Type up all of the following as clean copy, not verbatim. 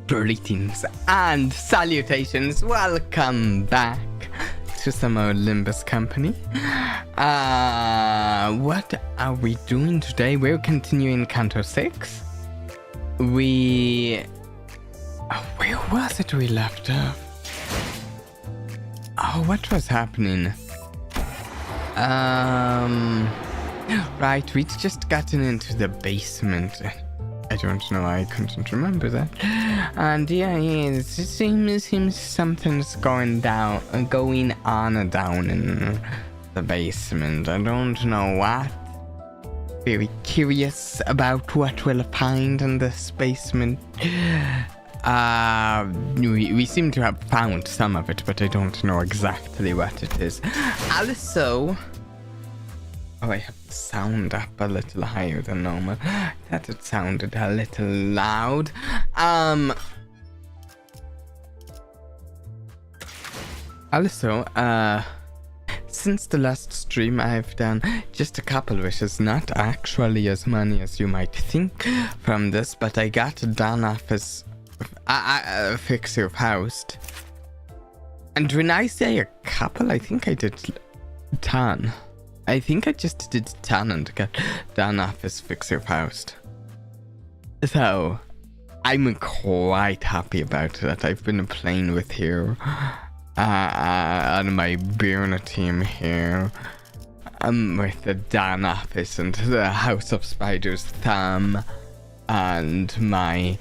Greetings and salutations, welcome back to some more Limbus company. What are we doing today? We're continuing Canto 6. Where was it we left off? Oh, what was happening? Right, we'd just gotten into the basement. I don't know, I couldn't remember that. And yeah, it seems something's going on down in the basement. I don't know what. Very curious about what we'll find in this basement. We seem to have found some of it, but I don't know exactly what it is. Also, I have the sound up a little higher than normal. That it sounded a little loud. Also, since the last stream I've done just a couple wishes, not actually as many as you might think from this, but I got done off as Fix Your Faust. And when I say a couple, I think I did 10. I think I just did 10 and got done off as Fix Your Faust. So, I'm quite happy about that. I've been playing with here on my Birna team here. With the Dan Office and the House of Spider's Thumb and my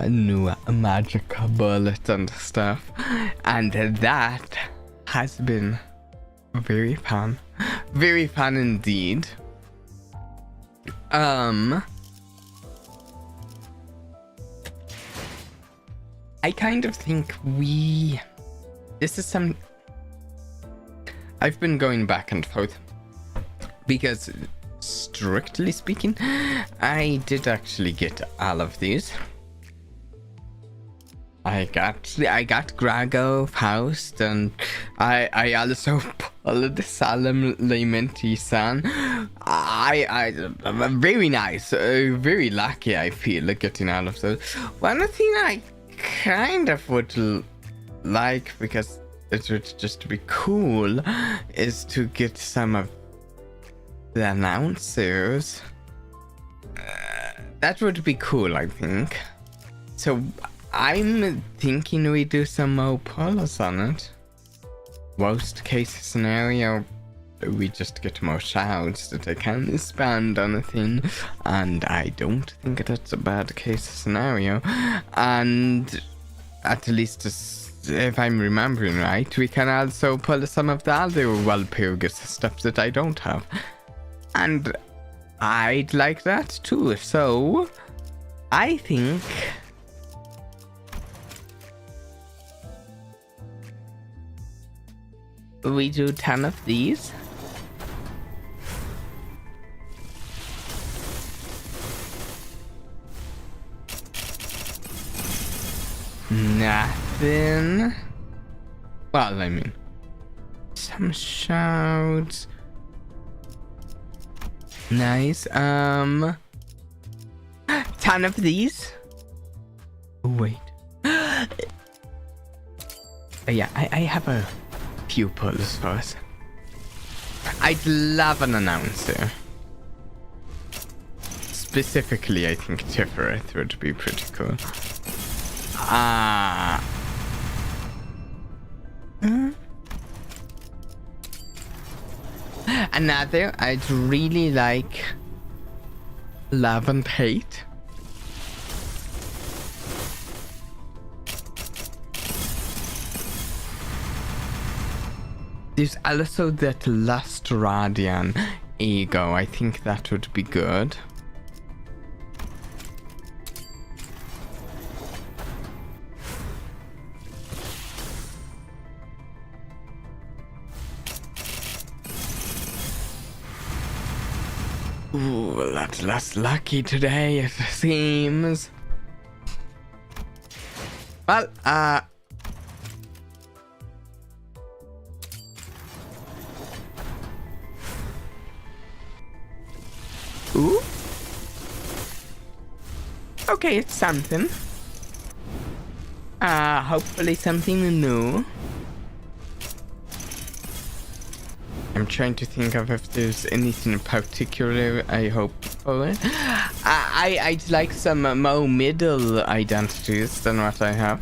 new magic bullet and stuff. And that has been very fun. Very fun indeed. I kind of think this is some... I've been going back and forth because, strictly speaking, I did actually get all of these. I got Grago, Faust, and I also pulled Solemn Lamenti San. I'm very nice, very lucky I feel getting all of those. One thing I kind of would like, because it would just be cool, is to get some of the announcers. That would be cool, I think. So I'm thinking we do some more polls on it. Worst case scenario, we just get more shouts that I can expand on a thing, and I don't think that's a bad case scenario. And at least if I'm remembering right, we can also pull some of the other Walpurgis stuff that I don't have, and I'd like that too. So I think we do 10 of these. Nothing. Well, I mean, some shouts. Nice. 10 of these. Oh, wait. Yeah, I have a few pulls for us. I'd love an announcer. Specifically, I think Tiferet would be pretty cool. Another, I'd really like Love and Hate. There's also that Lust Radian ego. I think that would be good. Ooh, that's less lucky today, it seems. Well, ooh. Okay, it's something. Hopefully something new. I'm trying to think of if there's anything in particular I hope for. I'd like some more middle identities than what I have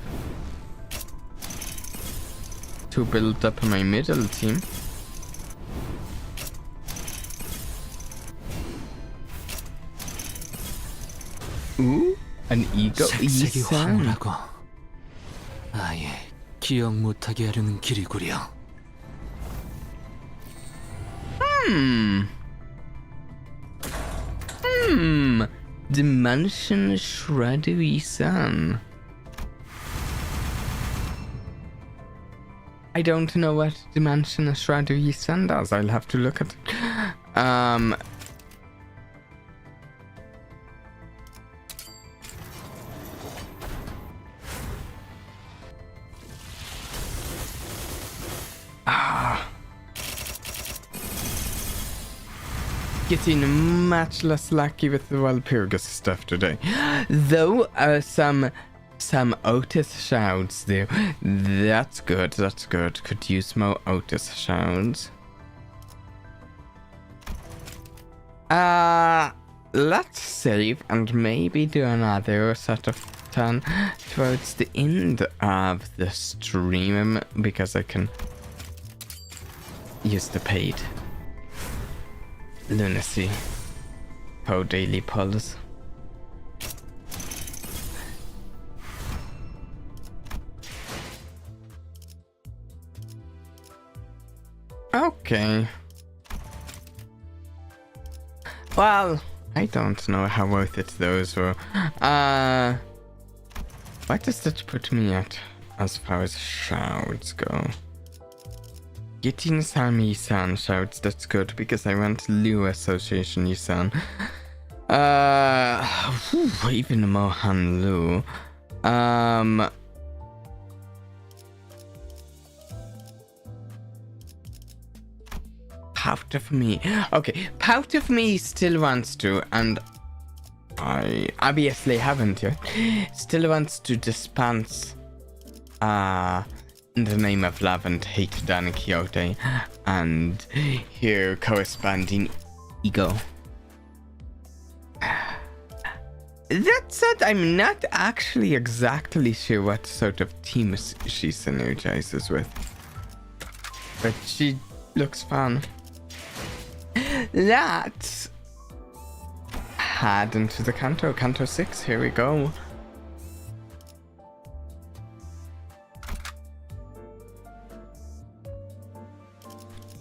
to build up my middle team. Ooh, an ego 이상. 아예 기억 못하게 하려는 길이구려. Dimension Shreddery Sun. I don't know what Dimension Shreddery Sun does. I'll have to look at it. Getting much less lucky with the Walpurgis stuff today. Though some Otis shouts there. That's good, that's good. Could use more Otis shouts. Let's save and maybe do another set of 10 towards the end of the stream, because I can use the paid lunacy for daily pulls. Okay. Well, I don't know how worth it those were. What does that put me at as far as shouts go? Getting some Isan shouts, that's good, because I want Lu Association Isan. Even more Han Lu. Pout of Me. Okay, Pout of Me still wants to, and I obviously haven't yet. Still wants to dispense in the name of love and hate Don Quixote, and here corresponding ego. That said, I'm not actually exactly sure what sort of team she synergizes with, but she looks fun. let's head into the Canto 6. Here we go.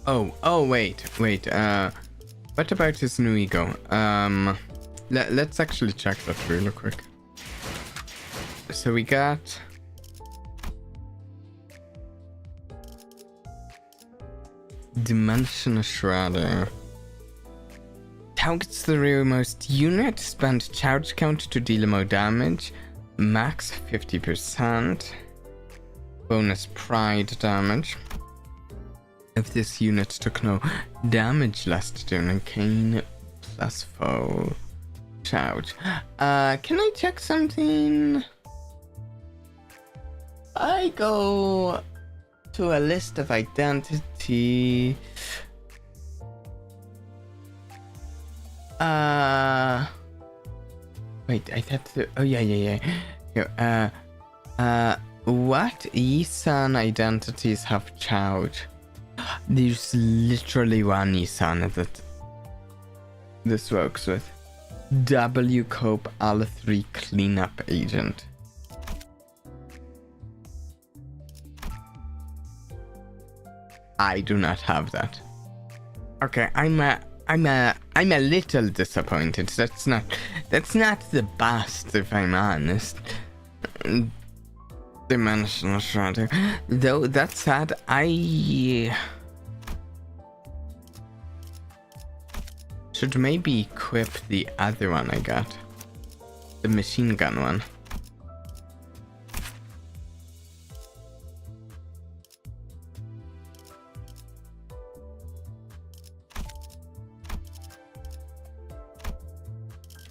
Oh, wait. What about his new ego? Let's actually check that real quick. So we got... Dimension Shredder. Targets the rearmost unit, spend charge count to deal more damage, max 50%, bonus pride damage. If this unit took no damage last turn, gain plus foe charge. Can I check something? I go to a list of identity. Wait, I thought to, oh yeah. Here, what Isan identities have charge? There's literally one Isan that this works with. W Cope L3 Cleanup Agent. I do not have that. Okay, I'm a little disappointed. That's not the best, if I'm honest. Dimensional Shredder. Though that said, I should maybe equip the other one I got. The machine gun one.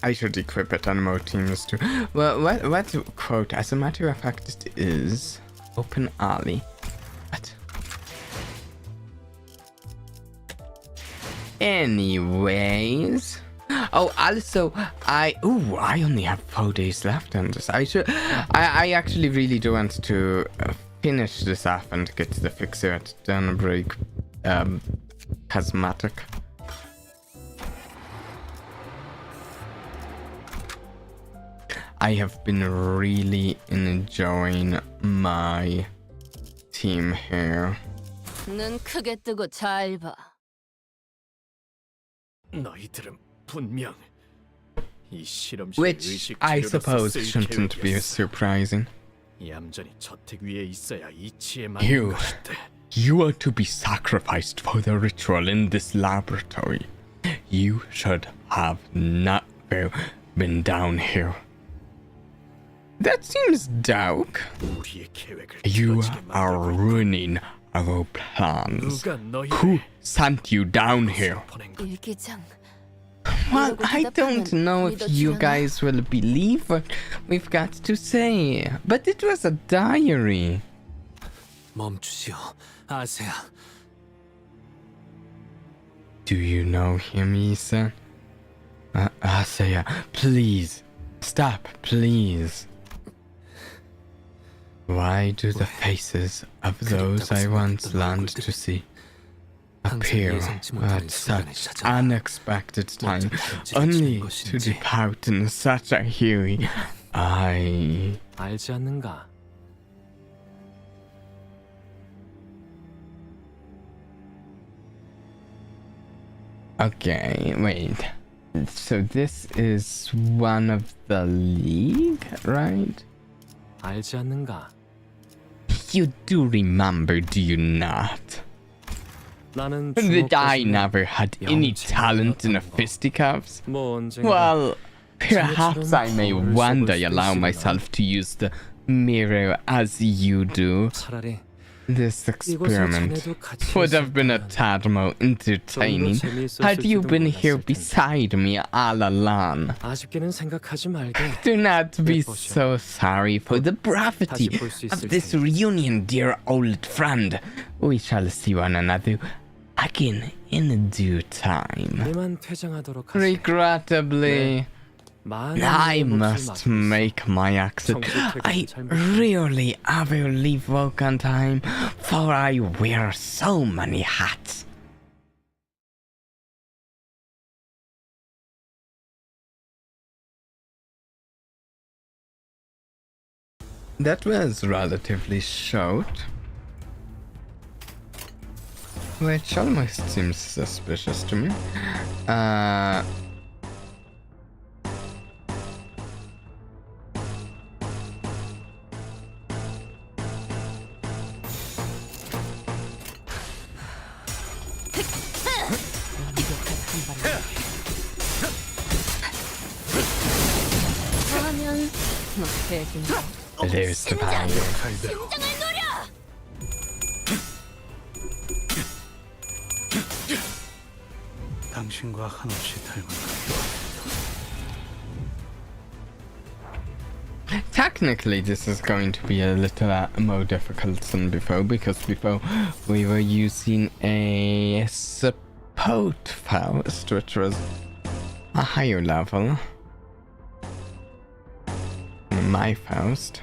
I should equip it on more teams too. Well, what quote? As a matter of fact, it is open alley. What? Anyways. Oh, also, I only have 4 days left on this. I actually really do want to finish this off and get the fixer at Dawnbreak cosmetic. I have been really enjoying my team here. 눈 크게 뜨고 잘 봐. 너희들은 분명 이 실험실 Which 의식 I 치료로서 suppose 쓰일 shouldn't be 계획이었어. surprising. 얌전히 저택 위에 있어야 이치에 You. 맞는 것인데. You are to be sacrificed for the ritual in this laboratory. You should have never been down here. That seems dark. 우리의 계획을 You 틀어지게 are 만들고 ruining our plans. 누가 Who 너희를 sent you down here? 보낸 거. 일기장. Well, I don't know if you guys will believe what we've got to say, but it was a diary. 멈추시오, 아세야. Do you know him, Isa? Asaya, please. Stop, please. Why do the faces of those I once longed to see appear at such unexpected time, only to depart in such a hurry? 알지 않는가? Okay, wait. So this is one of the league, right? 알지 않는가? You do remember, do you not? 나는 That I 주먹 never had any talent in a fisticuffs? 뭐 언젠가 Well, perhaps I may one day allow myself to use the mirror as you do. 차라리 This experiment 자네도 같이 would have been a tad more entertaining had you been here beside me all along. 아쉽게는 생각하지 말게. Do not be so sorry for the brevity of this reunion, dear old friend. We shall see one another again in due time. 이만 퇴장하도록 하지. Regrettably, I must make my exit. I rarely ever leave work on time, for I wear so many hats. That was relatively short. Which almost seems suspicious to me. 하면 뭐 대신 There's the power. 심장을 노려. 당신과 한없이 닮은 Technically, this is going to be a little more difficult than before, because before we were using a support Faust, which was a higher level. My Faust.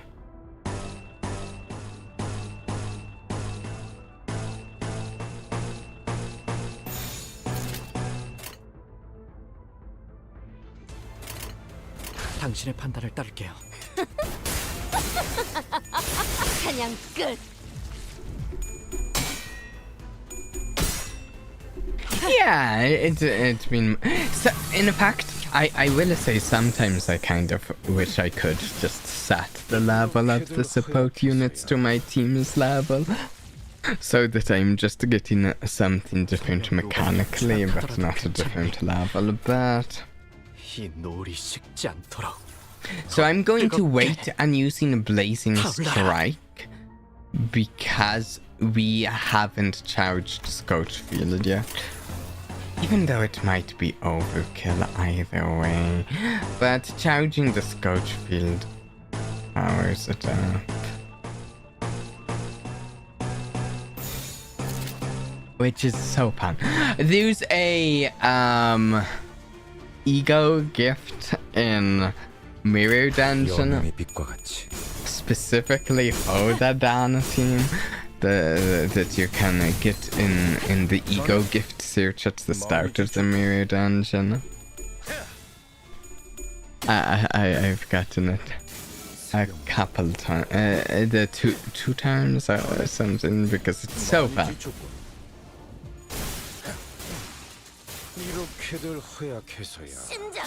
당신의 판단을 따를게요. 사냥 끝. Yeah, it's been... So, in fact, I will say sometimes I kind of wish I could just set the level of the support units to my team's level, so that I'm just getting something different mechanically, but not a different level, but... 이 놀이 식지 않도록. So I'm going to wait on using a Blazing Strike, because we haven't charged Scorch Field yet. Even though it might be overkill either way. But charging the Scorch Field powers it up. Which is so fun. There's a ego gift in Mirror Dungeon 영웅의 빛과 같이. specifically for the Dana team that you can get in the ego gift search at the start of the Mirror Dungeon. I've gotten it a couple times, the two times or something, because it's so fun. 이렇게들 허약해서야. 심장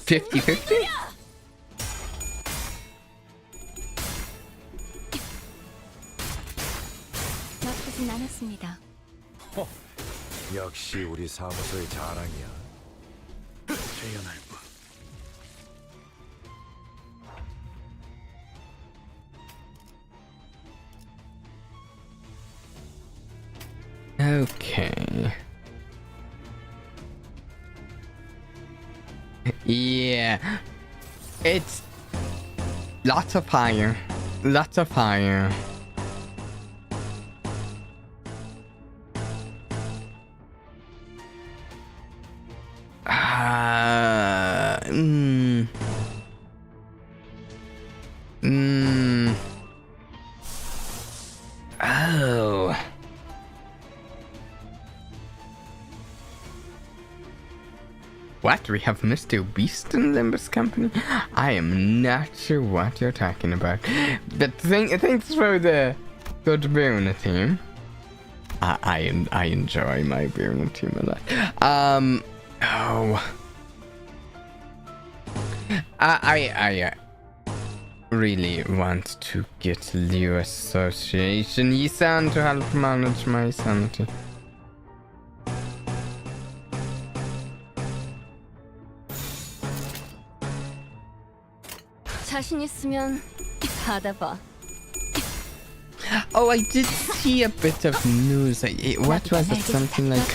50-50? 나쁘진 않았습니다. 역시 우리 사무소의 자랑이야. 재현할 분. Okay. Yeah. It's lots of fire. Lots of fire. Oh. What? We have Mr. Beast in Limbus Company? I am not sure what you're talking about. But thanks for the good Burner team. I enjoy my Burner team a lot. I really want to get Leo Association Yisan to help manage my sanity. 자신 있으면 받아봐. Oh, I did see a bit of news. What was it? Something like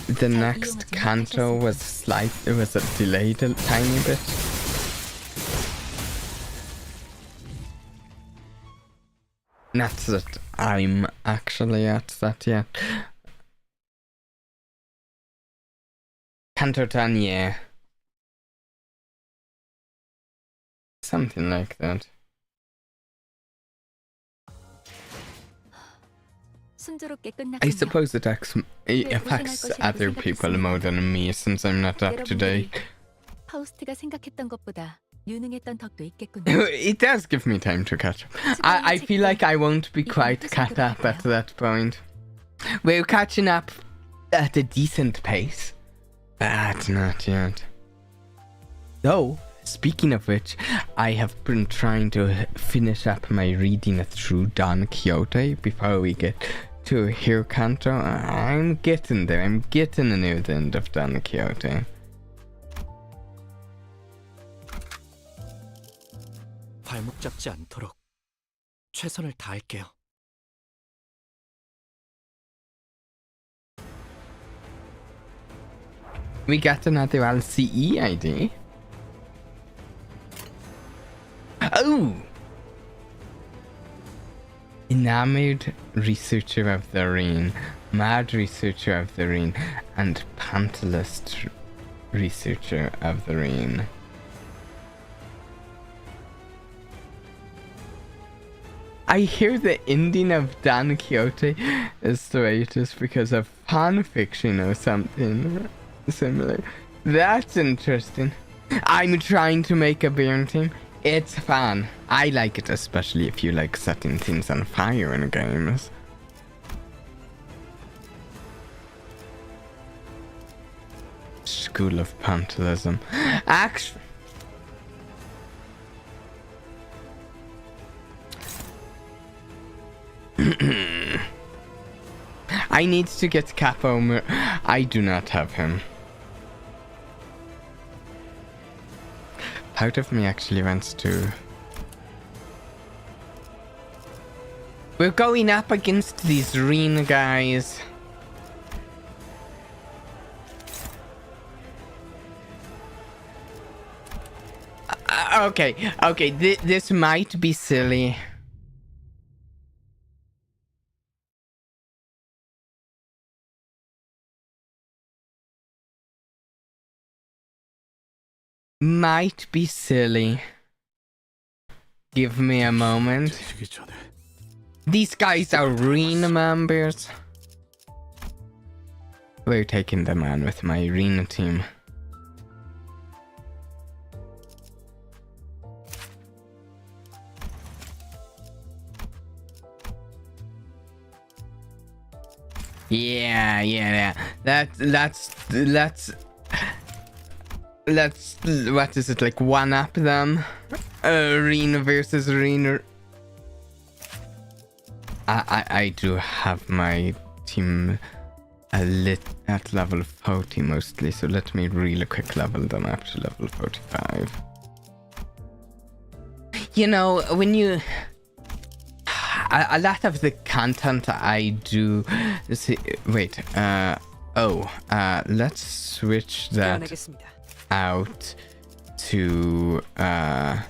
the next Canto was it was delayed a tiny bit. Not that I'm actually at that yet. Canto done, yeah. Something like that. I suppose it affects other people more than me, since I'm not up to date. 파우스트가 생각했던 것보다 유능했던 덕도 있겠군요. It does give me time to catch up. I feel like I won't be quite caught up at that point. We're catching up at a decent pace, but not yet. Though, speaking of which, I have been trying to finish up my reading through Don Quixote before we get to hear Canto. I'm getting there. I'm getting near the end of Don Quixote. 발목 잡지 않도록 최선을 다할게요. We got another LCE ID. Oh! Enamored researcher of the rain, mad researcher of the rain, and pantalist researcher of the rain. I hear the ending of Don Quixote is the way it is because of fanfiction or something similar. That's interesting. I'm trying to make a burn team. It's fun. I like it, especially if you like setting things on fire in games. School of Pantelism. Actually, I need to get Capo. I do not have him. Part of me actually wants to. We're going up against these Reen guys. Okay, this might be silly. Might be silly. Give me a moment. These guys are Reen members. We're taking them on with my Reen team. Yeah. Let's what is it, like one up them? Reen versus Reen. I do have my team at level 40 mostly, so let me really quick level them up to level 45. You know, when you a lot of the content I do see, let's switch that out to I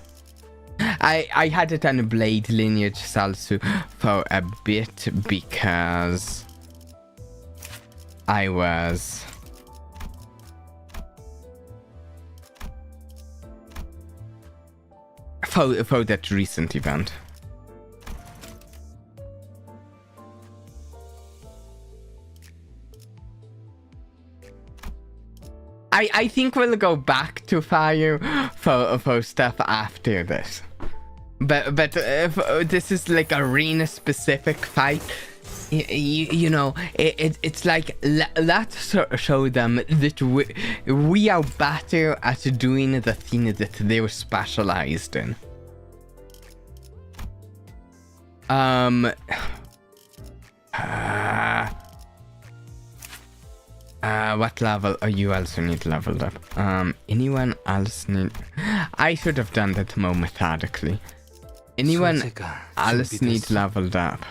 had it on Blade Lineage Salsu for a bit because I was for that recent event. I think we'll go back to fire for stuff after this, but if this is like arena specific fight, you know, it's like let's show them that we are better at doing the thing that they're specialized in. What level? Oh, you also need leveled up. Anyone else need? I should have done that more methodically. Anyone else need leveled up?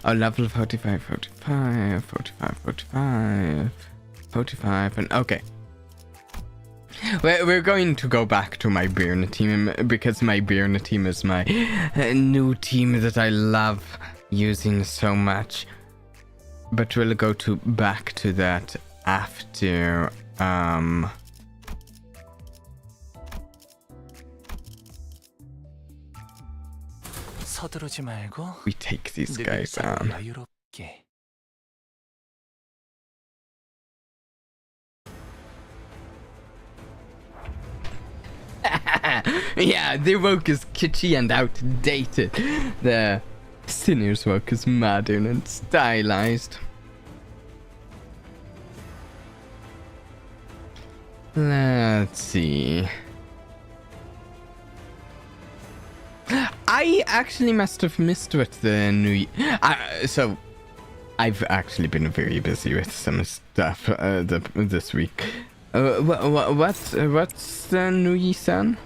Oh, level 45, 45, 45, 45, 45, and okay. We're going to go back to my Bearna team because my Bearna team is my new team that I love using so much. But we'll go back to that after 서두르지 말고 we take these guys on. 여유롭게. Yeah, their woke is kitschy and outdated. The Sinner's woke is modern and stylized. Let's see. I actually must have missed with the new. So, I've actually been very busy with some stuff this week. What's the new Year?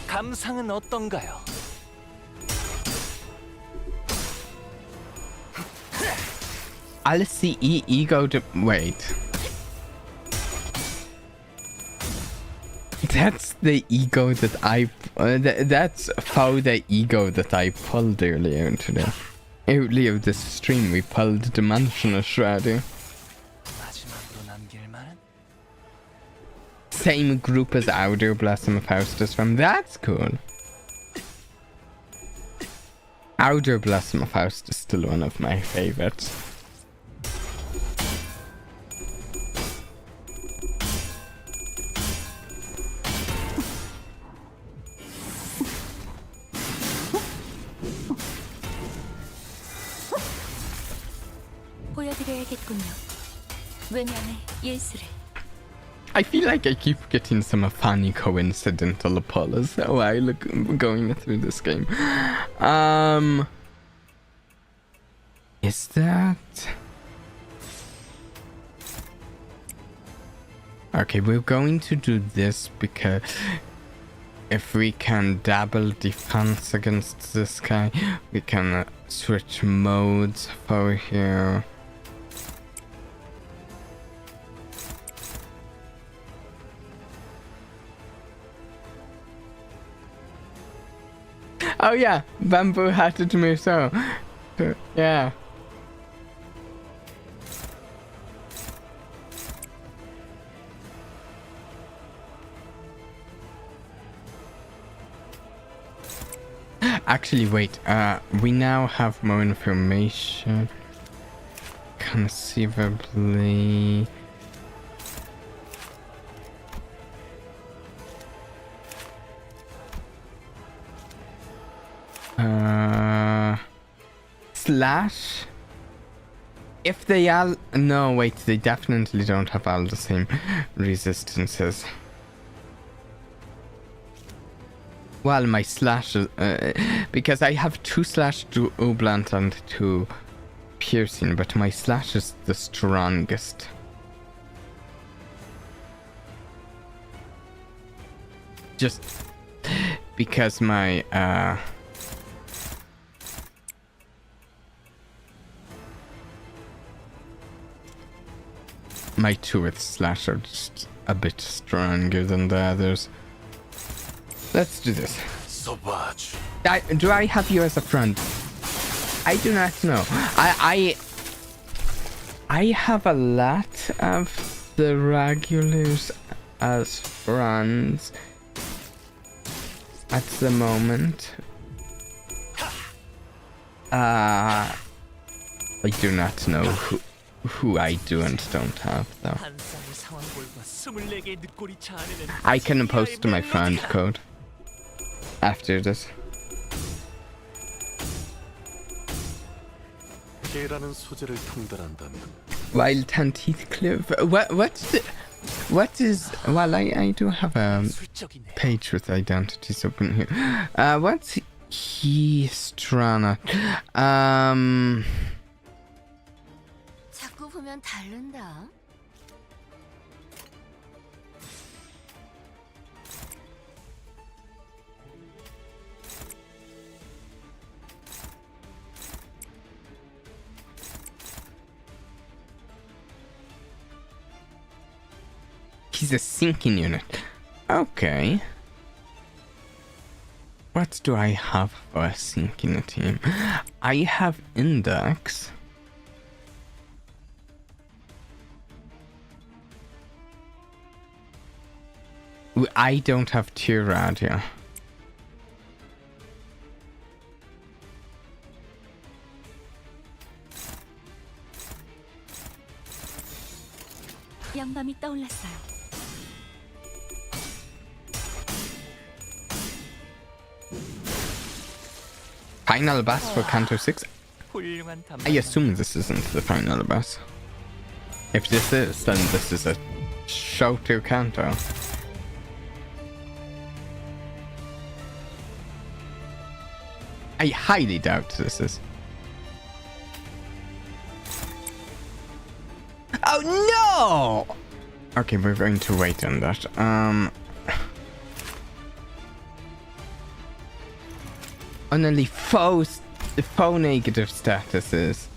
감상은 어떤가요? Alice ego wait. That's the ego that that's for the ego that I pulled earlier today. Earlier this stream we pulled Dimensional Shredder. 마지막으로 남길 말은? Same group as Outer Blossom of Faustus from. That's cool. Outer Blossom of Faustus is still one of my favorites. 보여드려야겠군요. 외면의 예술을. I feel like I keep getting some funny coincidental pulls while going through this game. Is that... Okay, we're going to do this because if we can double defense against this guy, we can switch modes for here. Oh yeah, bamboo hatted Muso. Yeah. Actually, wait. We now have more information. Conceivably. Slash. If they all... No, wait. They definitely don't have all the same resistances. Well, my slash is, because I have 2 slash to blunt and 2 piercing, but my slash is the strongest. Just because my my 2 with slash are just a bit stronger than the others. Let's do this. Savage. Do I have you as a friend? I do not know. I have a lot of the regulars as friends at the moment. I do not know who I do and don't have though. I can post my friend code after this. 개라는 소재를 통달한다면 Wild Hunt Heathcliff. What is? Well, I do have a page with identities open here. What's Heastrana? 자꾸 보면 다른다. He's a sinking unit. Okay. What do I have for a sinking team? I have Index. I don't have tier radio. 양밤이 떠올랐어요. Final boss for Canto 6? 훌륭한 I 담당. assume this isn't the final boss. If this is, then this is a show to Canto. I highly doubt this is. Oh no! Okay, we're going to wait on that. Only faux negative statuses.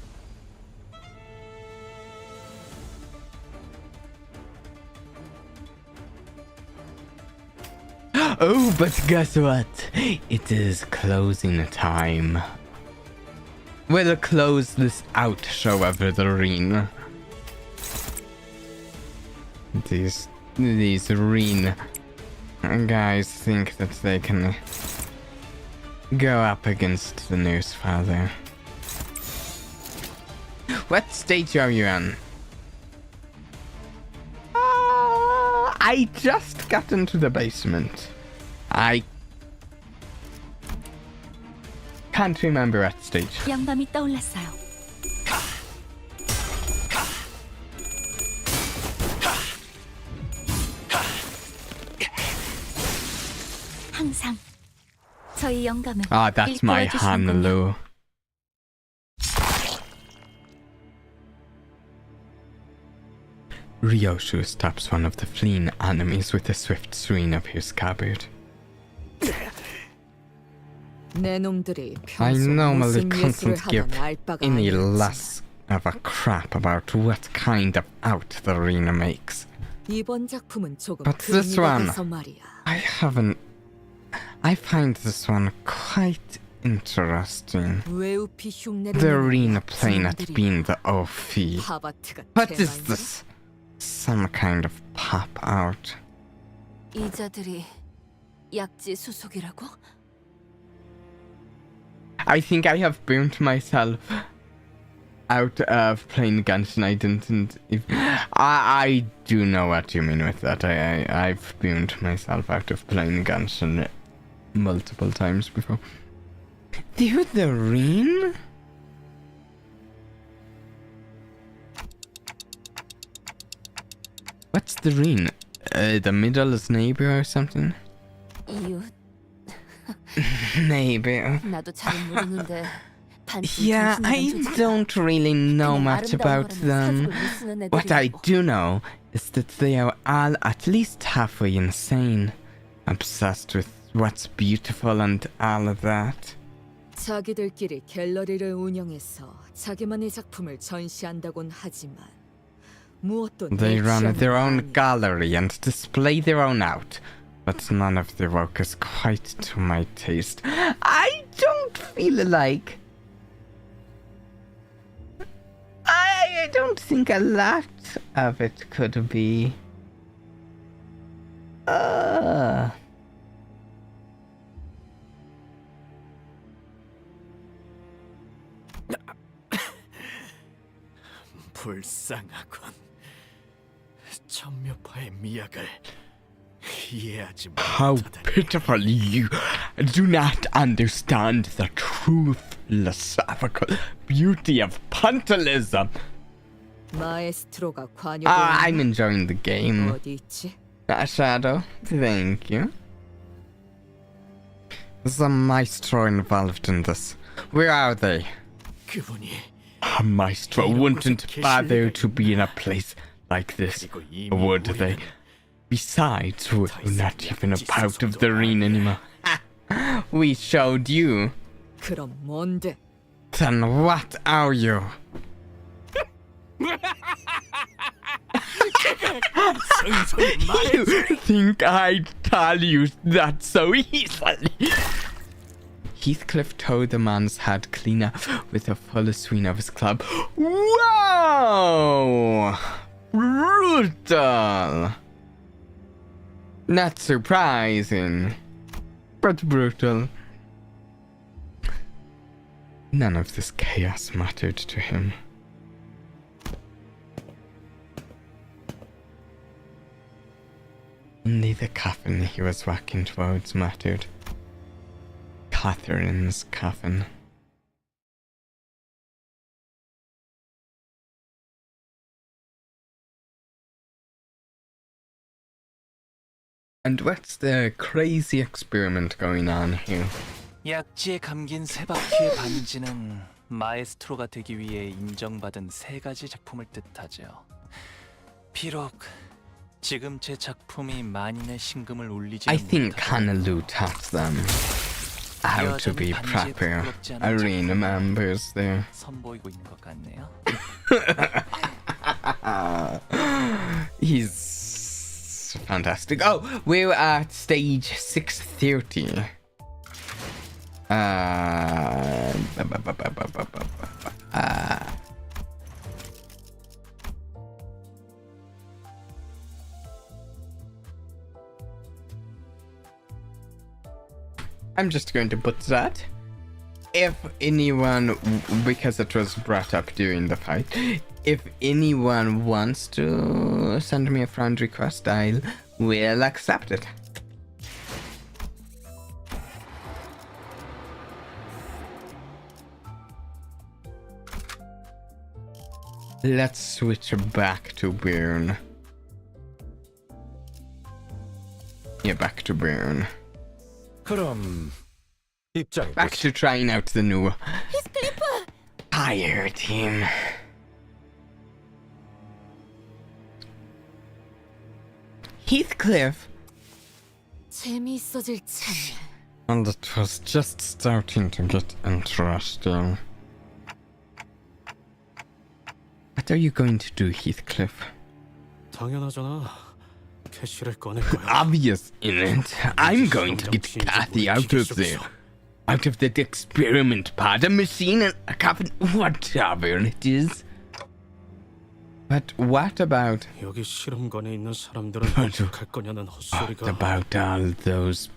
Oh, but guess what? It is closing time. We'll close this out, however, the arena. These arena guys think that they can go up against the Newsfather. What stage are you on? I just got into the basement. I can't remember what stage. 양밤이 떠올랐어요. 항상 저희 영감을 Ah, that's my 일깨워주시는군요. Hanlu. Ryoshu stops one of the fleeing enemies with a swift swing of his scabbard. 내 놈들이 I 평소 normally 무슨 예술을 can't give 하던 알 바가 any 아니었지만 less of a crap about what kind of out the arena makes. 이번 작품은 조금 But this one- 금이라서 말이야. I find this one quite interesting. 외우피 흉내를 The 내는 arena playing at 약진들이 being the OF. 하바트가 What is 대단히 this? Some kind of pop out. 이자들이 약지 수속이라고? I think I have burnt myself out of playing guns and I didn't. I do know what you mean with that. I've burnt myself out of playing guns and multiple times before. Dude, the ring? What's the ring? The middle's neighbor or something? 이웃 Neighbor. 나도 잘은 모르는데 반쯤 Yeah, 정신이란 I 조직이야. don't really know 그냥 much 아름다운 about 거라는 them. 사직을 못 쓰는 What I 애들이라고. do know is that they are all at least halfway insane, obsessed with what's beautiful and all of that. 자기들끼리 갤러리를 운영해서 자기만의 작품을 전시한다곤 하지만 무엇도 They 내 run 취향은 their own 아니야. gallery and display their own out, but none of their work is quite to my taste. I don't feel like... I don't think a lot of it could be... 불쌍하군. 천묘파의 미학을 이해하지 How 못하다니. pitiful you do not understand the true philosophical beauty of puntalism. 마에스트로가 관여되는 I'm enjoying the game. 어디 있지? Shadow, thank you. There's a maestro involved in this. Where are they? 그분이 A maestro wouldn't bother to be in a place like this, 그리고 이미 would they? 우리는 Besides, we're not even a part of the arena anymore. We showed you. 그럼 뭔데? Then what are you? 성성이 말해. You think I'd tell you that so easily? Heathcliff towed the man's head clean up with a full swing of his club. Wow! Brutal! Not surprising, but brutal. None of this chaos mattered to him. Only the coffin he was walking towards mattered. Catherine's coffin. And what's the crazy experiment going on here? 약지에 감긴 세 바퀴의 반지는 마에스트로가 되기 위해 인정받은 세 가지 작품을 뜻하죠. 비록 지금 제 작품이 만인의 신금을 울리지 I think Hanalu taught them how to be proper arena members there. 선보이고 있는 것 같네요. He's fantastic. Oh, we're at stage 630. I'm just going to put that. If anyone, because it was brought up during the fight, if anyone wants to send me a friend request, I will accept it. Let's switch back to Burn. Yeah, back to Burn. 그럼 입장이 Back to trying out the new 히스클리프! fire team. Heathcliff. 재미있어질 참이야. And it was just starting to get interesting. What are you going to do, Heathcliff? 당연하잖아. 캐시를 꺼낼 거야. Obvious, innit? I'm going to get Kathy out of there. Out of that experiment pod, a machine and a coffin, whatever it is. But what about... 여기 실험관에 있는 사람들은 What 어떡할 거냐는 헛소리가 about all those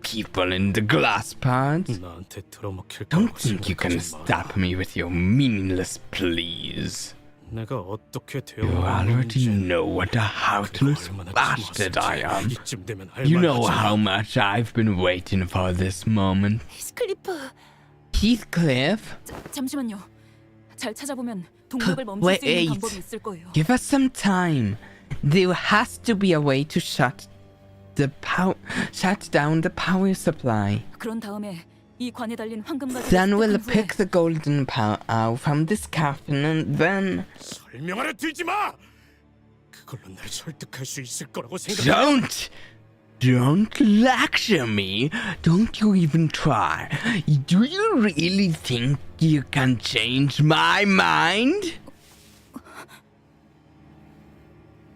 people in the glass pods? 나한테 들어먹힐 Don't 거라고 think you can 생각하지 마. stop me with your meaningless pleas. 내가 어떻게 You already know what a heartless bastard I am. 이쯤 되면 할 You know 만하지. how much I've been waiting for this moment. 히스클리프! Heathcliff, 잠시만요. 잘 찾아보면 동력을 멈출 수 Wait. 있는 방법이 있을 거예요. give us some time. There has to be a way to shut down the power supply. 그런 다음에 이 관에 달린 황금가지를 Then we'll 습득한 후에 pick the golden power out from this coffin and then... 설명하려 들지 마. 그걸로 날 설득할 수 있을 거라고 생각해. Don't lecture me. Don't you even try. Do you really think you can change my mind?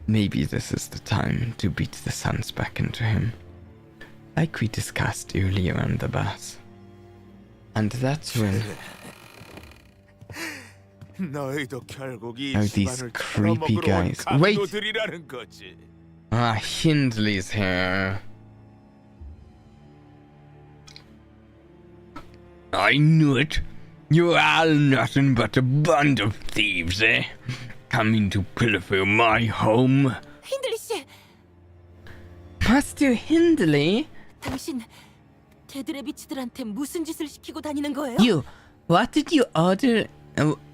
Maybe this is the time to beat the suns back into him. Like we discussed earlier on the bus. And that's when... 너희도 결국 이 Oh, these 집안을 creepy 털어먹으러 온 guys. Wait. 강도들이라는 거지. Ah, Hindley's here. I knew it. You're all nothing but a band of thieves, eh? Coming to pilfer my home. 힌들리 씨, Master Hindley? 당신 데드레비치들한테 무슨 짓을 시키고 다니는 거예요? You, what did you order?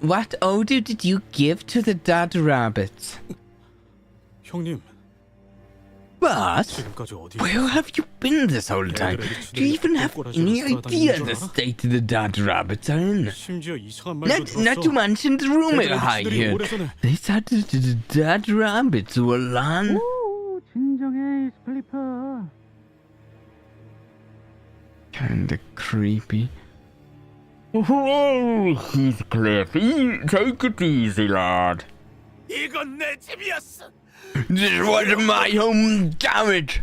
What order did you give to the dead rabbits? 형님, What? 지금까지 어디? Where have you been this whole time? Do you even have any idea the state the dead rabbits are in? 심지어 이상한 말도 Not to 들었어. mention the rumor I 데드레비치들이 heard. 오래전에 They said that the dead rabbits were on. 진정해, 히스클리프. Kinda creepy. Oh, Heathcliff, take it easy, lad. 이건 내 집이었어. This was my home, damn it.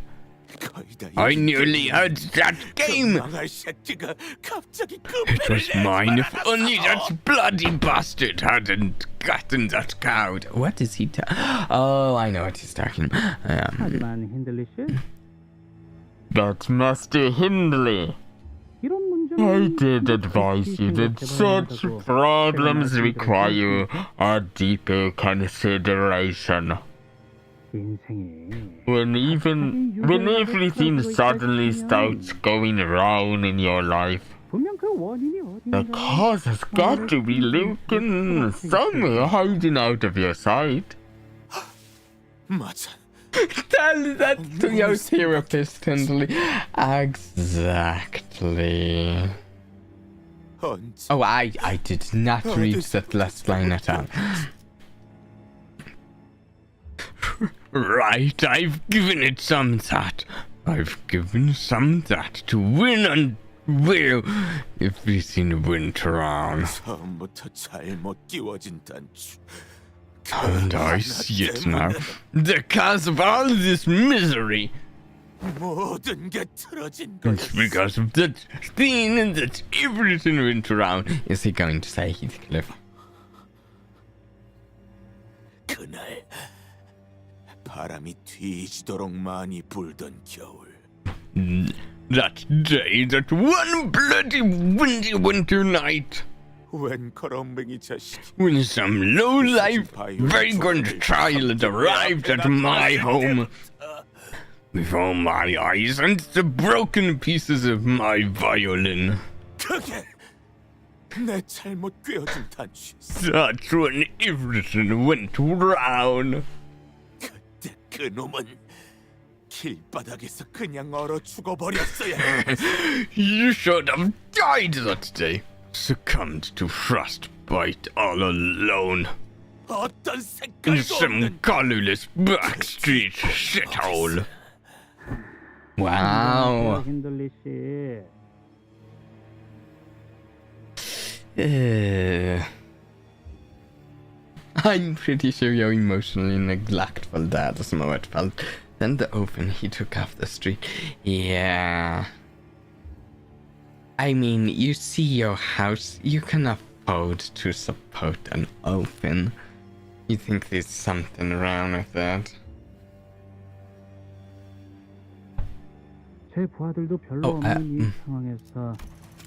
거의 다 I nearly had that game. 망할 새끼가 갑자기 It was mine if only that bloody bastard hadn't gotten that card. What is he Oh, I know what he's talking about. 하지만 힌들리 씨, But Master Hindley, I did advise you that such problems require a deeper consideration. When everything suddenly starts going wrong in your life, the cause has got to be lurking somewhere, hiding out of your sight. 맞아. Tell that to your therapist, Hindley. Exactly. 언제 Oh, I did not read that last line at all. Right, I've given it some thought. I've given some thought to when and where everything went wrong. 처음부터 잘못 끼워진 단추. And I see it now. The cause of all this misery. 모든 게 틀어진 It's 거였어. because of that thing and that everything went wrong. Is he going to say Heathcliff? 그날 바람이 뒤지도록 많이 불던 겨울. That day, that one bloody windy winter night, 웬 거렁뱅이 자식. when some low-life, vagrant child arrived at my home before my eyes and the broken pieces of my violin. 그게 내 잘못 꿰어진 단추였어. That's when everything went wrong. 그때 그놈은 길바닥에서 그냥 얼어 죽어버렸어야 해. You should have died that day. Succumbed to frostbite all alone. 어떤 In 색깔도 some 없는 colorless backstreet shithole. Wow. 힌들리 씨. I'm pretty sure your emotionally neglectful dad is more at fault than the oven he took off the street. Yeah. I mean, you see your house, you can afford to support an oven. You think there's something wrong with that? 제 부하들도 별로 Oh, 없는 이 상황에서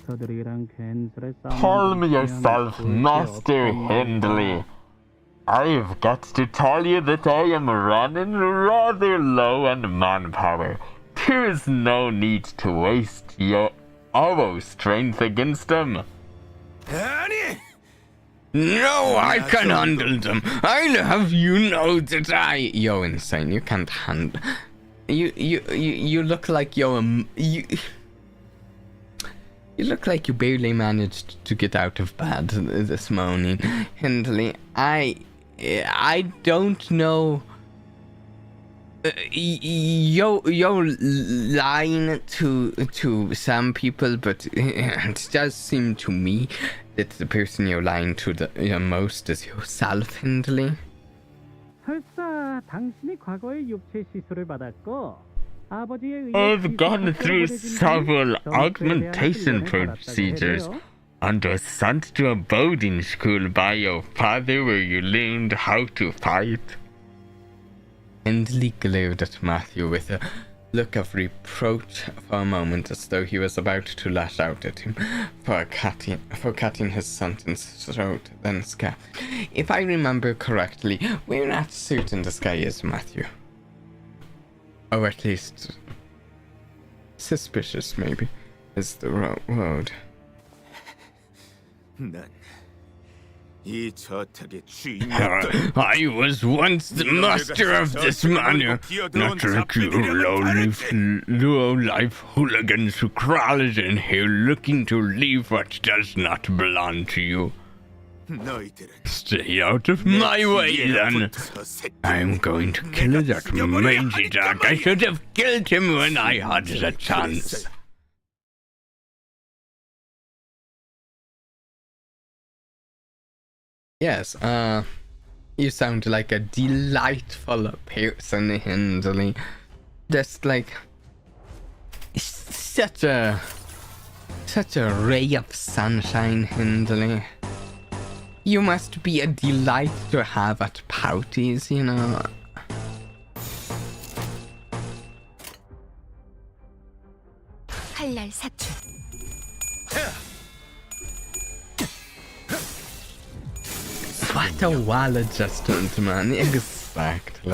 저들이랑 괜스레 싸우는 Calm 걸 yourself, 보면 Master 좋을 것 Hindley. I've got to tell you that I am running rather low on manpower. There is no need to waste our strength against them. 아니! No, I can handle them. I'll have you know that You're insane. You can't handle... You look like you look like you barely managed to get out of bed this morning, Hindley. I don't know. You're lying to some people, but it does seem to me that the person you're lying to the most is yourself, Hindley. 설사 당신이 과거에 육체 시술을 받았고 아버지에 의해 I've gone through several 정체해야 augmentation 할 일을 procedures 받았다고 해요. and was sent to a boarding school by your father where you learned how to fight. Hindley glared at Matthew with a look of reproach for a moment, as though he was about to lash out at him for cutting his son's throat, then scoffed. If I remember correctly, we're not certain this guy is Matthew. Or at least suspicious, maybe, is the word. 난 이 저택의 주인이었던 I was once the master of this manor, not like you low-life hooligans who crawled in here looking to leave what does not belong to you. 너희들은 Stay out of my way, then. 붙어서 새끼 I'm going to kill that mangy dog. I should have killed him when I had the chance. Yes, you sound like a delightful person, Hindley. Just like such a ray of sunshine, Hindley. You must be a delight to have at parties, you know. 칼날 사출. What a wall adjustment, man. Exactly.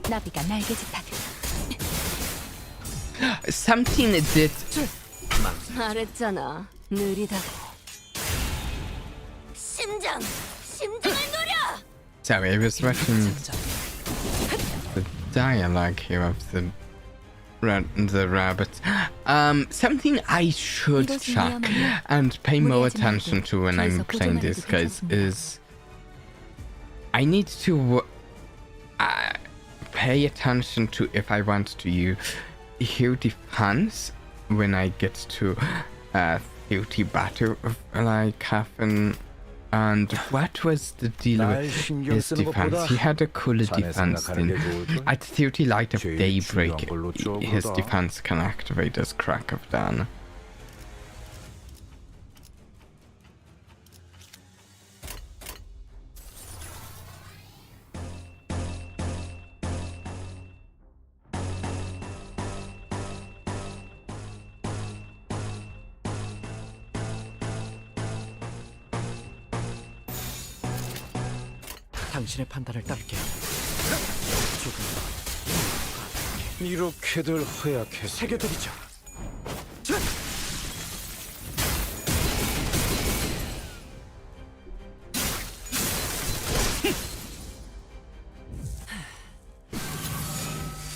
나비가 날개짓하듯. Something that 말했잖아. 느리다고. 심장을 노려. sorry, I was watching the dialogue here of the rabbits. Something I should check and pay more attention to when I'm playing these guys is I need to pay attention to if I want to hear defense when I get to 30 battle like happen. And what was the deal with his defense? He had a cooler defense thing. At 30 light of daybreak, his defense can activate as crack of dawn. 당신의 판단을 따를게요. 이렇게들 허약해서 새겨드리죠.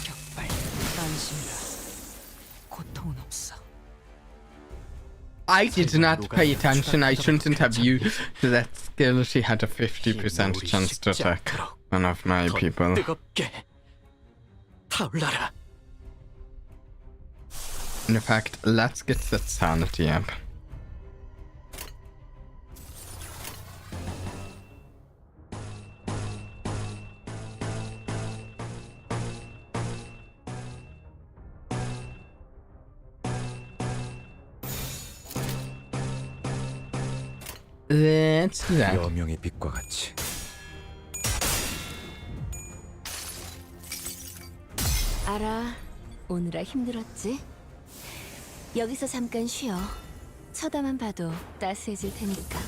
격발, 안심이라. 고통은 없어. I did not pay attention. I shouldn't have used that skill. She had a 50% chance to attack one of my people. 뜨겁게 타올라라. In fact, let's get that sanity up. Let's do that. 여명의 빛과 같이 알아. 오느라 힘들었지? 여기서 잠깐 쉬어. 쳐다만 봐도 따스해질 테니까.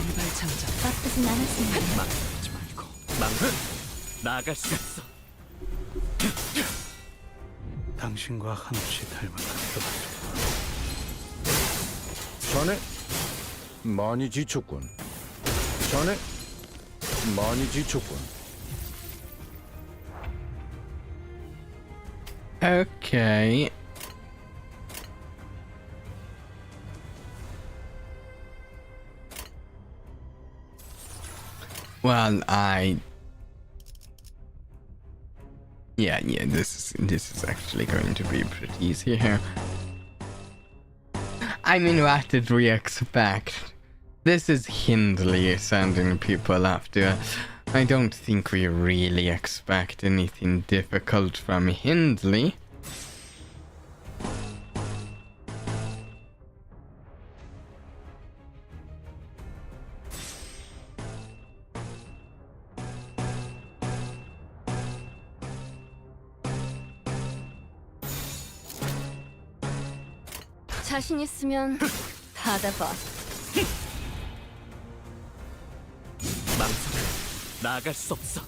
일발장전. 바쁘진 않았으니까. 망설이지 말고 나아갈 수가 있어. 당신과 한없이 닮은 그 자네 많이 지쳤군. 자네 많이 지쳤군. Okay. Well, yeah, this is actually going to be pretty easy here. I mean, what did we expect? This is Hindley sending people after. I don't think we really expect anything difficult from Hindley. 자신 있으면 받아봐. 망설여 나아갈 수 없어.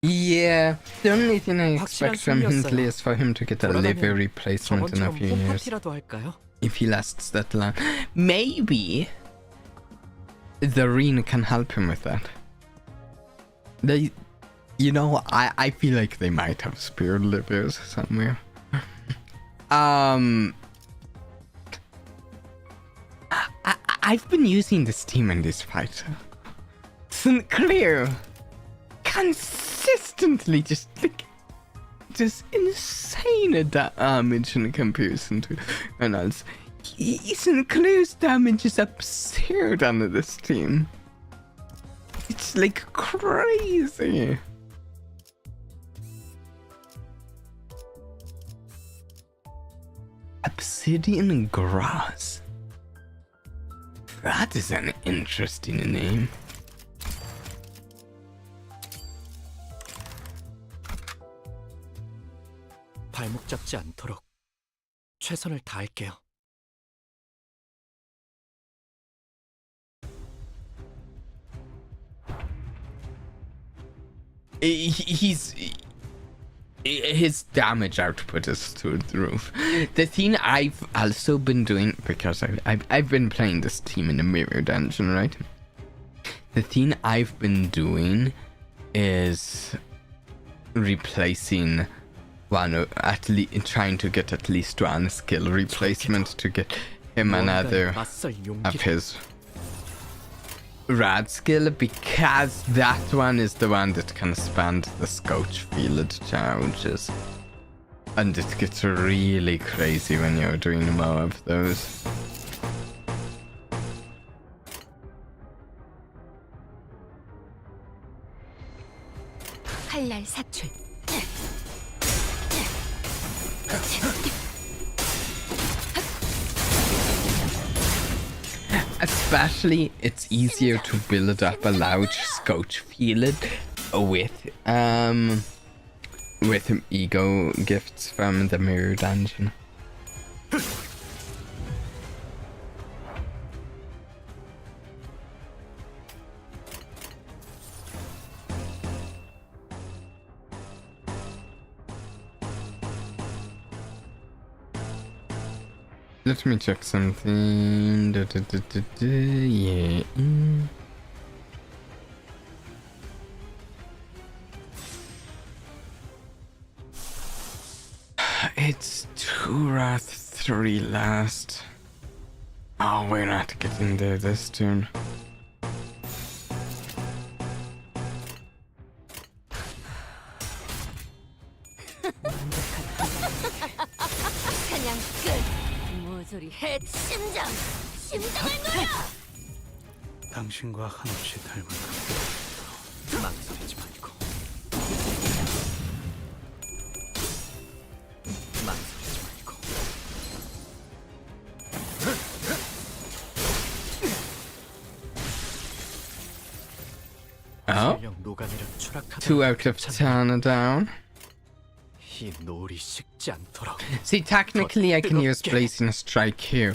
Yeah, the only thing I expect from Hindley is for him to get a liver replacement in a few years. If he lasts that long. Maybe the ring can help him with that. They, you know, I feel like they might have spare livers somewhere. I've been using this team in this fight. Sinclair consistently just insane damage in comparison to anyone else. Sinclair's damage is absurd under this team. It's like crazy. Obsidian grass. That is an interesting name. 발목 잡지 않도록 최선을 다할게요. His damage output is through the roof. The thing I've also been doing, because I've been playing this team in a mirror dungeon, right? The thing I've been doing is replacing one, trying to get at least one skill replacement to get him another of his rad skill, because that one is the one that can spend the Scotch field charges, and it gets really crazy when you're doing more of those. 칼날 사출. Especially, it's easier to build up a large Scotch field with ego gifts from the mirror dungeon. Let me check something. Yeah. It's 2 Wrath, 3 last. Oh, we're not getting there this turn. 사냥 끝. 모조리 해 심장을 노려. 당신과 한없이 닮은 망설이지 말고. 망설이지 말고. Oh, 설령 녹아내려 추락하다. 2 out of 10 down. 이 노을이 식지 않도록. See, technically I can use Blazing Strike here,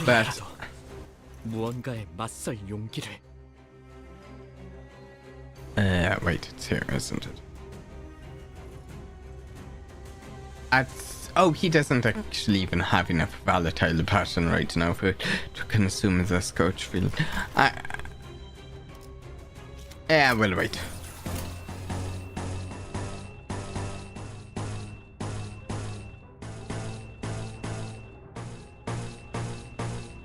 but 무언가에 맞설 용기를. wait, it's here, isn't it? Oh, he doesn't actually even have enough volatile pattern right now to consume the Scotch field. Yeah, we'll wait.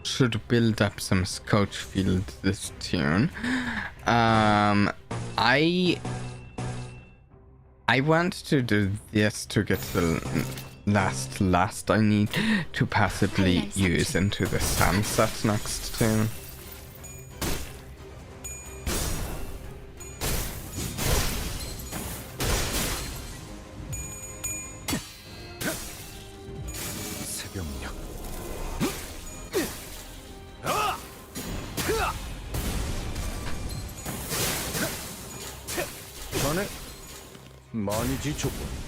Should build up some Scotch field this turn. I want to do this to get the last I need to passively use into the sunset next turn. 새벽녘. 자네 많이 지쳤고.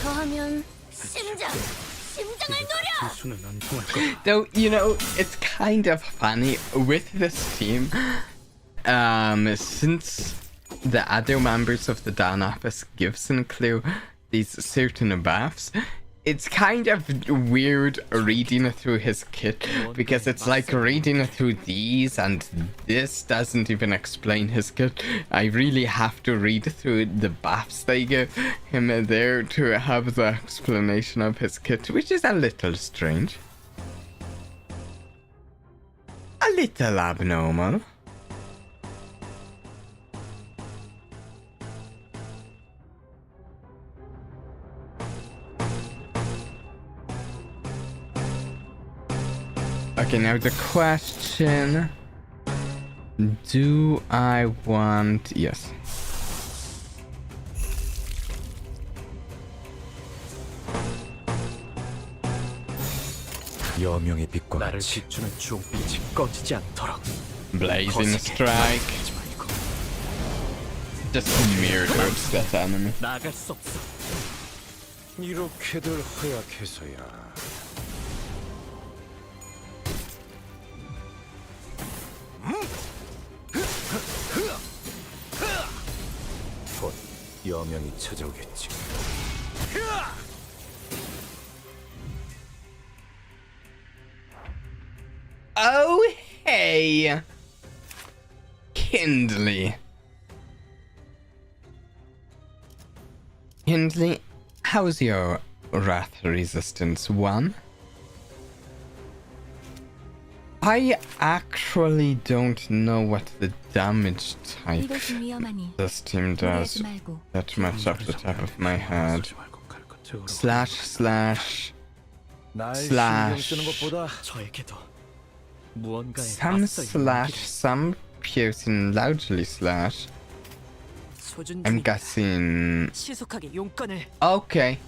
더하면 심장을 노려. 수는 안 통할 거야. Though, you know, it's kind of funny with this team, since the other members of the Dan office give Sinclair these certain buffs, it's kind of weird reading through his kit, because it's like reading through these and this doesn't even explain his kit. I really have to read through the buffs they give him there to have the explanation of his kit, which is a little strange. A little abnormal. Okay, now the question. Do I want... Yes. 여명의 빛과 나를 같이 비추는 주홍빛이 꺼지지 않도록 Blazing strike. Just mirror towards that enemy. 나갈 수 없어. 이렇게들 허약해서야. 곧 여명이 찾아오겠지. Oh, hey! Hindley. Hindley, how's your wrath resistance 1? I actually don't know what the damage type 이것은 위험하니 this team does 무리하지 말고 that much off the top of my head. Slash. 날 Slash. 신경 쓰는 것보다 저에게도 무언가에 Some 맞서 slash, 있는 some piercing, loudly slash. 소준 I'm 중이다. guessing. 시속하게 용건을 Okay.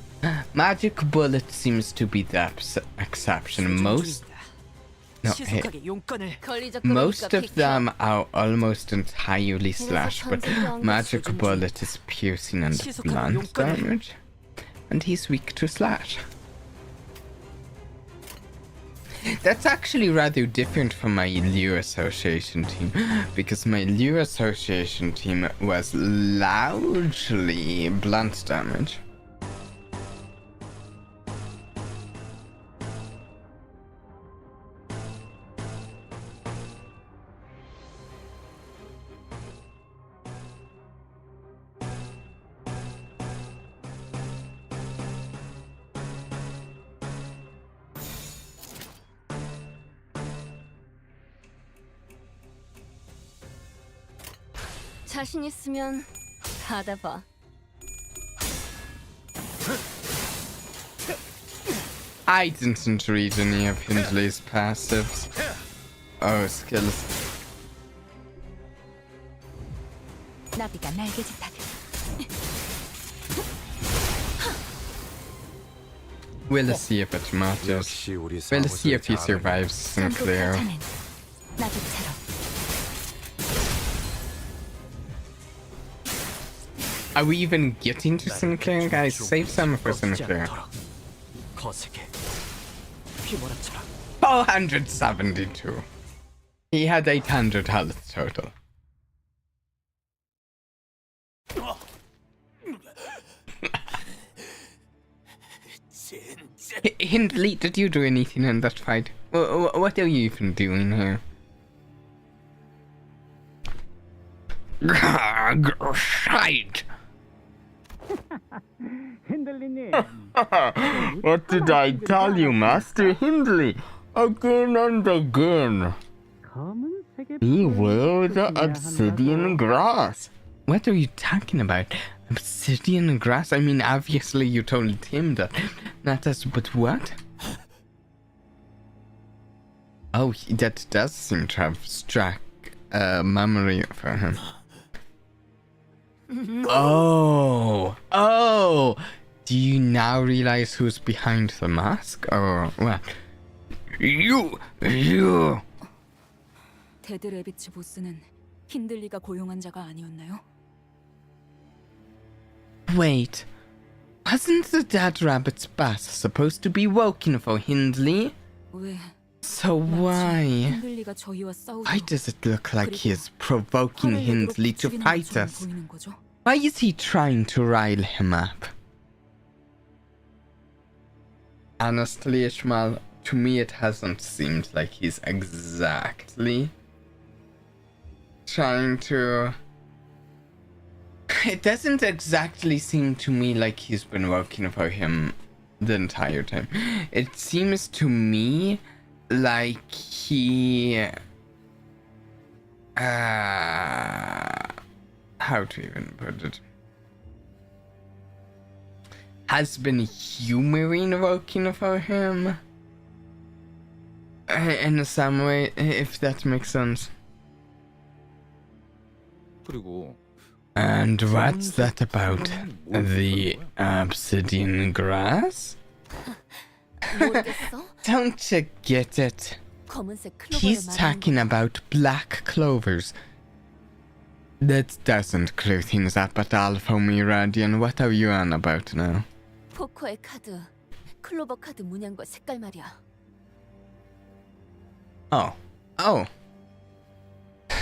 Magic bullet seems to be the exception. 소준 Most. 중이다. No, hey, 시속하게 용건을 most of them are almost entirely slash, but magic bullet is piercing and blunt damage, and he's weak to slash. That's actually rather different from my Lure Association team, because my Lure Association team was largely blunt damage. 자신 있으면 받아봐. I didn't read any of Hindley's passives. Oh, skills. 나비가 날개짓하듯. We'll see if it matters. 역시 우리 We'll see if he 사무소의 survives Sinclair. 산소가 나비처럼. Are we even getting to Sinclair, guys? Save some for 꺼지지 Sinclair. 않도록 거세게 휘몰아쳐라. 472. He had 800 health total. Hindley, did you do anything in that fight? What are you even doing here? Shite! 핸들리님. What did I tell you, Master Hindley? Again and again. 검은색의 Beware the obsidian grass. What are you talking about? Obsidian grass? I mean, obviously you told him that. Not us, but what? Oh, that does seem to have struck a memory for him. Oh! Do you now realize who's behind the mask? Or what? You! 데드 레비츠 보스는 힌들리가 고용한 자가 아니었나요? Wait. Wasn't the dead rabbit's boss supposed to be working for Hindley? 왜 So 마치 why? 힌들리가 저희와 싸우고 Why does it look like he is provoking 화를 내도록 Hindley to 부추기는 fight 것처럼 us? 보이는 거죠? Why is he trying to rile him up? Honestly, Ishmael, to me it hasn't seemed like he's exactly trying to... It doesn't exactly seem to me like he's been working for him the entire time. It seems to me like he... how to even put it? Has been humoring working for him. in some way, if that makes sense. 그리고 And what's that about? The obsidian grass? 모르겠어? Don't you get it? 검은색 클로버를 He's 말하는 talking about black clovers. That doesn't clear things up at all for me, Radian. What are you on about now? 포커의 카드, 클로버 카드 문양과 색깔 말이야. Oh.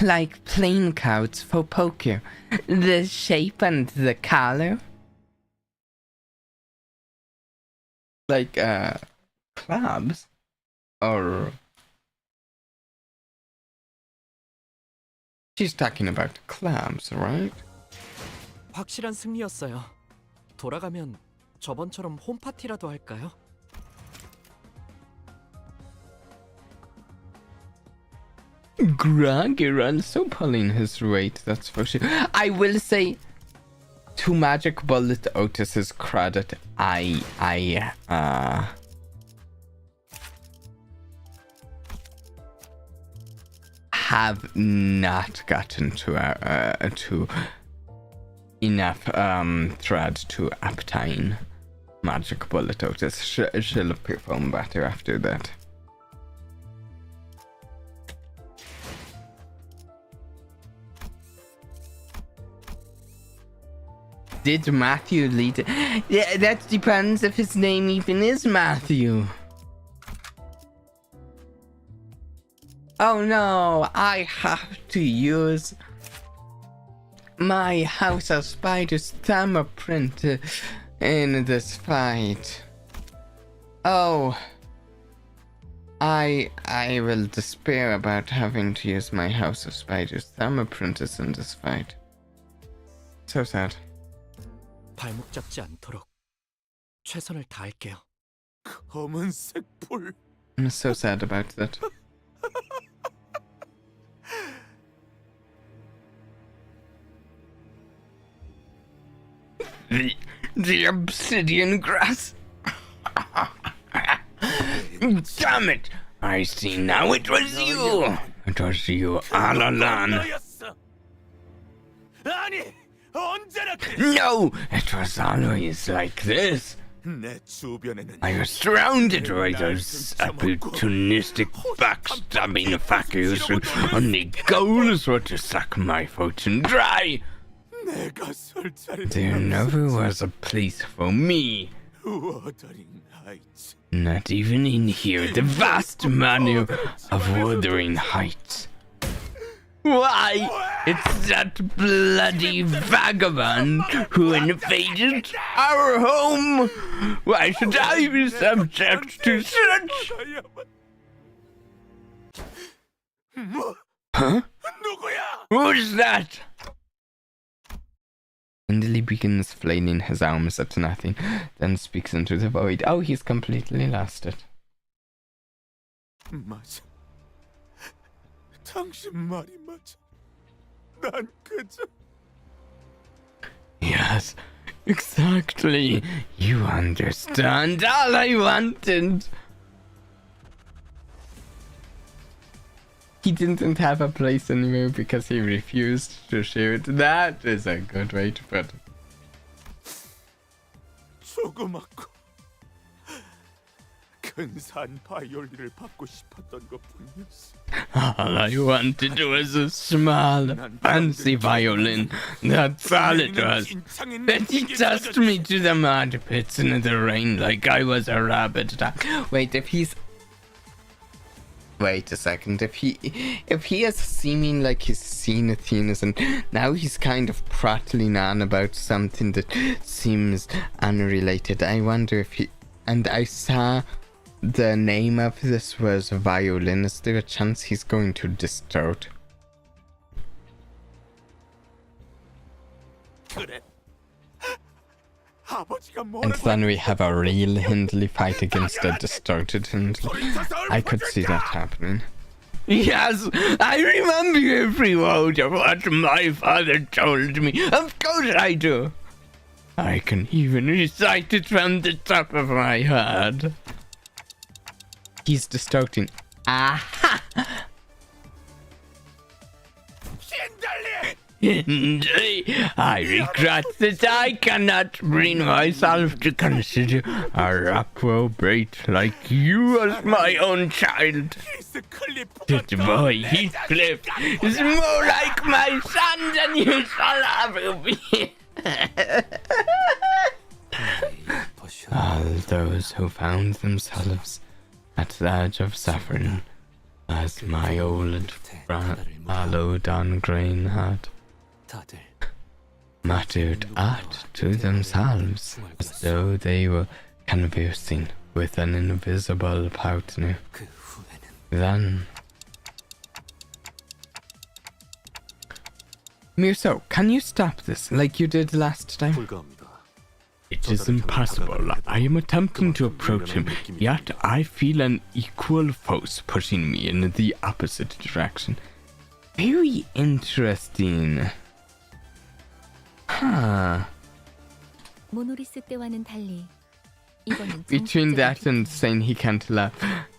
Like plain cards for poker. The shape and the color? Like, clubs? Or... She's talking about clubs, right? 확실한 승리였어요. 돌아가면 저번처럼 홈파티라도 할까요? Groggy runs so pulling his weight, that's for sure. I will say, to Magic Bullet Otis's credit, I have not gotten to enough thread to obtain Magic Bullet Otis. She'll perform better after that. Did Matthew lead? Yeah, that depends if his name even is Matthew. Oh no, I have to use my House of Spiders thumbprint in this fight. Oh, I will despair about having to use my House of Spiders thumbprint in this fight. So sad. 발목 잡지 않도록 최선을 다할게요. 검은색 불. I'm so sad about that. The obsidian grass. Damn it! I see now it was you. It was you all along. 아니, 언제나 No, it was always like this. 내 주변에는 I was surrounded by those opportunistic, backstabbing fuckers who only goals were to suck my fortune dry. 내가 설 자리는 There never was a place for me. Wuthering Heights. Not even in here, the vast menu of Wuthering Heights. Why? It's that bloody vagabond who invaded our home. Why should I be subject to such? Huh? Who's that? Indley begins flailing his arms at nothing, then speaks into the void. Oh, he's completely lost it. 맞아. 당신 말이 맞아. 난 그저. Yes, exactly. You understand all I wanted. He didn't have a place anymore because he refused to shoot. That is a good way to put it. 조그맣고 근사한 바이올린을 받고 싶었던 것뿐이었어. All I wanted was a small, fancy violin. That's all it was. But he tossed me to the mud pits in the rain like I was a rabbit. Wait, if he's... Wait a second. If he is seeming like he's seen things and now he's kind of prattling on about something that seems unrelated, I wonder if he... And I saw the name of this was violin. Is there a chance he's going to distort? And then we have a real Hindley fight against a distorted Hindley. I could see that happening. Yes, I remember every word of what my father told me. Of course I do. I can even recite it from the top of my head. He's distorting Aha! I regret that I cannot bring myself to consider a reprobate like you as my own child. That boy Heathcliff is more like my son than you shall ever be. All those who found themselves at the edge of suffering, as my old fallow Don Grain had, muttered out to themselves as though they were conversing with an invisible partner. Then... Mirso, can you stop this like you did last time? It is impossible. I am attempting to approach him, yet I feel an equal force pushing me in the opposite direction. Very interesting. Huh. Between that and saying he can't love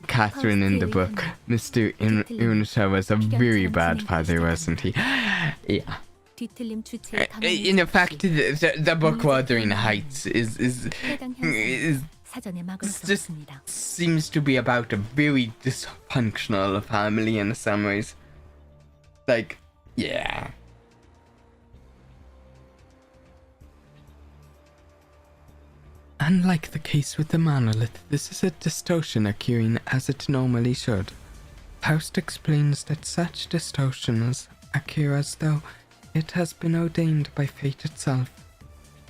Catherine in the book, Mr. Unsha was a very bad father, wasn't he? Yeah. In fact, the book Wuthering Heights is just seems to be about a very dysfunctional family in some ways. Like, yeah. Unlike the case with the monolith, this is a distortion occurring as it normally should. Faust explains that such distortions occur as though it has been ordained by fate itself.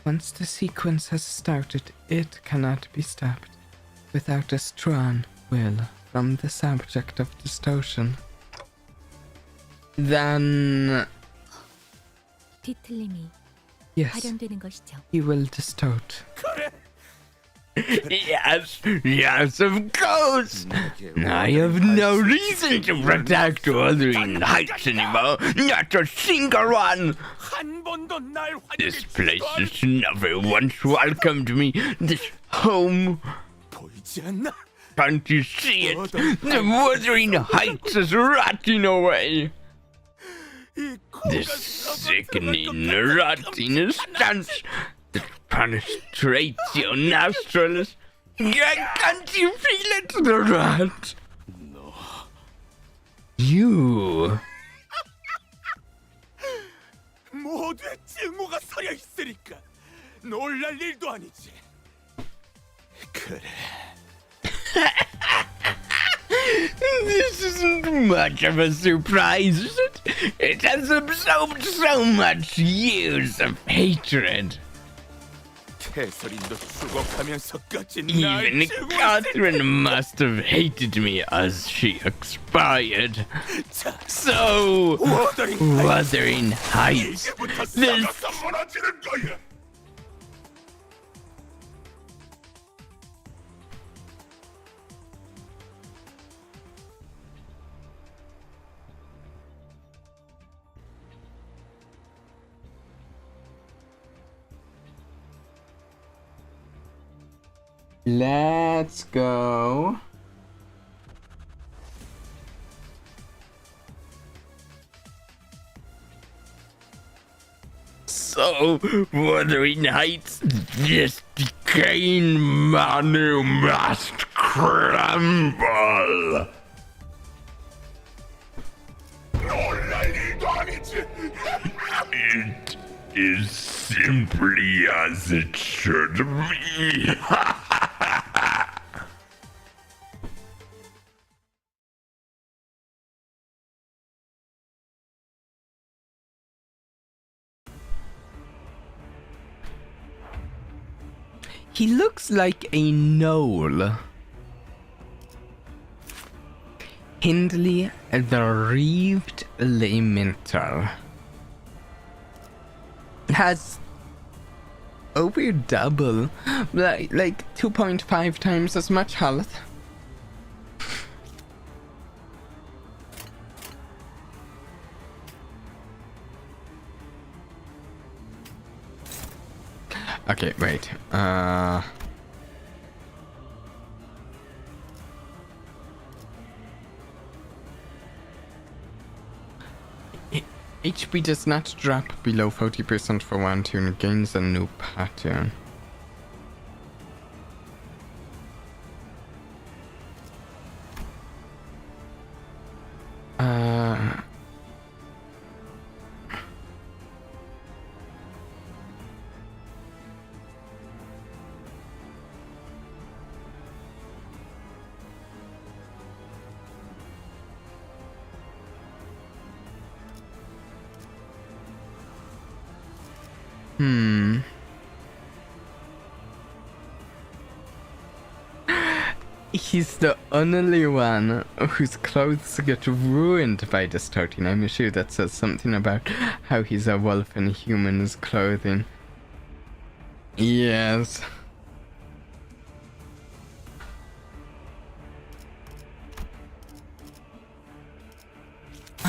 Once the sequence has started, it cannot be stopped without a strong will from the subject of distortion. Then... Yes, he will distort. Yes, of course. I have no reason to protect Wuthering Heights anymore. Not a single one. This place has never once welcomed me. This home. Can't you see it? The Wuthering Heights is rotting away. This sickening, rotting stench that penetrates your nostrils. Can't you feel it, the rat? No. You. 모두의 증오가 서려 있으니까 놀랄 일도 아니지. 그래. This isn't much of a surprise, is it? It has absorbed so much years of hatred. Even Catherine must have hated me as she expired. So, Wuthering Heights. This... Let's go. So, Wuthering Heights, this decaying Manu must crumble. It is simply as it should be. He looks like a gnoll. Hindley the Reaved Lamenter has over double, like 2.5 times as much health. Okay, wait. HP does not drop below 40% for one turn. Gains a new pattern. He's the only one whose clothes get ruined by distorting. I'm sure that says something about how he's a wolf in human's clothing. Yes.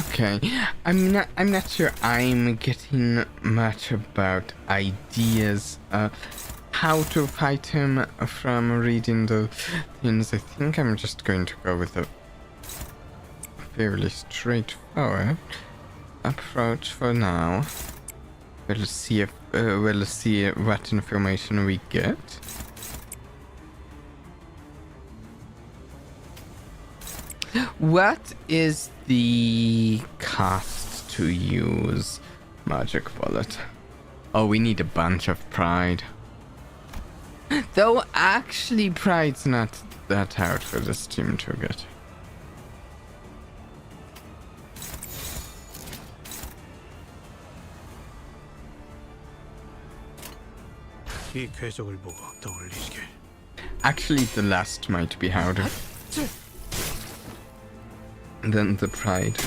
Okay, I'm not sure I'm getting much about ideas how to fight him from reading the things. I think I'm just going to go with a fairly straightforward approach for now. We'll see what information we get. What is the cost to use Magic Bullet? Oh, we need a bunch of pride. Though actually pride's not that hard for this team to get. 이 궤적을 보고 떠올리시게. Actually, the last might be harder than the pride.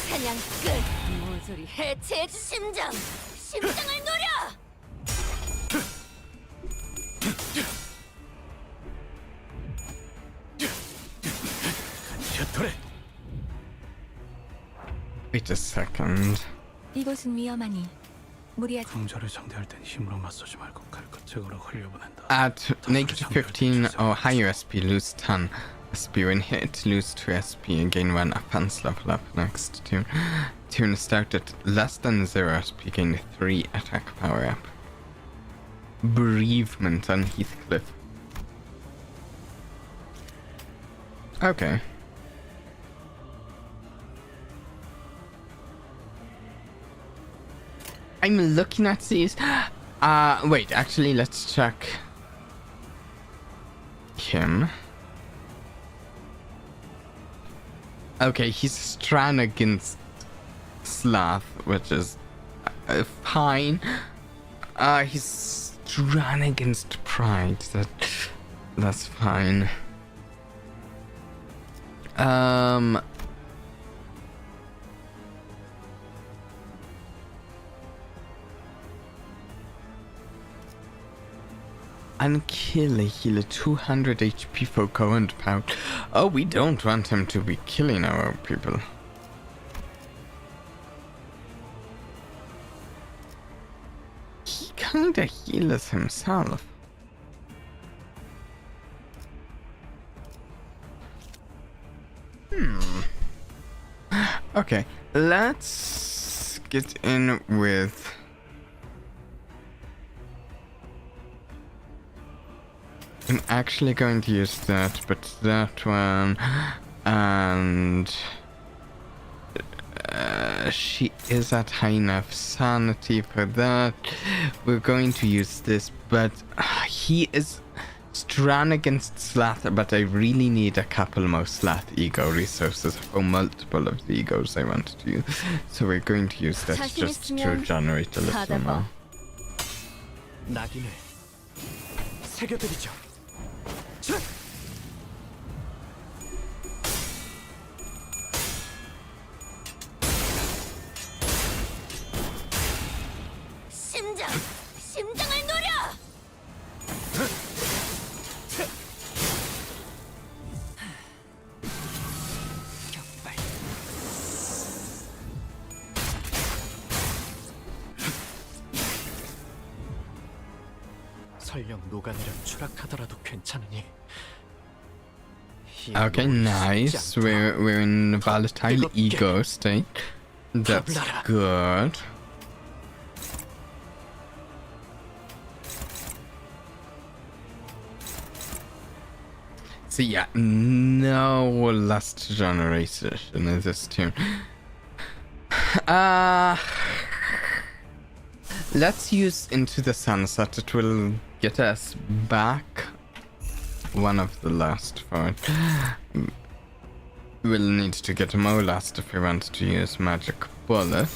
사냥 끝. 모조리 해체해주 심장을 노려. Wait a second. 이곳은 위험하니 무리하지. 강자를 상대할 땐 힘으로 맞서지 말고 칼끝책으로 흘려보낸다. At -15 or higher SP, lose 10 SP. When hit, lose 2 SP and gain 1 offense level up next turn. Turn start at less than 0 SP, gain 3 attack power up. Bereavement on Heathcliff. Okay. I'm looking at these. Wait, actually, let's check him. Okay, he's strong against Sloth, which is fine. He's strong against Pride. That's fine. Unkill a healer 200 HP for current power. Oh, we don't want him to be killing our people. He kinda heals himself. Okay, let's get in with I'm actually going to use that, but that one, and she is at high enough sanity for that. We're going to use this, but he is strong against Sloth, but I really need a couple more Sloth ego resources for multiple of the egos I want to use. So we're going to use that just to generate a little more. 낙인을 새겨드리죠. 심장을 노려. 설령 녹아내려 추락하더라도 괜찮으니. 이 Okay, 노을 nice. 쉽지 않다. We're in a volatile ego state. That's Hablara. good. So yeah, no lust generation in this tune. Let's use Into the Sunset. It will get us back one of the last for it. We'll need to get more last if we want to use Magic Bullet,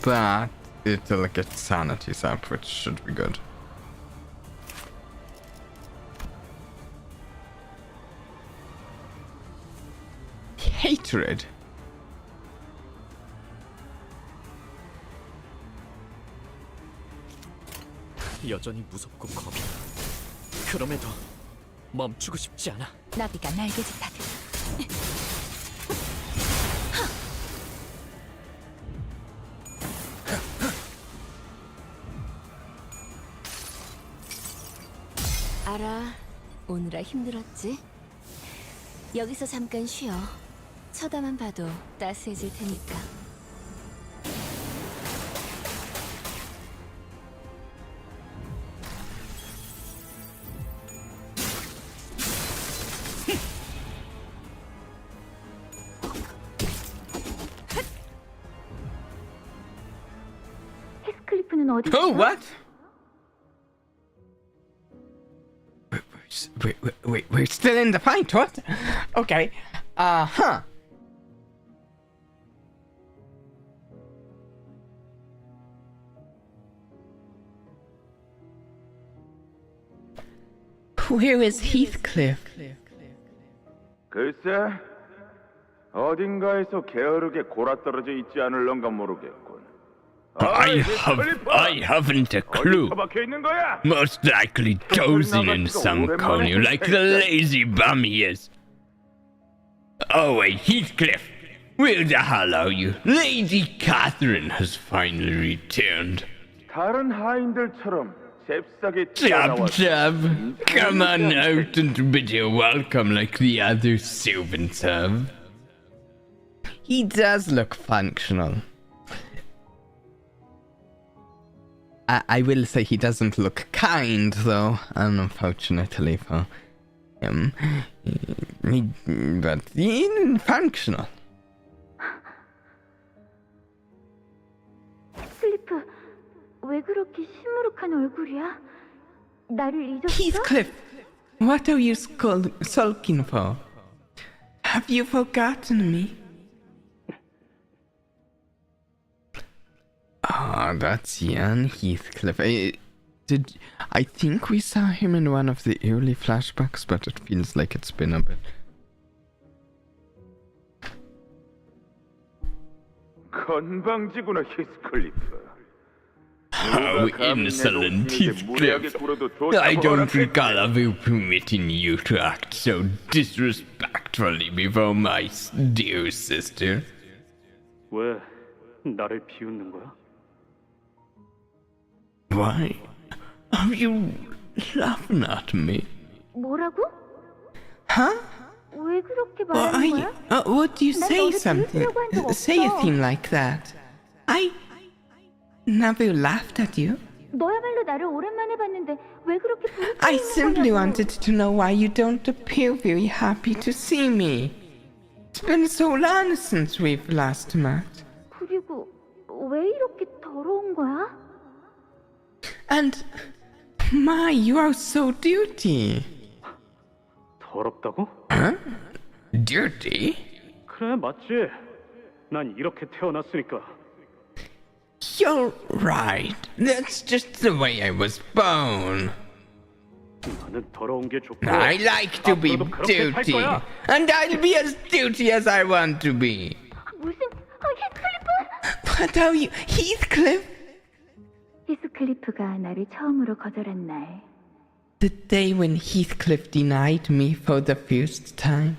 but it'll get sanities up, which should be good. Hatred. 여전히 무섭고 겁이 나. 그럼에도 멈추고 싶지 않아. 나비가 날개짓 하듯. 알아. 오느라 힘들었지? 여기서 잠깐 쉬어. 쳐다만 봐도 따스해질 테니까. 히스클리프는 어디 Oh, what? Wait, we're still in the fight, what? Okay. Uh-huh. Where is Heathcliff? 글쎄, 어딘가에서 게으르게 골아떨어져 있지 않을런가 모르겠군. I haven't a clue. 처박혀 있는 거야? Most likely dozing in some corner like the lazy bum he is. Oh wait, Heathcliff, where the hell are you? Lady Catherine has finally returned. 다른 하인들처럼 잽싸게 Jab, 튀어나왔어. jab, come on out and bid you welcome like the other servants have. He does look functional. I will say he doesn't look kind, though, unfortunately for him. But he's functional. 히스클리프, 왜 그렇게 시무룩한 얼굴이야? 나를 잊었어? Heathcliff, what are you sulking for? Have you forgotten me? Ah, that's young Heathcliff. I think we saw him in one of the early flashbacks, but it feels like it's been a bit. 건방지구나, 히스클리프. How insolent, Heathcliff. I don't recall ever permitting you to act so disrespectfully before my dear sister. 왜 나를 비웃는 거야? Why are you laughing at me? 뭐라고? Huh? 왜 그렇게 Well, 말하는 거야? would you 난 say 너를 something? 비웃으려고 한 적 Say a 없어. thing like that. I never laughed at you. 너야말로 나를 오랜만에 봤는데 왜 그렇게 I 부르짖는 simply 거냐고. wanted to know why you don't appear very happy to see me. It's been so long since we've last met. 그리고 왜 이렇게 더러운 거야? And my, you are so dirty. 더럽다고? Huh? Dirty? 그래 맞지. 난 이렇게 태어났으니까. You're right. That's just the way I was born. 나는 더러운 게 좋고. I like to be 앞으로도 그렇게 살 dirty. 거야. And I'll be as dirty as I want to be. 무슨 히스클리프? What are you, Heathcliff? 히스클리프가 나를 처음으로 거절한 날 The day when Heathcliff denied me for the first time.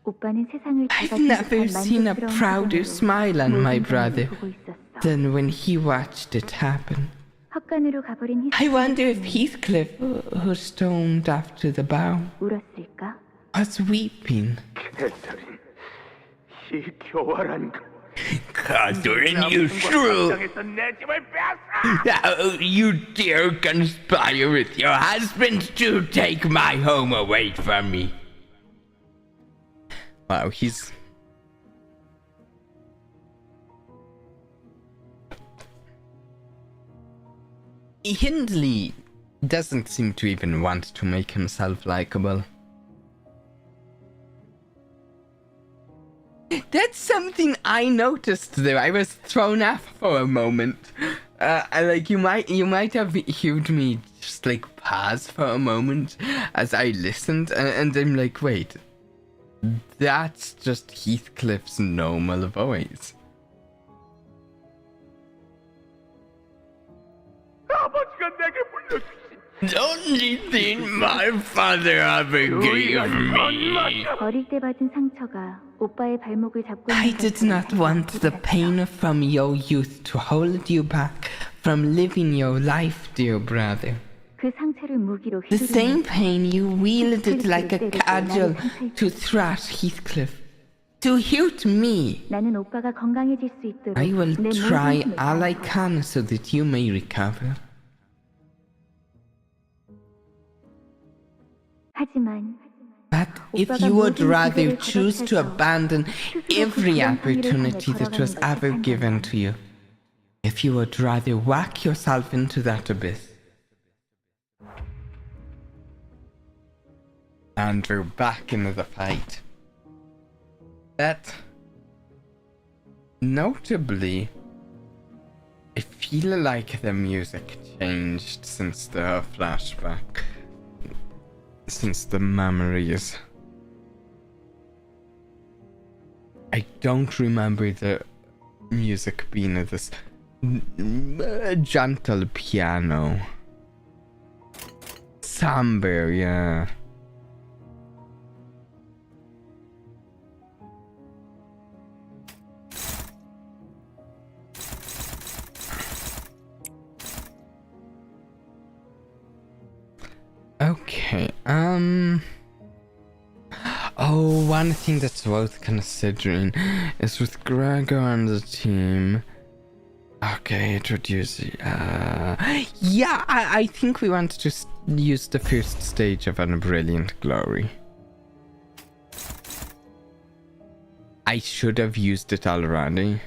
오빠는 세상을 I've never seen a prouder smile on my brother 보고 있었어. than when he watched it happen. 헛간으로 가버린 I wonder if Heathcliff, who stormed after the bow, 울었을까? was weeping. 이 교활한 Catherine, you shrew! How you dare conspire with your husband to take my home away from me? Wow, he's... Hindley doesn't seem to even want to make himself likable. That's something I noticed though. I was thrown off for a moment. Like you might have heard me just like pause for a moment as I listened, and I'm like, wait, that's just Heathcliff's normal voice. The only thing my father ever gave me. 어릴 때 받은 상처가 오빠의 발목을 잡고 I did not want the pain from your youth to hold you back from living your life, dear brother. 그 상처를 무기로 The same pain you wielded like a cudgel to thrash Heathcliff, to hurt me. 나는 오빠가 건강해질 수 있도록 I will 내 모든 try 힘을 all I 다할 거야. can so that you may recover. 하지만 But if you would rather choose to abandon every opportunity that was ever given to you, if you would rather whack yourself into that abyss, and we're back into the fight. But notably, I feel like the music changed since the flashback. Since the memories. I don't remember the music being this gentle piano. Somber, yeah. Okay, oh, one thing that's worth considering is with Gregor and the team. Okay, introduce, yeah, I think we want to use the first stage of An Brilliant Glory. I should have used it already.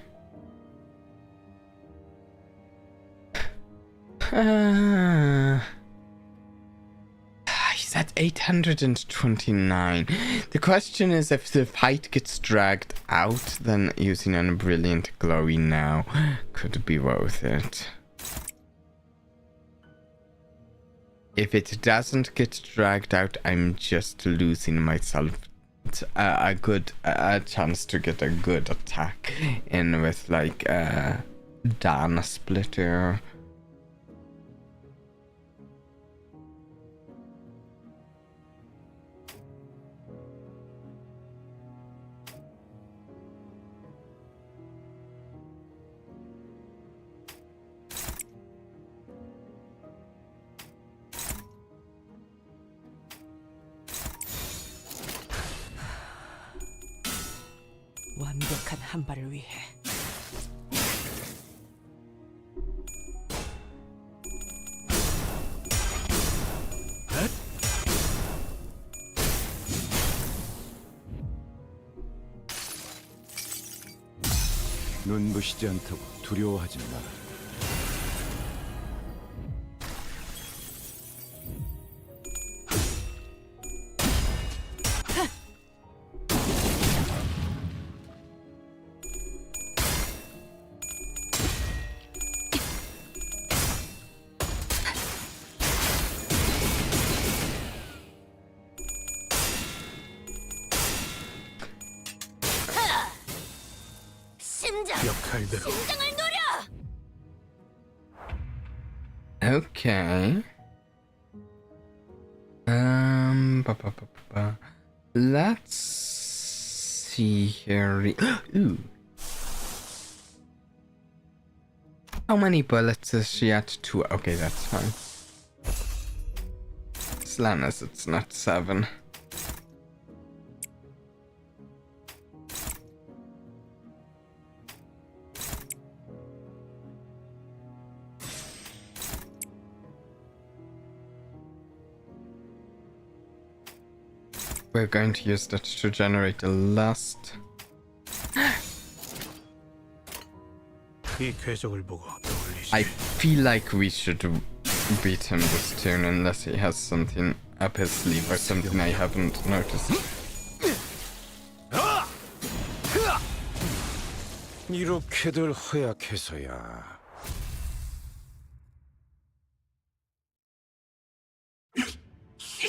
He's at 829. The question is, if the fight gets dragged out, then using An Brilliant Glory now could be worth it. If it doesn't get dragged out, I'm just losing myself a good chance to get a good attack in with like Dana Splitter. 완벽한 한 발을 위해 눈부시지 않다고 두려워하지 마라. 역할대로. Okay. Let's see here. Ooh. How many bullets is she at? 2. Okay, that's fine. As long as it's not 7. We're going to use that to generate the last. 이 궤적을 보고 떠올리시. I feel like we should beat him this turn unless he has something up his sleeve or something I haven't noticed. 이렇게들 허약해서야.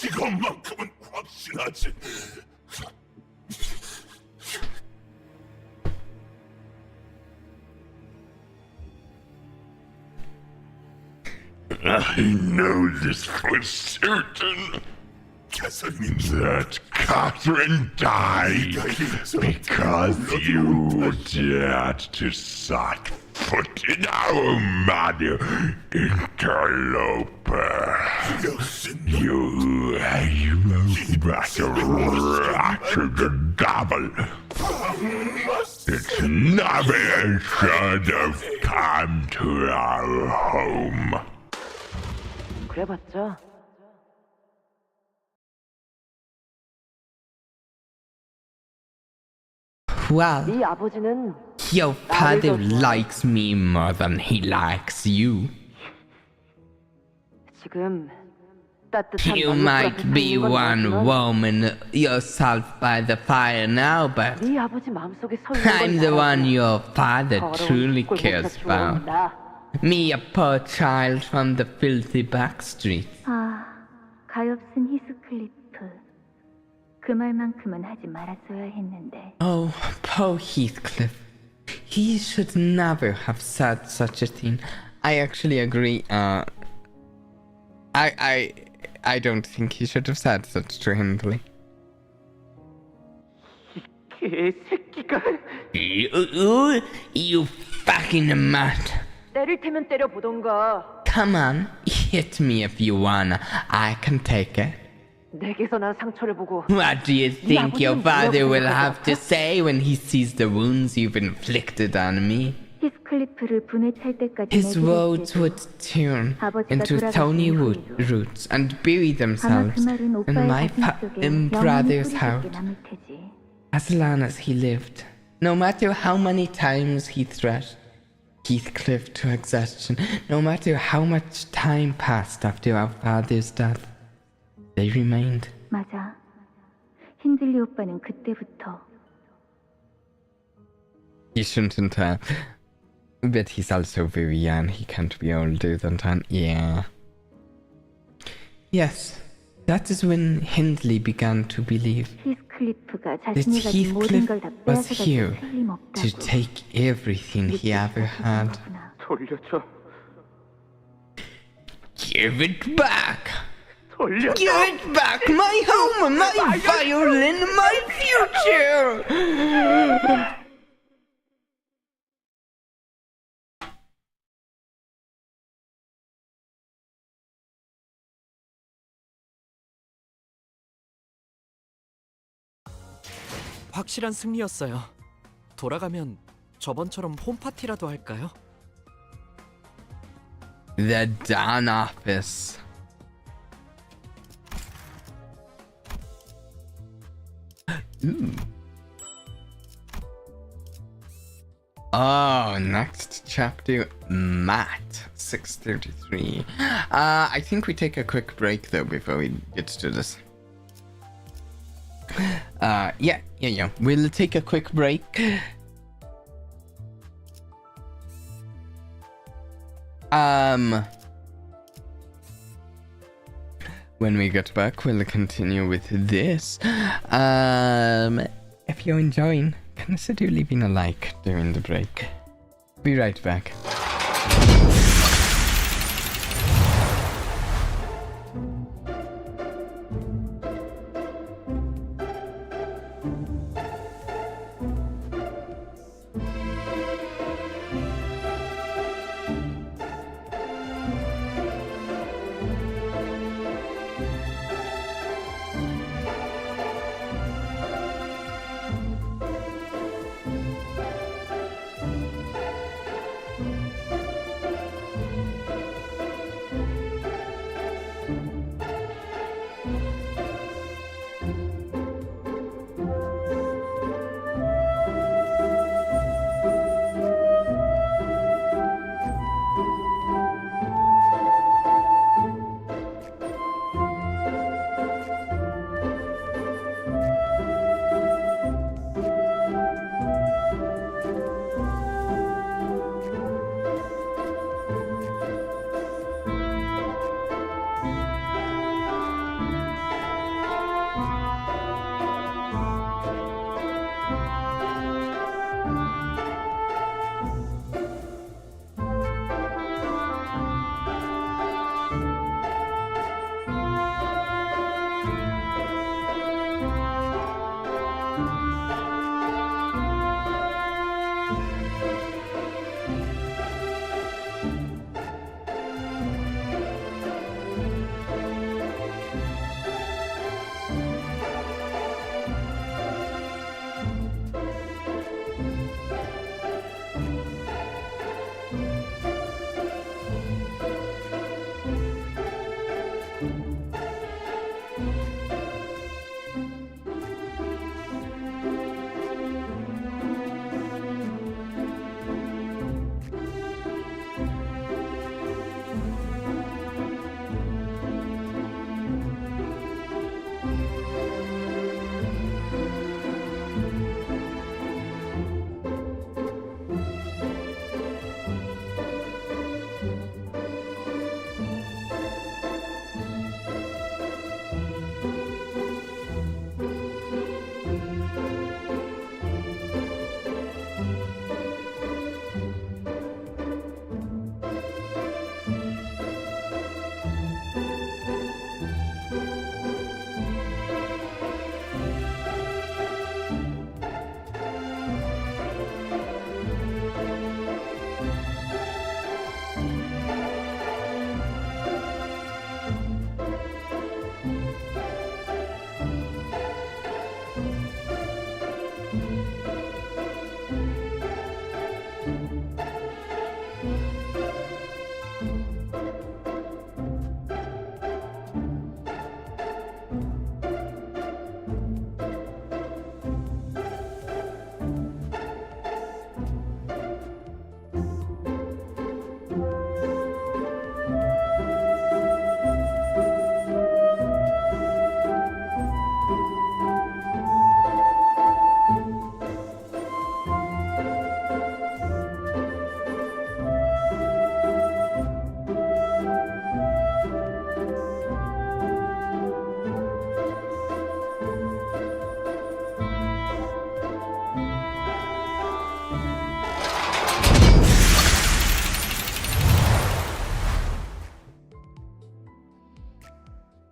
이것만큼은 확신하지. I know this for certain. That Catherine died because you dared to set foot in our Mado interloper. You rat to the gobble. It never should have come to our home. 그래봤자 Well, 네 아버지는 your father likes me more than he likes you. 지금 따뜻한 You might be one woman yourself by the fire now, but 네 아버지 마음속에 I'm the one your father truly cares about. Me, a poor child from the filthy back streets. 아, 가엾은 히스클리프. 그 말만큼은 하지 말았어야 했는데. Oh, poor Heathcliff. He should never have said such a thing. I actually agree. I don't think he should have said such to Hindley. 개새끼가 You fucking mutt. 때릴 테면 때려보던가. Come on, hit me if you wanna. I can take it. 내게서 난 상처를 보고 What do you think your father will have to say when he sees the wounds you've inflicted on me? 히스클리프를 분에 찰 때까지 His roads would turn into thorny roots and bury themselves in my brother's heart as long as he lived. No matter how many times he threatened Heathcliff to exhaustion, no matter how much time passed after our father's death, they remained. 맞아. 힌들리 오빠는 그때부터. He shouldn't have. But he's also very young. He can't be older than 10. Yeah. Yes. That is when Hindley began to believe 히스클리프가 that 자신이 가진 모든 걸 다 Heathcliff was 빼앗아가도 here to 틀림없다고. take everything he ever had. 돌려줘. Give it back! Give it back! My home, my violin, my future! 확실한 승리였어요. 돌아가면 저번처럼 홈파티라도 할까요? The Dawn Office. Ooh. Oh, next chapter, Matt, 6:33. I think we take a quick break though before we get to this. Yeah. We'll take a quick break. When we get back, we'll continue with this. If you're enjoying, consider leaving a like during the break. Be right back.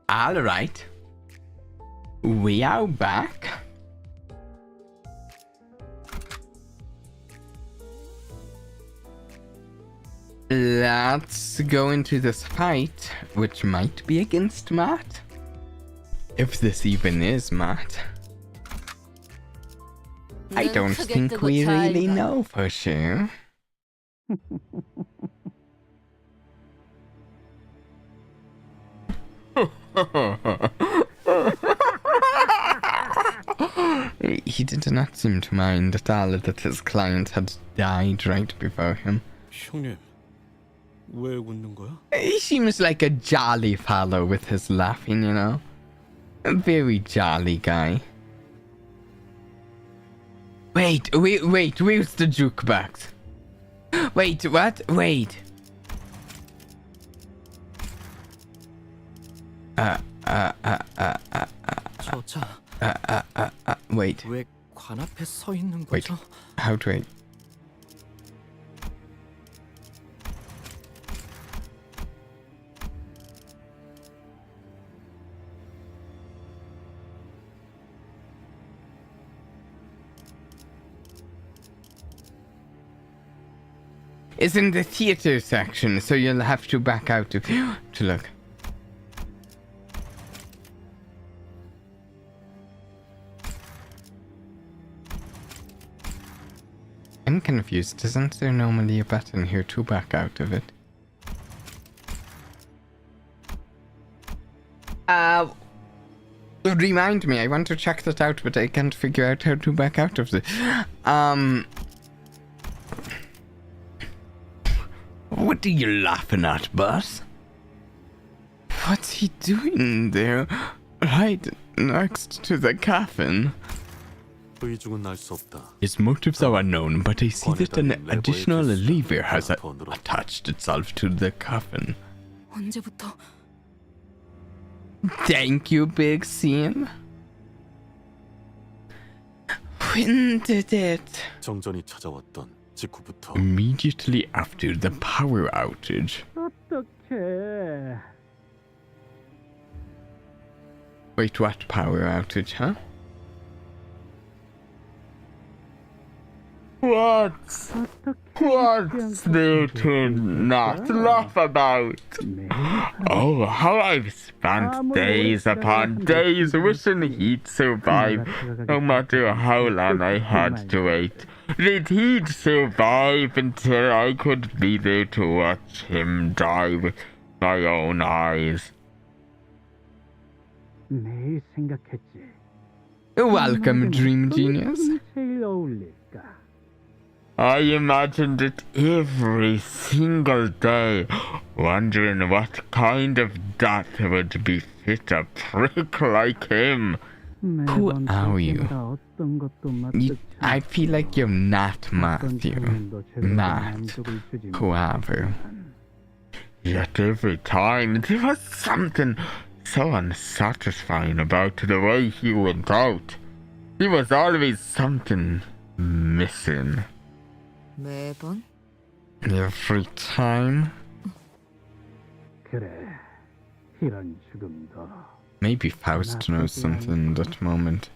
Alright. We are back. Let's go into this fight, which might be against Matt. If this even is Matt. I don't think we really know for sure. He did not seem to mind at all that his client had died right before him. 형님, 왜 웃는 거야? He seems like a jolly fellow with his laughing, you know? A very jolly guy. Wait, where's the jukebox? Wait, what? Wait. Wait. 왜 관 앞에 서 있는 Wait. 거죠? How do I? It's in the theater section, so you'll have to back out to look. I'm confused. Isn't there normally a button here to back out of it? Remind me. I want to check that out, but I can't figure out how to back out of it. What are you laughing at, boss? What's he doing there? Right next to the coffin. His motives are unknown, but I see that an additional lever has attached itself to the coffin. 언제부터? Thank you, Big Sim. When did it? 정전이 찾아왔던 직후부터 Immediately after the power outage. 어떡해. Wait, what power outage, huh? What's there to not laugh about? Oh, how I've spent days upon days wishing he'd survive, no matter how long I had to wait. that he'd survive until I could be there to watch him die with my own eyes. 매일 생각했지. Welcome, Dream Genius. 제일 어울릴까? I imagined it every single day, wondering what kind of death would befit a prick like him. Who are you? I feel like you're not Matthew. Not whoever. Yet every time there was something so unsatisfying about the way he went out. There was always something missing. 매번? Every time? 그래, 이런 죽음도 Maybe Faust knows something in that moment.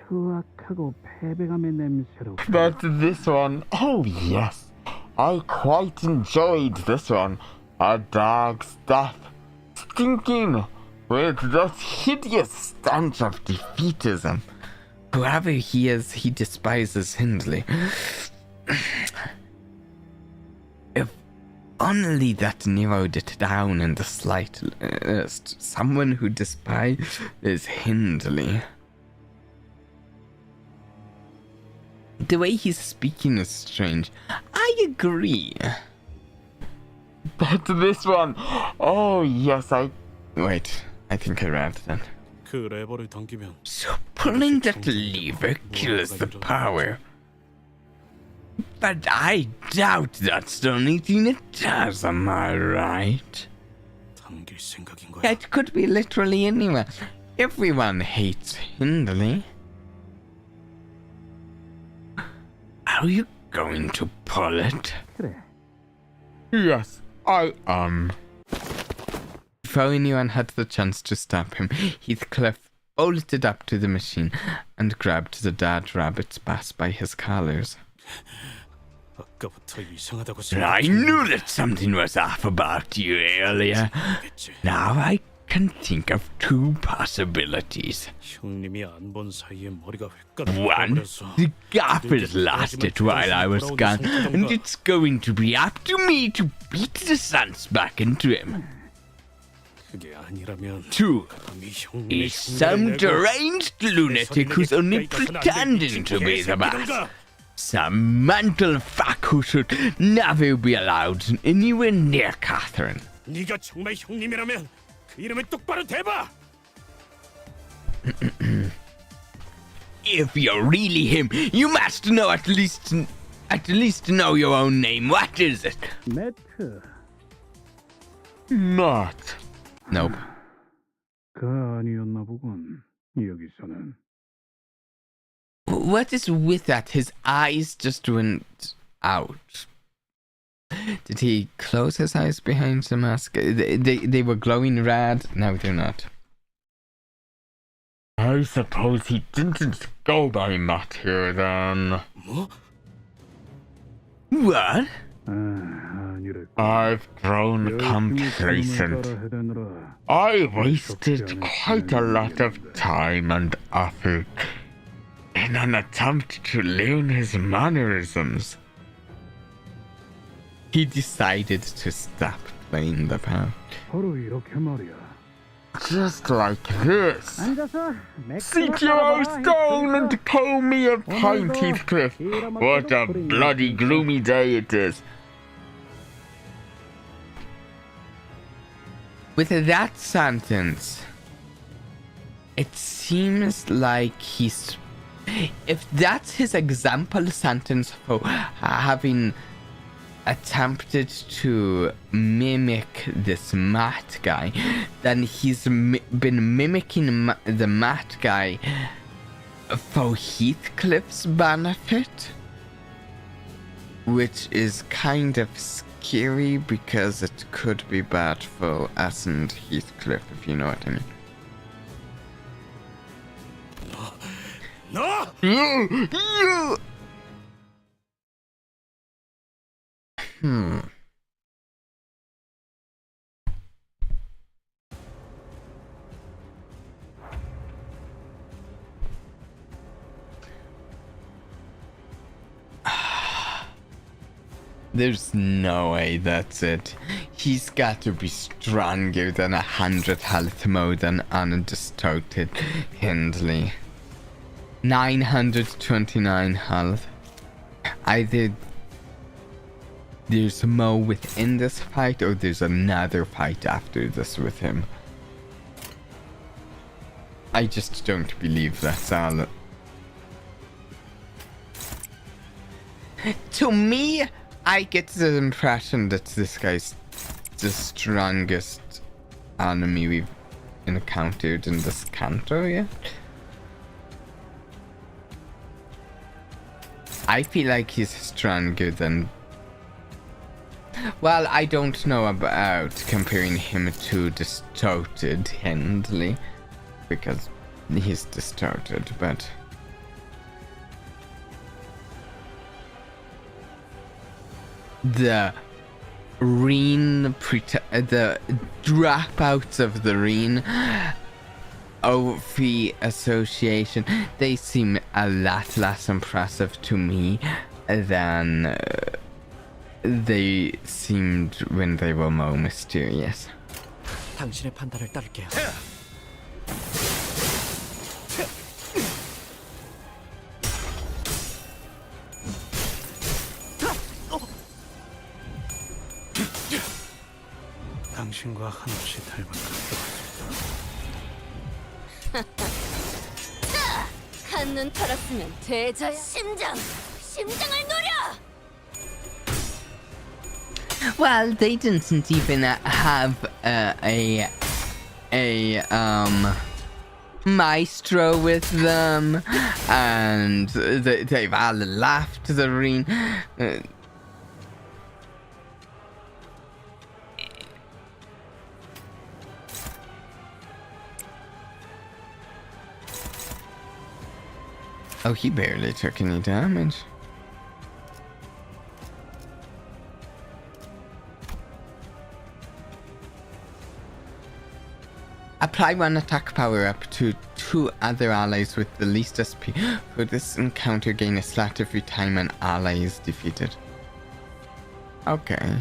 추악하고 패배감의 냄새로. But this one, oh yes, I quite enjoyed this one. A dog's death, stinking with that hideous stench of defeatism. Whoever he is, he despises Hindley. If only that narrowed it down in the slightest. Someone who despises Hindley. The way he's speaking is strange. I agree. But this one, oh yes, Wait, I think I read that. 그 레버를 당기면 So pulling that lever kills the power. But I doubt that's the only thing it does, am I right? 당길 생각인 거야. It could be literally anywhere. Everyone hates Hindley. Are you going to pull it? 그래. yes, I am. Before anyone had the chance to stop him, Heathcliff bolted up to the machine and grabbed the dead rabbit's bass by his collars. 아까부터 이상하다고 I knew that something was off about you earlier. Now I can think of two possibilities. 형님이 안 본 사이에 머리가 One, the gaffers lost it while I was gone, and it's going to be up to me to beat the sense back into him. 그게 아니라면 Two, is some deranged lunatic who's only pretending to be the boss. Some mental fuck who should never be allowed anywhere near Catherine. 네가 정말 형님이라면 그 이름을 똑바로 대봐. If you're really him, you must know at least know your own name. What is it? 매트. Not. Nope. 그 아니었나 보군. 여기서는. What is with that? His eyes just went out. Did he close his eyes behind the mask? They were glowing red. Now they're not. I suppose he didn't go by Matt here then. What? I've grown complacent. I wasted quite a lot of time and effort in an attempt to learn his mannerisms. He decided to stop playing the part. Just like this. Seek your own stone and pour me a pint, Heathcliff. What a bloody gloomy day it is. With that sentence, it seems like he's... If that's his example sentence for having attempted to mimic this Matt guy, then he's been mimicking the Matt guy for Heathcliff's benefit, which is kind of scary because it could be bad for us and Heathcliff, if you know what I mean. No! You! There's no way that's it. He's got to be stronger than 100 health more than undistorted Hindley. 929 health. Either there's more within this fight or there's another fight after this with him. I just don't believe that's all. To me, I get the impression that this guy's the strongest enemy we've encountered in this Canto yet. I feel like he's stronger than... Well, I don't know about comparing him to distorted Hindley, because he's distorted, but... The the dropouts of the Reen OV association, they seem a lot less impressive to me than they seemed when they were more mysterious. 당신의 판단을 따를게요. 당신과 한없이 닮은 한눈 팔았으면 대자야. 심장을 노려. Well, they didn't even have a maestro with them, and they've all left the ring. Oh, he barely took any damage. Apply one attack power up to 2 other allies with the least SP. For this encounter, gain a slot every time an ally is defeated. Okay.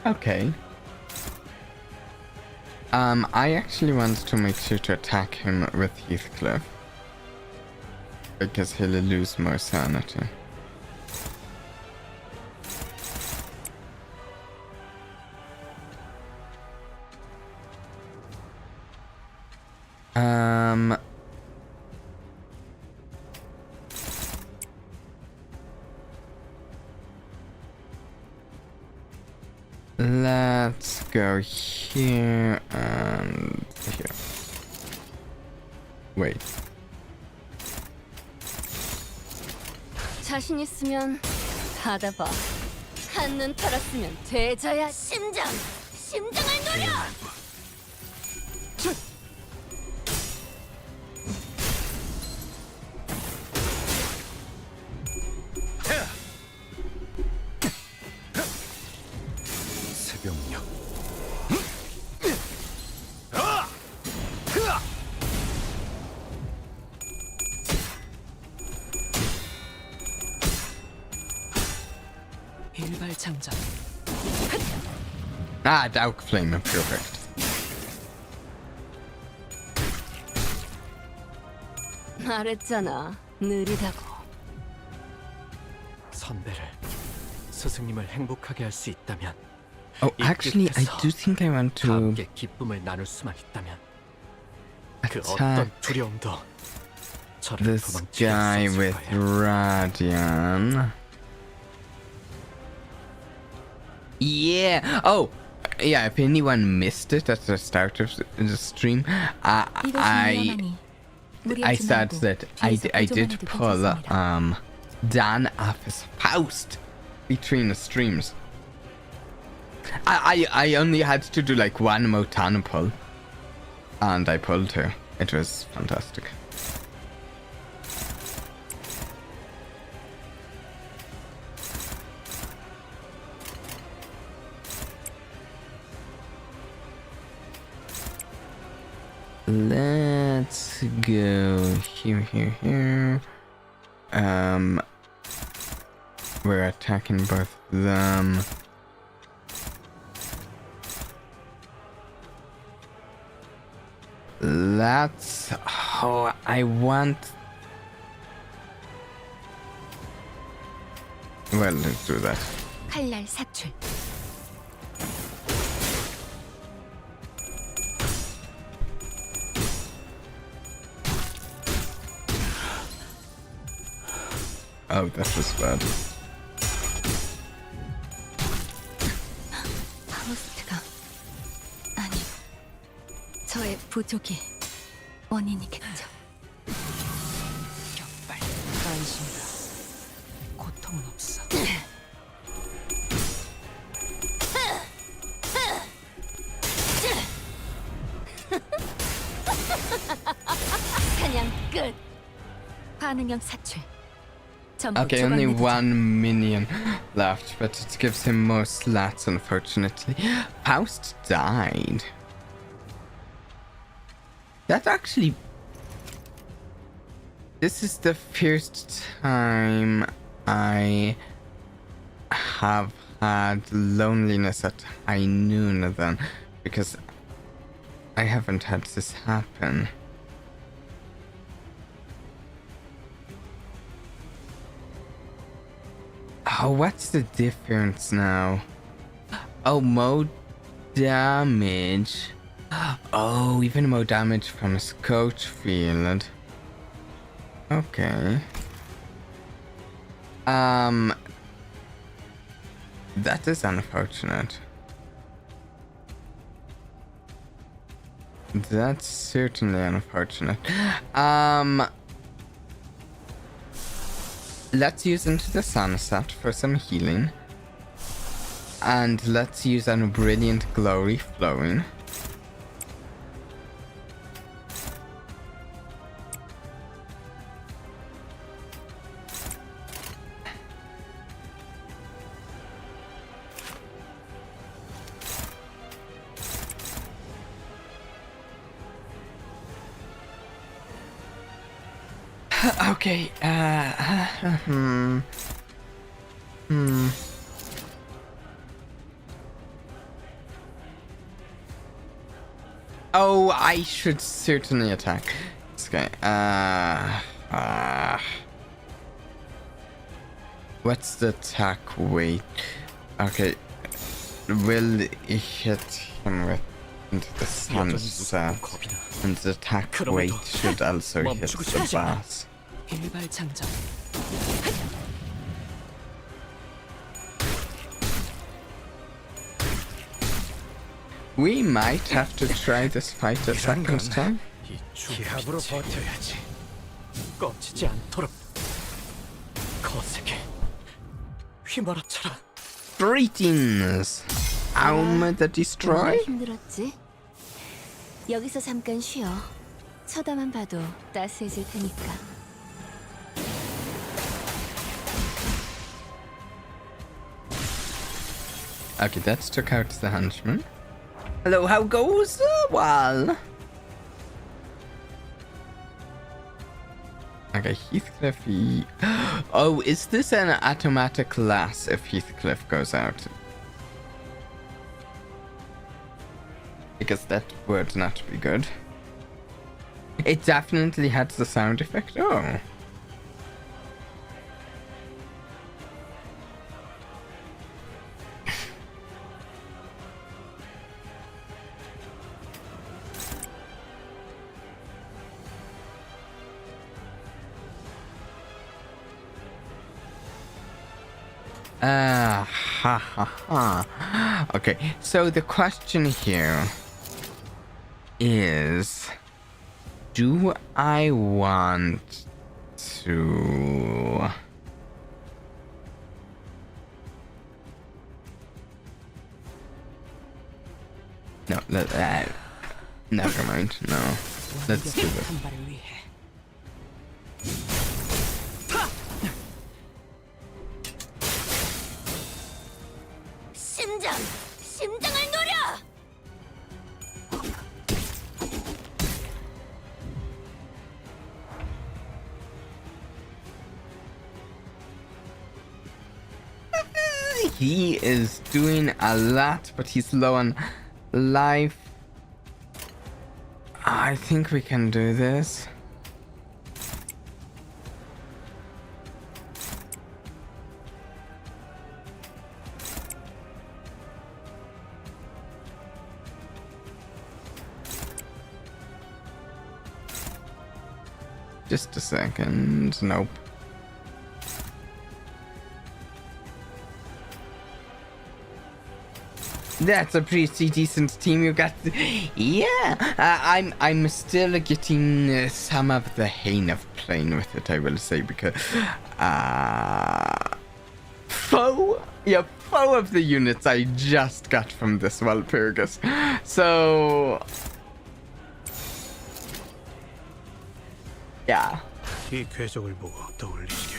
Okay. I actually want to make sure to attack him with Heathcliff, because he'll lose more sanity. Let's go here and here. Wait. 자신 있으면 받아봐. 한눈 팔았으면 대자야. 심장을 노려. 새벽녘. 일발장전. Ah, Dark Flame, perfect. 말했잖아. 느리다고. 선배를, 스승님을 행복하게 할 수 있다면, Oh, actually, I do think I want to 함께 기쁨을 나눌 수만 있다면, 그 어떤 attack 두려움도 저를 this 도망치게 guy 했을 with 거야. Radian. Yeah. Oh, yeah. If anyone missed it at the start of the stream, I said that I did pull Dan off his Faust between the streams. I only had to do like one Motana pull, and I pulled her. It was fantastic. let's go here. We're attacking both of them. Let's... Oh, I want... Well, let's do that. 칼날 사출. Oh, that was bad. 파우스트가 아니 저의 부족의 원인이겠죠. 격발, 안심이라. 고통은 없어. 사냥 끝. 반응형 사출. Okay, only one minion left, but it gives him more slats, unfortunately. Faust died. That actually... This is the first time I have had loneliness at high noon then, because I haven't had this happen. Oh, what's the difference now? Oh, more damage. Oh, even more damage from his coach field. Okay. That is unfortunate. That's certainly unfortunate. Let's use Into the Sunset for some healing. And let's use a Brilliant Glory Flowing. Okay, Oh, I should certainly attack this guy. What's the attack weight? Okay, will it hit him with Into the Sunset? And the attack weight should also hit the boss. 일발 장전. We might have to try this fight a second time. 기합으로 버텨야지. 꺾이지 않도록 거세게 휘몰아쳐라. Greetings, Aum the Destroy. 힘들었지? 여기서 잠깐 쉬어. 쳐다만 봐도 따스해질 테니까. Okay, that took out the henchman. Hello, how goes the wall? Okay, Heathcliff. Oh, is this an automatic lass if Heathcliff goes out? Because that would not be good. It definitely had the sound effect. Oh. Okay, so the question here is, do I want to... No, never mind, no. Let's do this. 심장을 노려! He is doing a lot, but he's low on life. I think we can do this. Just a second. Nope. That's a pretty decent team you got. Yeah, I'm still getting some of the hang of playing with it, I will say, because foe of the units I just got from this Walpurgis. So yeah. 이 궤적을 보고 떠올리시게.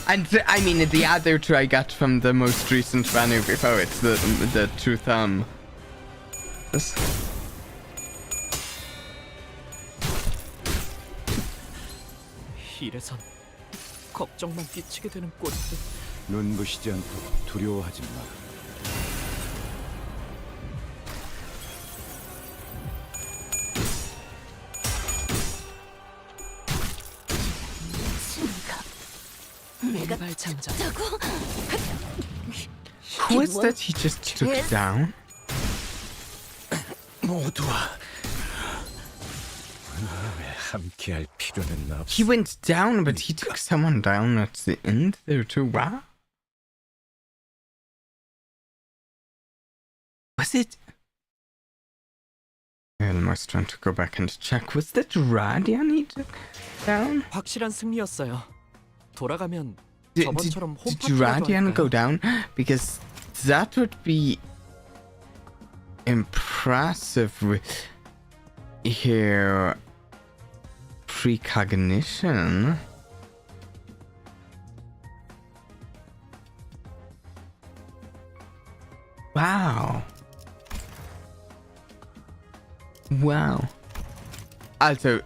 And I mean, the other two I got from the most recent banner before. It's the true thumb. This. 이래선 걱정만 끼치게 되는 꼴인데. 눈부시지 않도록 두려워하지 마. 내가 잡자고? Who is that he just took down? 모두와 함께할 필요는 없어. He went down, but he took someone down at the end there too. Wow. Was it? I almost want to go back and check. Was that Radian he took down? 확실한 승리였어요. 돌아가면 Did 저번처럼 Radian go down? Because that would be impressive with here precognition. Wow. Wow. Also,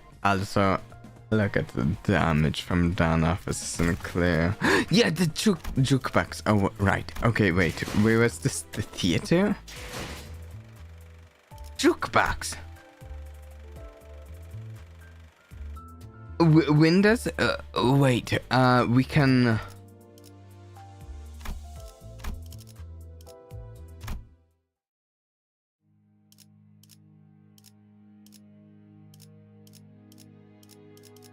look at the damage from down office and clear. Yeah, the jukebox. Oh, right. Okay, wait. Where was this? The theater? Jukebox. Windows? Wait. We can.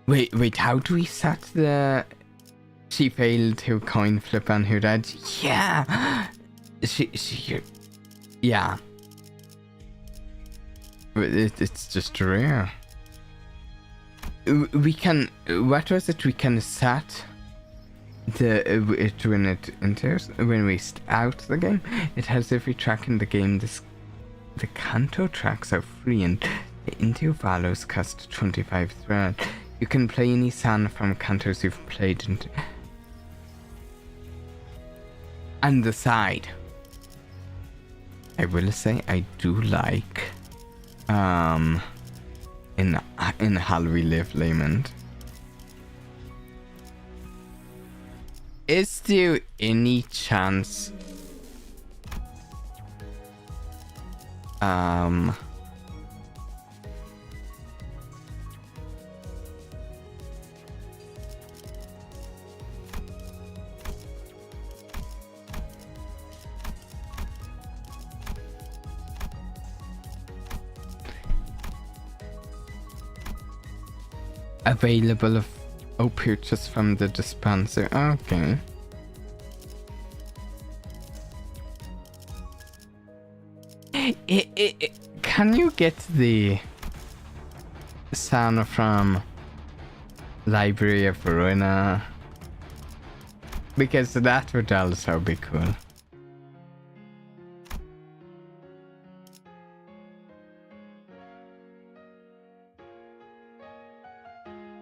Wait, how do we set the... She failed to coin flip on her dad? Yeah! She... Yeah. It's just rare. We can... What was it? We can set the... it when it enters, when we out the game. It has every track in the game. The Canto tracks are free and the intervalos cost 25 thread. You can play any sound from Cantos you've played into. And the side. I will say I do like in How We Live Lament. Is there any chance available of purchase from the dispenser? Okay. Can you get the sound from Library of Ruina? Because that would also be cool.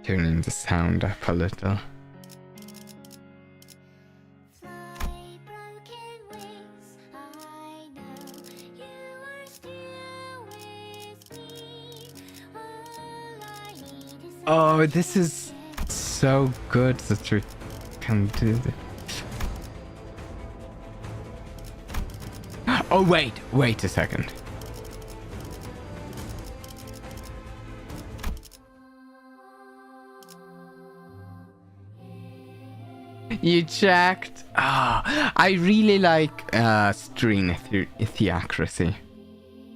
Tuning the sound up a little. Oh, this is so good that you can do this. Oh, wait a second. You checked? I really like string theocracy.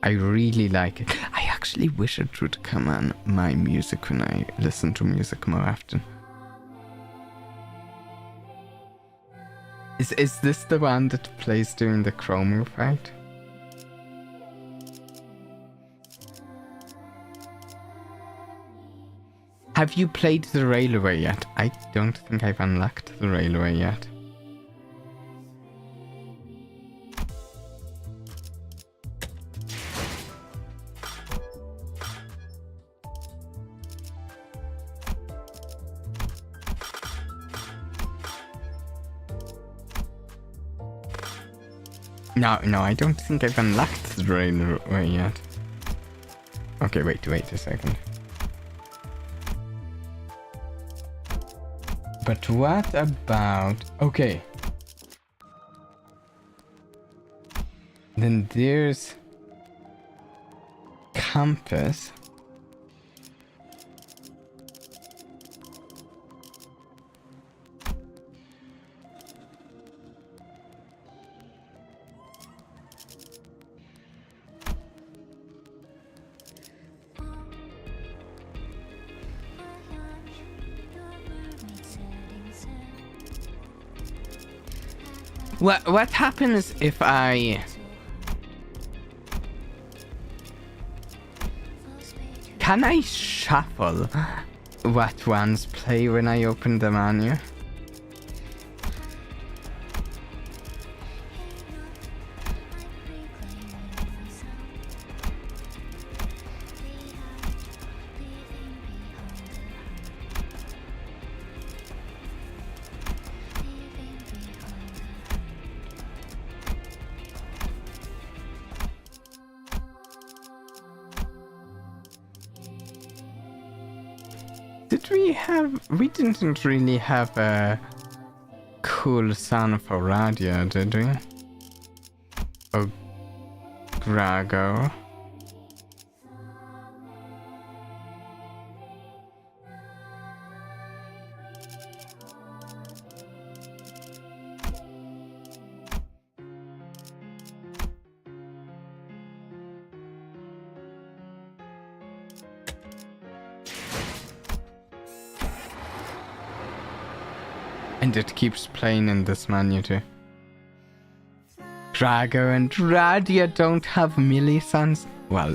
I really like it. I actually wish it would come on my music when I listen to music more often. Is this the one that plays during the Chromio fight? Have you played the railway yet? I don't think I've unlocked the railway yet. No, I don't think I've unlocked the railway yet. Okay, wait a second. But what about... Okay. Then there's... Compass. What happens if I... Can I shuffle what ones play when I open the menu? We didn't really have a cool sound for radio, did we? Oh, Grago. And it keeps playing in this menu too. Drago and Radia don't have millisons. Well,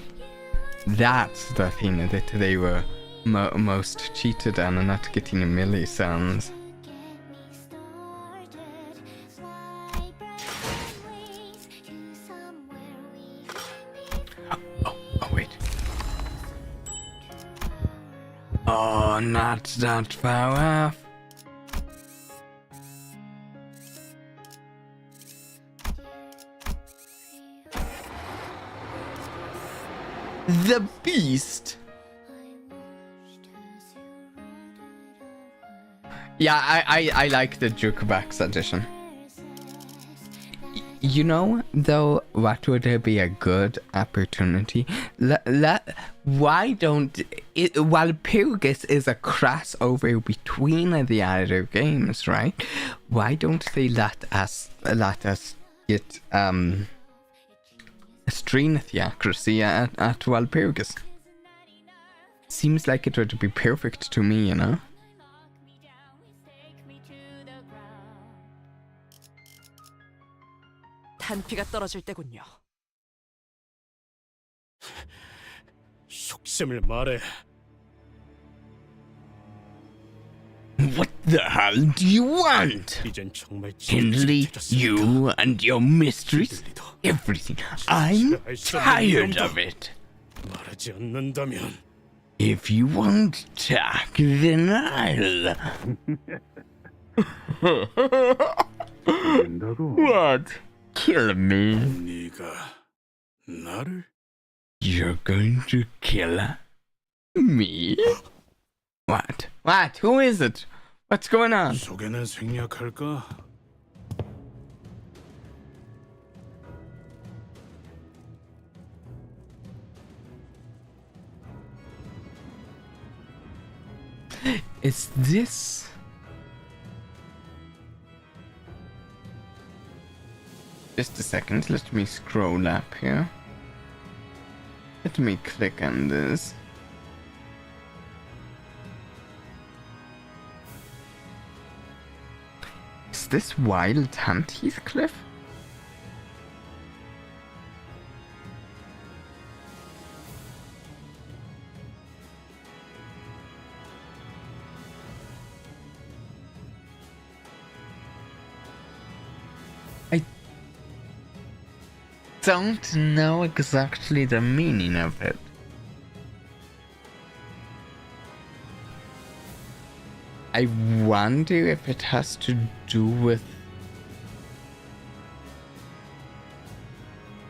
that's the thing that they were most cheated on, not getting millisons. Oh, wait. Oh, not that far off. The Beast. Yeah, I like the Jukebox edition. You know, though, what would be a good opportunity? Why don't Walpurgis is a crossover between the other games, right? Why don't they let us get String theocracy at Walpurgis? Seems like it would be perfect to me, you know? 단피가 떨어질 때군요. 속셈을 말해. What the hell do you want? 이젠 정말 Hindley, you and your mysteries, everything. I'm tired of it. 말하지 않는다면 If you won't talk, then I'll. What? Kill me? 네가 나를? You're going to kill me? What? What? Who is it? What's going on? 속에는 생략할까? Is this... Just a second, let me scroll up here. Let me click on this. Is this Wild Hunt Heathcliff? I don't know exactly the meaning of it. I wonder if it has to do with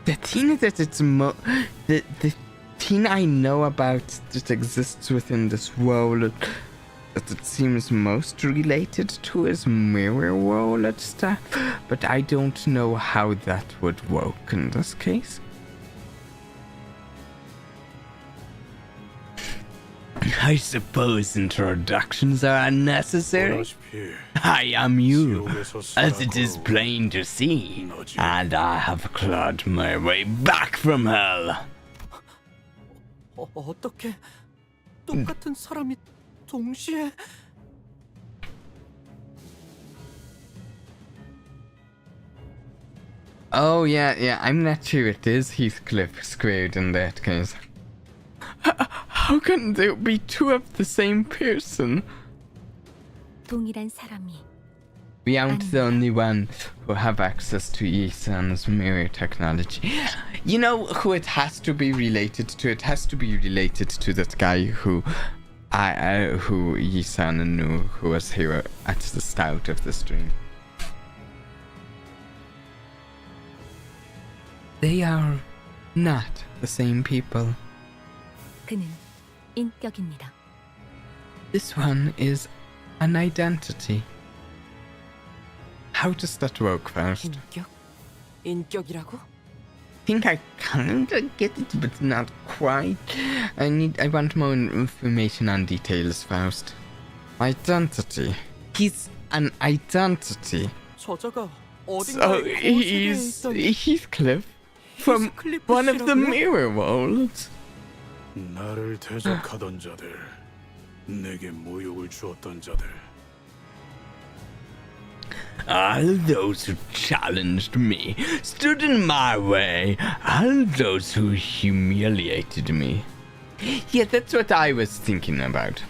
the thing that it's the thing I know about that exists within this world that it seems most related to is mirror world stuff, but I don't know how that would work in this case. I suppose introductions are unnecessary. I am you, as it is plain to see, and I have clawed my way back from hell. 어떻게 똑같은 사람이 동시에? Oh yeah, I'm not sure it is Heathcliff squared in that case. How can there be two of the same person? 동일한 사람이. We aren't the only one who have access to Ethan's mirror technology. You know who it has to be related to? It has to be related to that guy who Ethan knew, who was here at the start of the stream. They are not the same people. 그는 인격입니다. This one is an identity. How does that work first? 인격? 인격이라고? I think I kinda get it, but not quite. I want more information on details first. Identity. He's an identity. 저자가 어딘가에 So he's Heathcliff from one of the mirror worlds. 나를 대적하던 자들, 내게 모욕을 주었던 자들. All those who challenged me, stood in my way, all those who humiliated me. Yeah, that's what I was thinking about.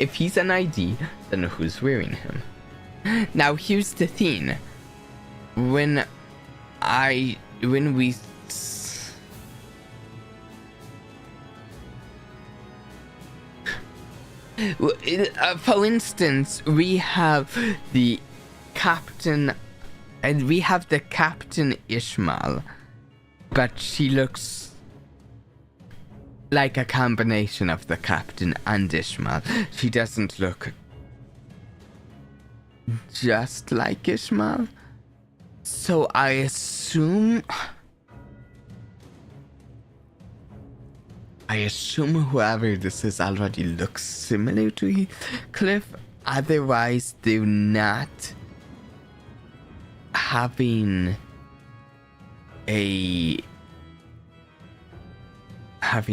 If he's an ID, then who's wearing him? Now here's the thing. When we for instance, we have the Captain, and we have the Captain Ishmael, but she looks like a combination of the Captain and Ishmael. She doesn't look just like Ishmael. So I assume whoever this is already looks similar to Heathcliff. Otherwise, they're not having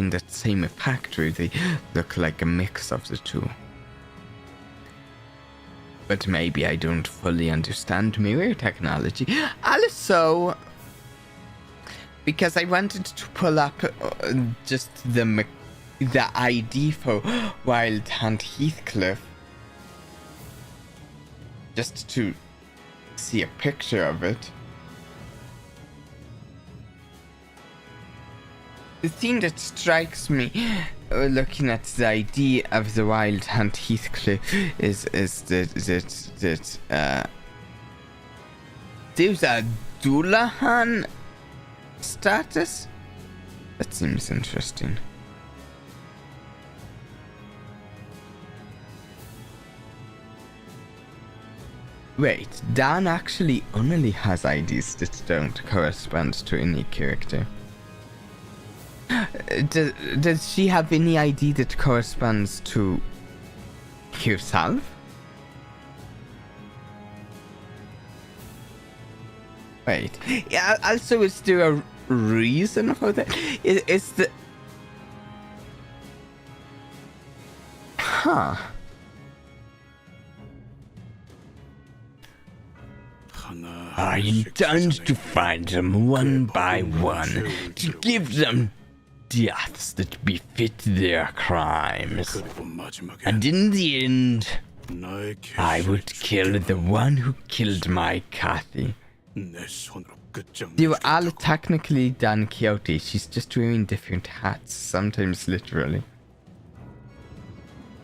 that same effect where they look like a mix of the two. But maybe I don't fully understand mirror technology. Also, because I wanted to pull up just the ID for Wild Hunt Heathcliff, just to see a picture of it. The thing that strikes me looking at the ID of the Wild Hunt Heathcliff is that there's a Dullahan status? That seems interesting. Wait, Dan actually only has IDs that don't correspond to any character. Does she have any ID that corresponds to yourself? Wait. Yeah, also, is there a reason for that? Is the... Huh. I intend to find them one by one, to give them deaths that befit their crimes. And in the end, I would kill the one who killed my Kathy. They were all technically Don Quixote. She's just wearing different hats, sometimes literally.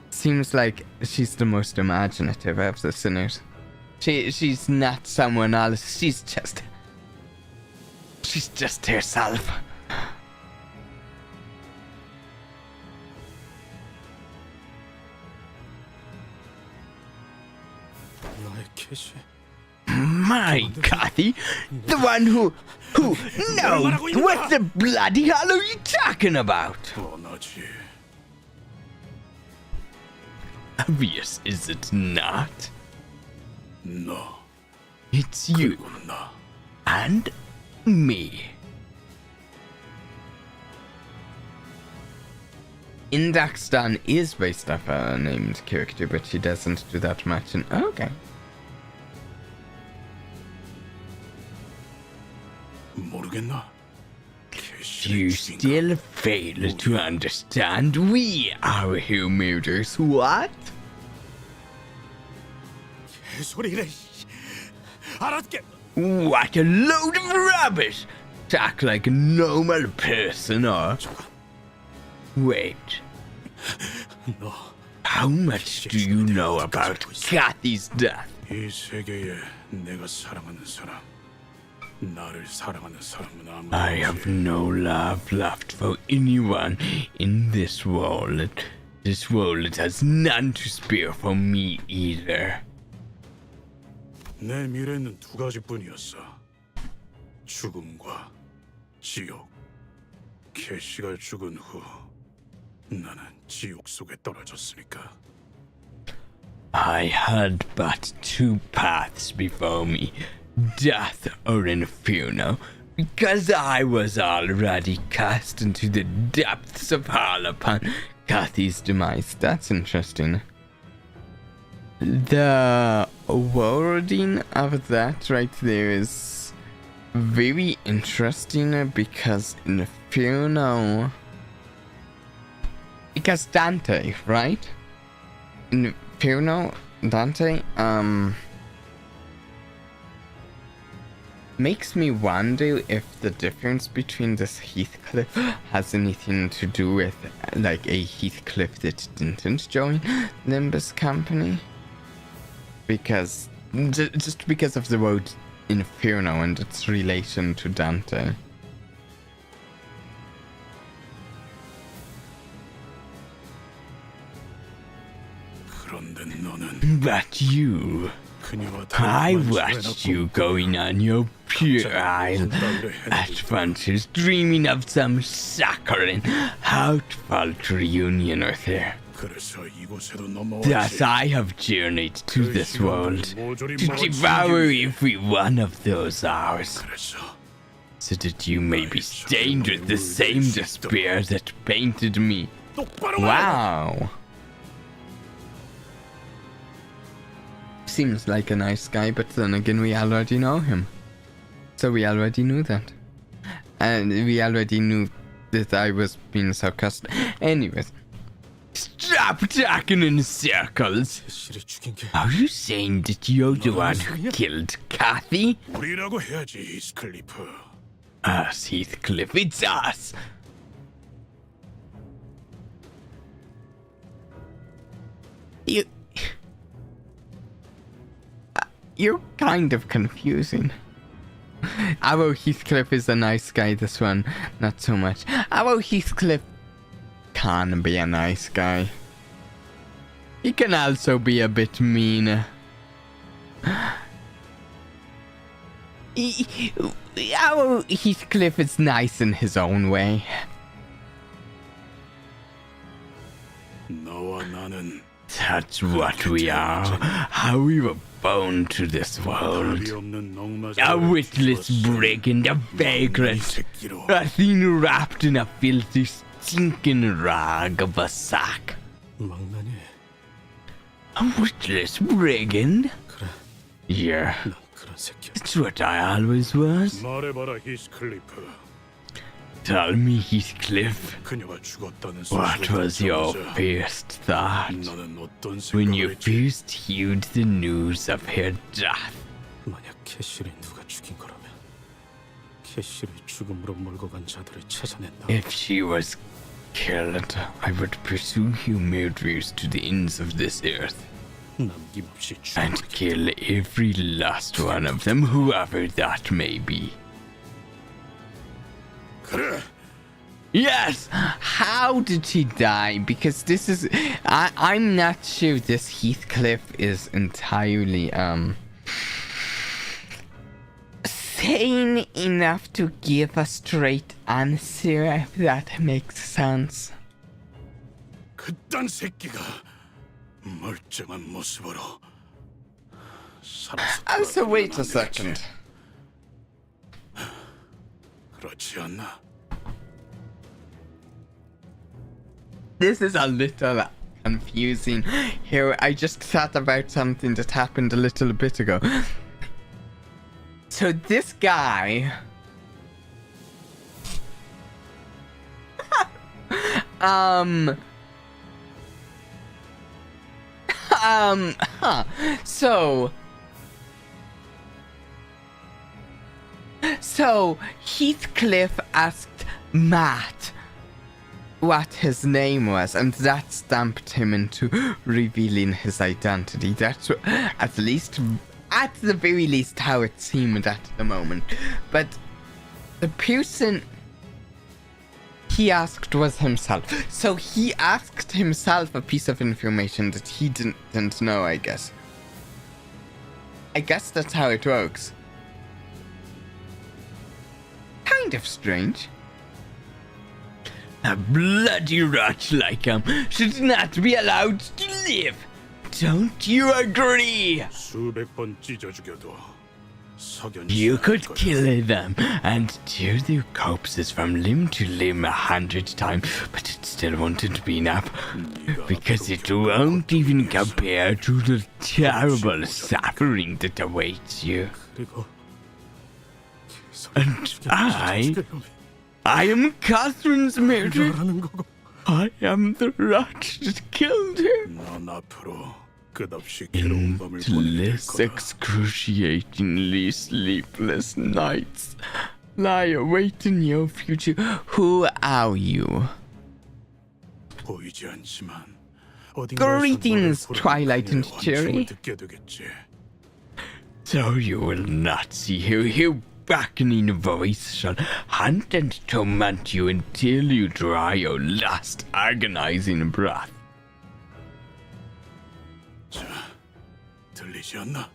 Seems like she's the most imaginative of the sinners. She's not someone else. She's just herself. My Kathy? The one who... No! What the bloody hell are you talking about? Obvious, is it not? No. It's you. And me. Indaxdan is based off a named character, but she doesn't do that much. And okay. You still fail to understand we are who murders what? What a load of rubbish! Talk like a normal person, or... Wait. How much do you know about Kathy's death? I have no love left for anyone in this world. This world has none to spare for me either. 내 미래는 두 가지뿐이었어. 죽음과 지옥. 캐시가 죽은 후 나는 지옥 속에 떨어졌으니까. I had but two paths before me, death or inferno, because I was already cast into the depths of hell upon Kathy's demise. That's interesting. The wording of that right there is very interesting because Inferno... Because Dante, right? Inferno, Dante, makes me wonder if the difference between this Heathcliff has anything to do with like a Heathcliff that didn't join Limbus company. Because just because of the word Inferno and its relation to Dante. But you, I watched you going on your puerile adventures, dreaming of some saccharine, heartfelt reunion with her. Thus I have journeyed to this world, to devour every one of those hours, so that you may be stained with the same despair that painted me. Wow. Seems like a nice guy, but then again we already know him. So we already knew that. And we already knew that I was being sarcastic. Anyways. Stop talking in circles! Are you saying that you're the one who killed Kathy? Us, Heathcliff, it's us! You're kind of confusing. Our Heathcliff is a nice guy, this one, not so much. Our Heathcliff can be a nice guy. He can also be a bit mean. Our Heathcliff is nice in his own way. That's what we are. How we were born to this world. A witless brigand, a vagrant, a thing wrapped in a filthy, stinking rag of a sack. A witless brigand? Yeah, it's what I always was. 말해봐라, 히스클리프. Tell me, Heathcliff, 그녀가 죽었다는 what was your first thought 너는 어떤 when you 생각을 했지? first heard the news of her death? 만약 캐시를 누가 죽인 거라면 캐시를 죽음으로 몰고 간 자들을 찾아낸다. If she was killed, I would pursue you murderers to the ends of this earth 남김없이 and 죽여버리겠다. kill every last one of them, whoever that may be. 그래. Yes! How did he die? Because this is... I'm not sure this Heathcliff is entirely, sane enough to give a straight answer, if that makes sense. 그딴 새끼가 멀쩡한 모습으로 살아서 Also, wait a 돌아가면 second. 그렇지 않나? This is a little confusing. Here, I just thought about something that happened a little bit ago. So this guy... So Heathcliff asked Matt what his name was, and that stamped him into revealing his identity. That's at the very least how it seemed at the moment. But the person he asked was himself. So he asked himself a piece of information that he didn't know, I guess. I guess that's how it works. Kind of strange. A bloody rat like him should not be allowed to live. Don't you agree? 수백 번 찢어 죽여도 석연치 You 않을 could 거야. kill them and tear their corpses from limb to limb 100 times, but it still wouldn't be enough. Because it won't even compare to the terrible suffering that awaits you. 그리고 And I am Catherine's murderer. 하는 거고. I am the rat that killed her. 넌 앞으로 끝없이 괴로운 밤을 보내게 될 Endless, 거야. excruciatingly sleepless nights lie awaiting your future. Who are you? 보이지 않지만 Greetings, Twilight and Cherry. 듣게 되겠지. So you will not see her beckoning voice shall hunt and torment you until you draw your last agonizing breath. 자, 들리지 않나?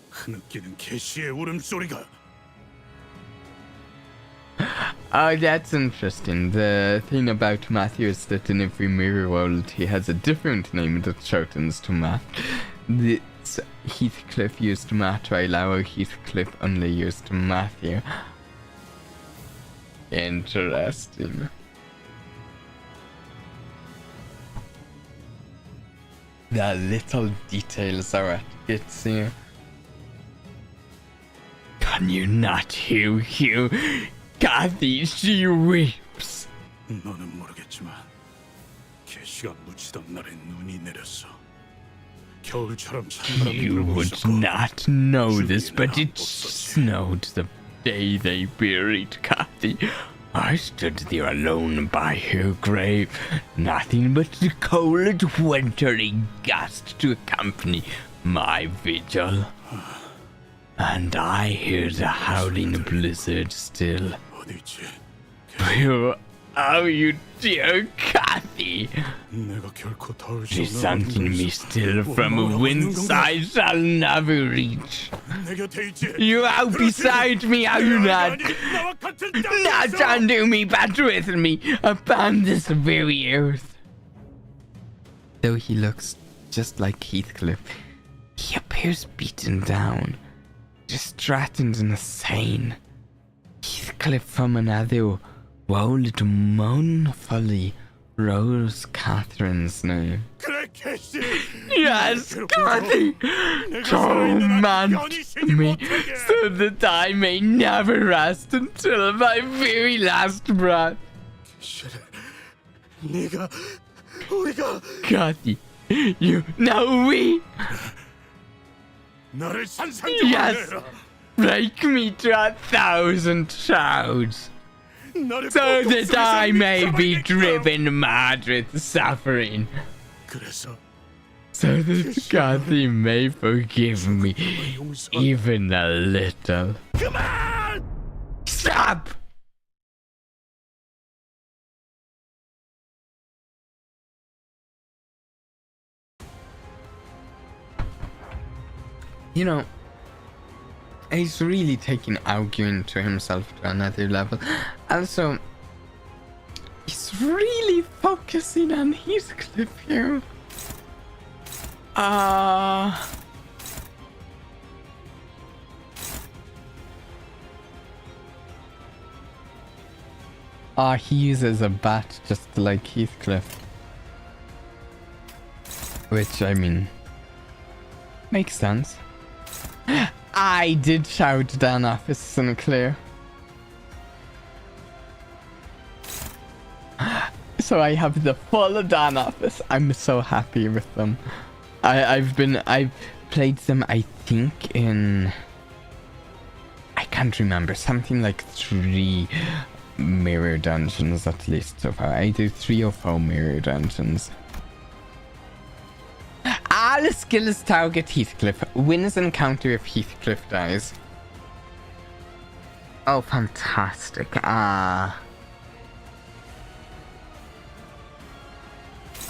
흐느끼는 캐시의 울음소리가. Oh, that's interesting. The thing about Matthew is that in every mirror world he has a different name that shortens to Matt. This Heathcliff used Matt, while our Heathcliff only used Matthew. Interesting. The little details are what gets you. Can you not hear you? Kathy, she weeps. 너는 모르겠지만 캐시가 묻히던 날에 눈이 내렸어. 겨울처럼 찬바람이 You 불고 would 있었고 not know this, but it snowed the day they buried Kathy. I stood there alone by her grave, nothing but the cold wintry gust to accompany my vigil. And I hear the howling blizzard still. 어디지? Where are you, dear Kathy? 내가 결코 닿을 수 없는 Presenting me 곳에서 still from 뭐라고 whence 있는 건가? I shall never reach. 내 곁에 있지. You are beside me, are you not? 나와 같은 Not 땅에서. under me, but with me, upon this very earth. Though he looks just like Heathcliff. He appears beaten down, distracted and insane. Heathcliff from another world mournfully rose Catherine's name. Yes, Cathy! Torment me so that I may never rest until my very last breath. Cathy, you now we. Yes, break me to 1,000 shrouds, so that I may be driven mad with suffering, so that Cathy may forgive me even a little. Come on! Stop! You know, he's really taking arguing to himself to another level. Also, he's really focusing on Heathcliff here. He uses a bat just like Heathcliff. Which, I mean, makes sense. I did shout down Office Sinclair. So I have the full Dan office. I'm so happy with them. I've played them, I think, in, I can't remember, something like 3 mirror dungeons at least so far. I do 3 or 4 mirror dungeons. All skills target Heathcliff. Wins encounter if Heathcliff dies. Oh, fantastic.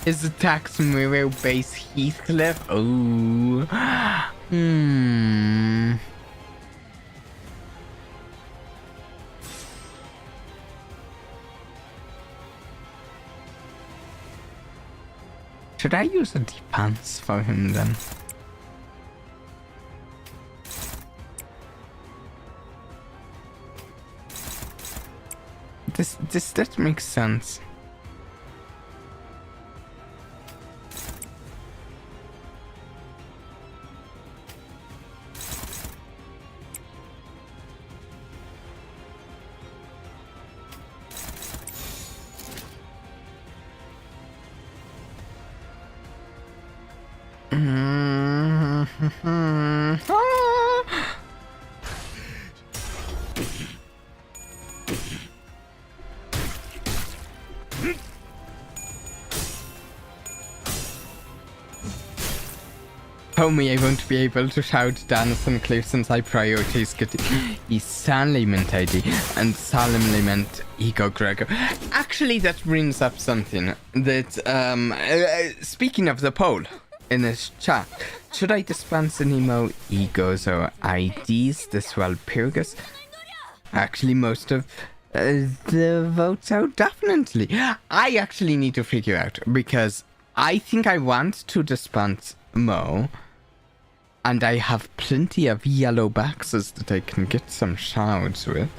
His attacks mirror base Heathcliff. Oh. Should I use a defense for him then? That makes sense. Tell me I won't be able to shout dance and clear since I prioritize getting Saliment ID and solemnly meant Ego Gregor. Actually, that brings up something that, speaking of the poll in this chat, should I dispense any more egos or IDs this Walpurgis? Actually, most of the votes are definitely. I actually need to figure out, because I think I want to dispense more. And I have plenty of yellow boxes that I can get some shards with.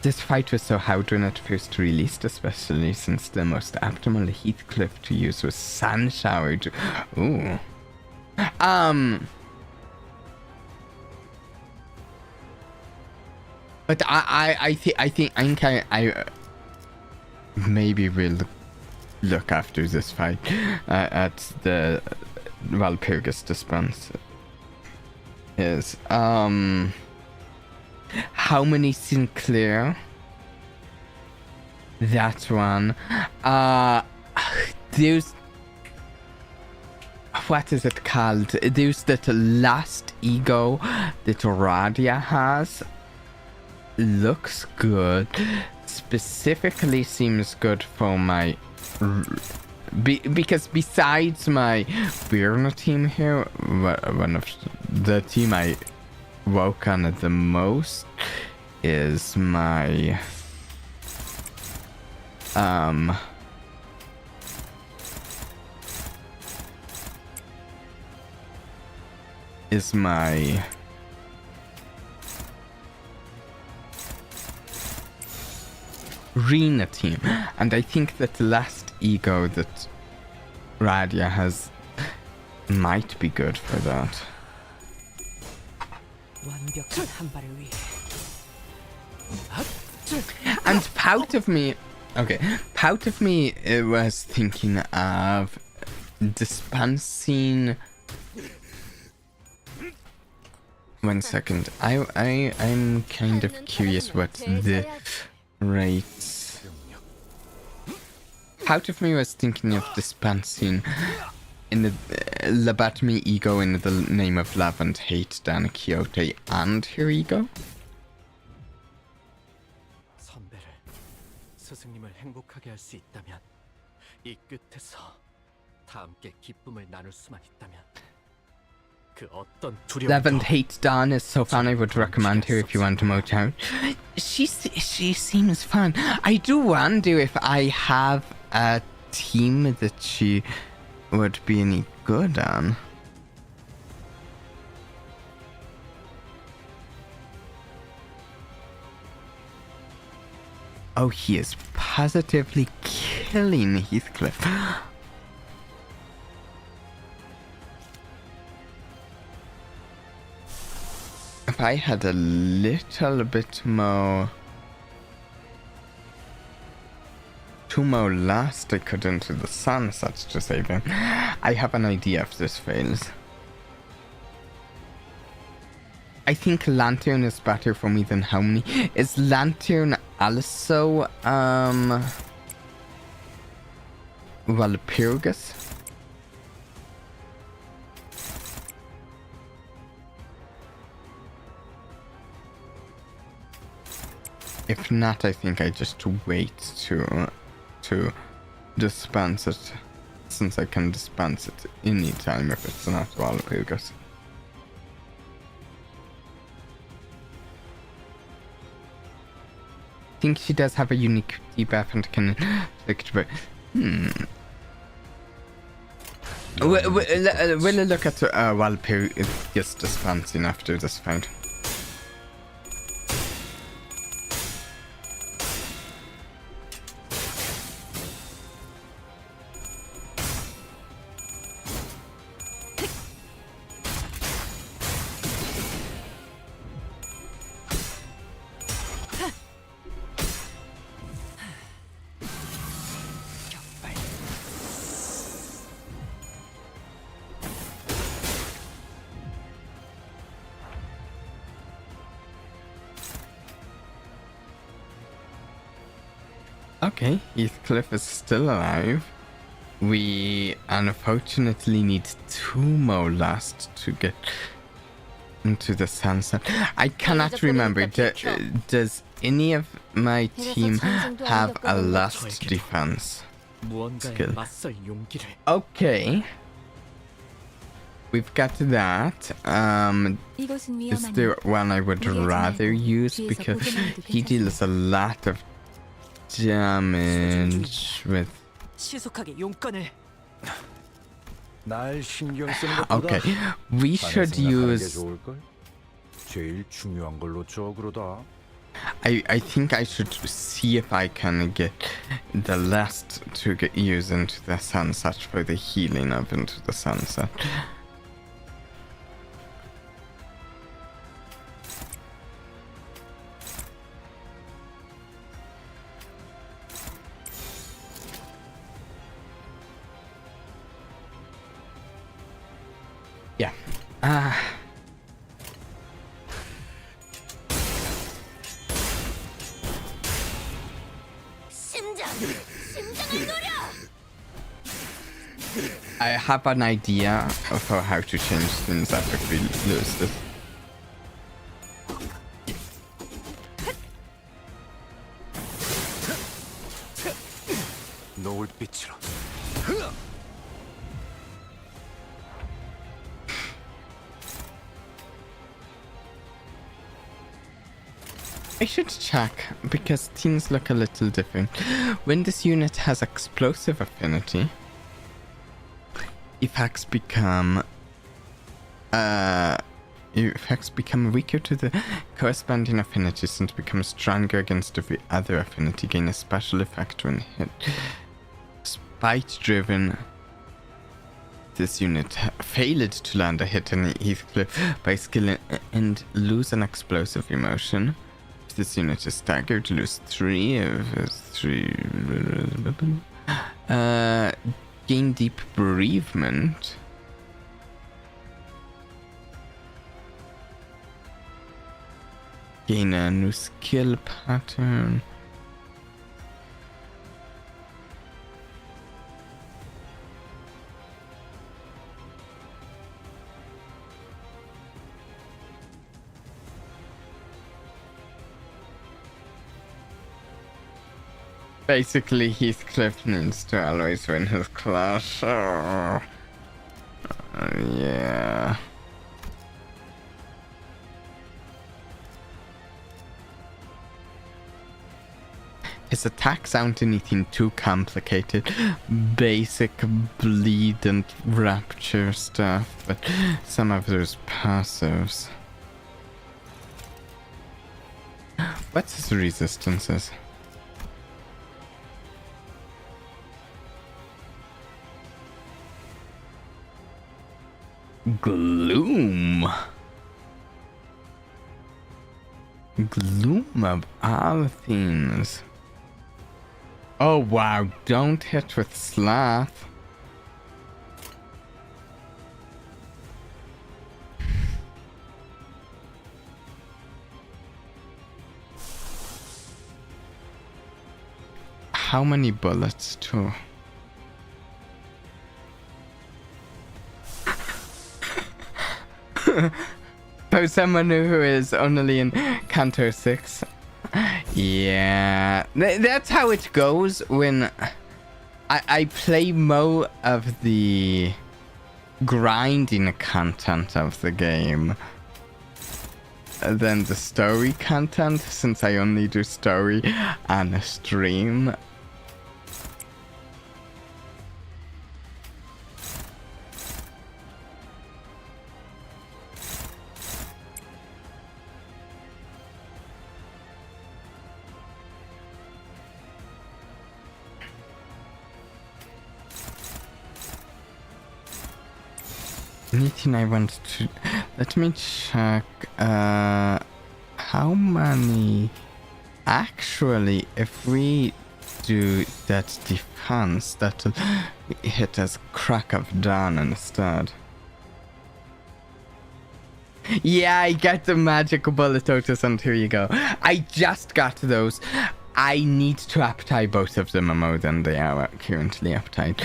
This fight was so hard when it first released, especially since the most optimal Heathcliff to use was Sun Shower. Ooh. But I think I maybe will look after this fight at the Walpurgis dispense is how many Sinclair? That one. There's, what is it called? There's that last ego that Radia has. Looks good. Specifically seems good for my because besides my Birna team here, one of the team I work on the most is my is my Rena team, and I think that the last ego that Radia has might be good for that. And part of me was thinking of dispensing. One second, I'm kind of curious what the rates. Part of me was thinking of dispensing in the lobotomy ego in the name of love and hate down Quixote and her ego. 선배를 스승님을 행복하게 할 수 있다면 이 끝에서 다 함께 기쁨을 나눌 수만 있다면 그 어떤 Love and 두려움도 hate Dan is so fun. I would recommend her if you want to mote out. She seems fun. I do wonder if I have a team that she would be any good on. Oh, he is positively killing Heathcliff. If I had a little bit more... 2 more last, I could into the sunset to save him. I have an idea if this fails. I think Lantern is better for me than Hominy. Is Lantern also, Walpurgis? If not, I think I just wait to dispense it, since I can dispense it anytime if it's not Walpurgis. I think she does have a unique debuff and can inflict, but we'll look at Walpurgis dispensing after this fight. Okay, Heathcliff is still alive. We unfortunately need 2 more last to get into the sunset. I cannot remember. Does any of my team have a last defense skill? Okay. We've got that. Is there one I would rather use? Because he deals a lot of damage with... Okay, we should use... I think I should see if I can get the last to get used into the sunset for the healing of Into the Sunset. Yeah. I have an idea of how to change things up if we lose this. I should check, because things look a little different. When this unit has explosive affinity, effects become effects become weaker to the corresponding affinities and become stronger against every other affinity. Gain a special effect when hit. Spite driven. This unit failed to land a hit in Heathcliff by skill and lose an explosive emotion. If this unit is staggered, lose 3 of his 3. Gain deep bereavement. Gain a new skill pattern. Basically, Heathcliff needs to always win his clash. Oh. Yeah. His attacks aren't anything too complicated. Basic bleed and rapture stuff, but some of those passives. What's his resistances? Gloom. Gloom of all things. Oh wow, don't hit with Sloth. How many bullets too? For someone who is only in Canto 6. Yeah, that's how it goes when I play more of the grinding content of the game than the story content, since I only do story on a stream. Anything I want to... Let me check... how many... Actually, if we do that defense, that'll hit us crack of dawn instead. Yeah, I got the magical bullet Otis, and here you go. I just got those. I need to uptie both of them more than they are currently uptied.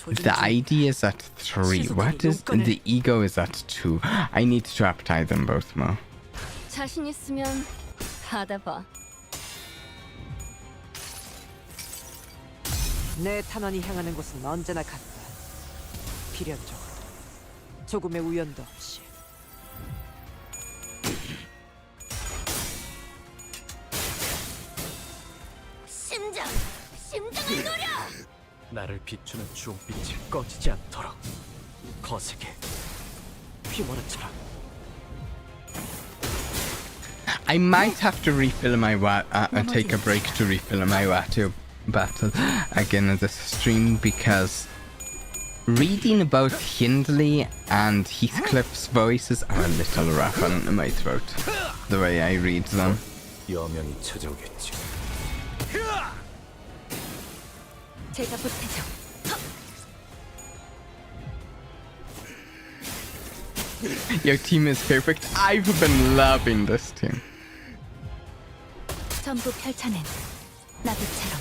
The ID is at 3. What is... The ego is at 2. I need to uptie them both more. 자신 있으면 받아봐. 내 탄원이 향하는 곳은 언제나 같다. 필연적으로 조금의 우연도 없이. 심장을 노려! 나를 비추는 주홍빛이 꺼지지 않도록 거세게 휘몰아쳐라. I might have to refill my take a break to refill my Watu battle again in this stream, because reading both Hindley and Heathcliff's voices are a little rough on my throat, the way I read them. 여명이 찾아오겠지. 제가 보태죠. Your team is perfect. I've been loving this team. 전부 펼쳐낸 나비처럼.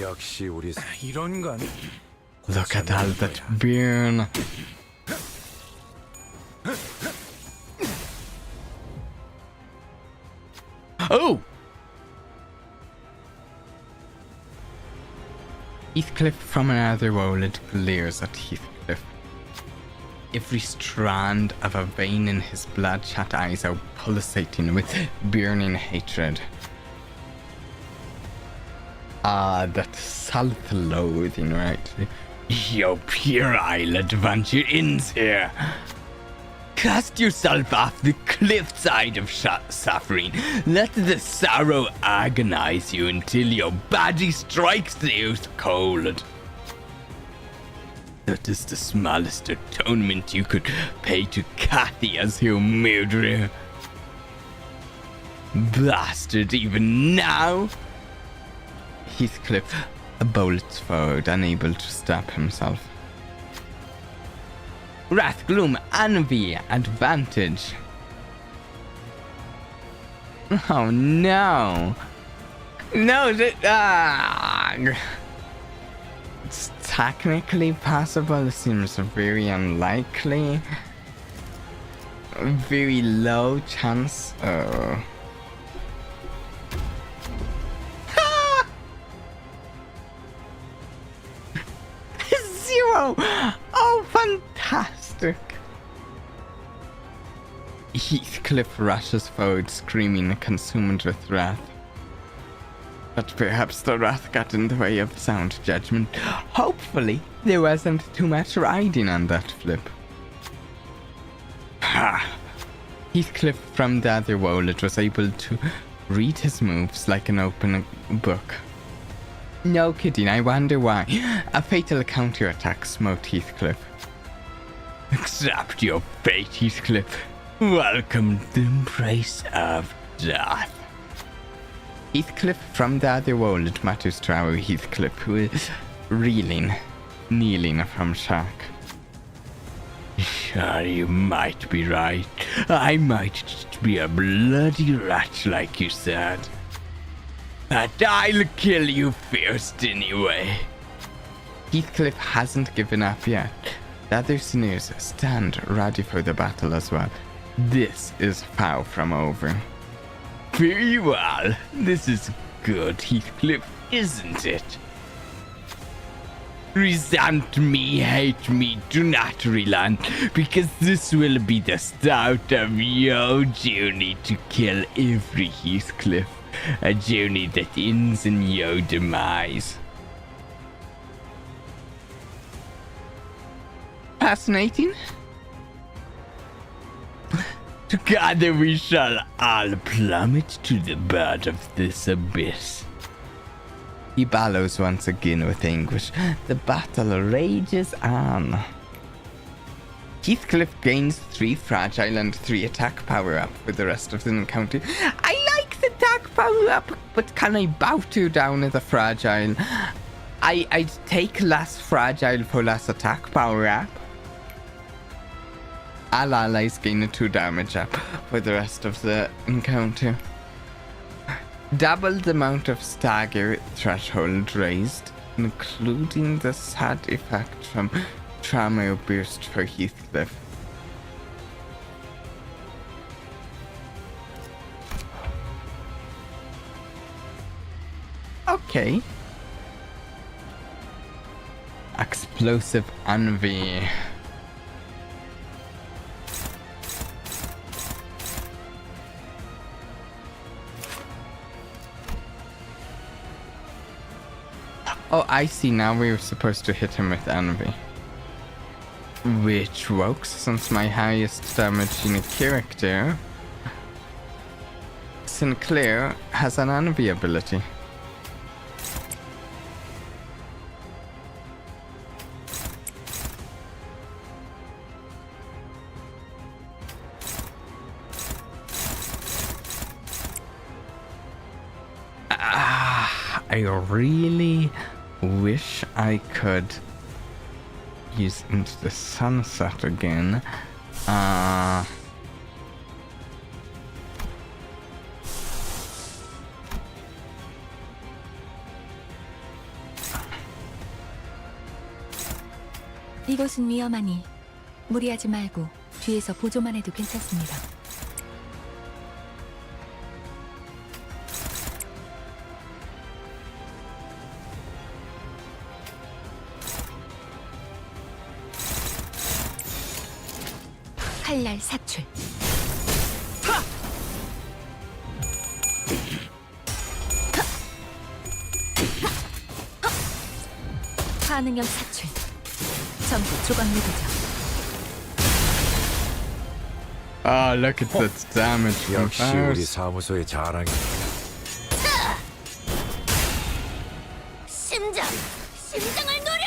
역시 우리 이런 건 Look at all that burn. Oh! Heathcliff from another world glares at Heathcliff. Every strand of a vein in his bloodshot eyes are pulsating with burning hatred. Ah, that self-loathing, right? Your puerile adventure ends here. Cast yourself off the cliffside of suffering. Let the sorrow agonize you until your body strikes the earth cold. That is the smallest atonement you could pay to Kathy as your murderer. Bastard, even now? Heathcliff bolts forward, unable to stop himself. Wrathgloom, envy, advantage. Oh no. No, it's technically possible. It seems very unlikely. Very low chance. Zero! Oh, fantastic! Heathcliff rushes forward, screaming, consumed with wrath. But perhaps the wrath got in the way of sound judgment. Hopefully, there wasn't too much riding on that flip. Ha! Heathcliff from the other wallet was able to read his moves like an open book. No kidding, I wonder why. A fatal counterattack smote Heathcliff. Accept your fate, Heathcliff. Welcome to the embrace of death. Heathcliff from the other wallet mutters to our Heathcliff, who is reeling, kneeling from shock. Sure, you might be right. I might just be a bloody rat like you said. But I'll kill you first anyway. Heathcliff hasn't given up yet. The other sneers stand ready for the battle as well. This is far from over. Very well. This is good, Heathcliff, isn't it? Resent me, hate me, do not relent, because this will be the start of your journey to kill every Heathcliff. A journey that ends in your demise. Fascinating. Together we shall all plummet to the bottom of this abyss. He bellows once again with anguish. The battle rages on. Heathcliff gains 3 fragile and 3 attack power up for the rest of the encounter. I like the attack power up, but can I bow to down the fragile? I'd take less fragile for less attack power up. All allies gain a 2 damage up for the rest of the encounter. Double the amount of stagger threshold raised, including the sad effect from trauma burst for Heathcliff. Okay. Explosive envy. Oh, I see. Now we were supposed to hit him with envy. Which works, since my highest damaging character, Sinclair, has an envy ability. I really wish I could use Into the Sunset again. 이곳은 위험하니 무리하지 말고 뒤에서 보조만 해도 괜찮습니다. 칼날 사출. 반응형 사출. 전부 조각 내보자. Oh, look at that damage from 역시 우리 first. 사무소의 자랑이야. 심장을 노려!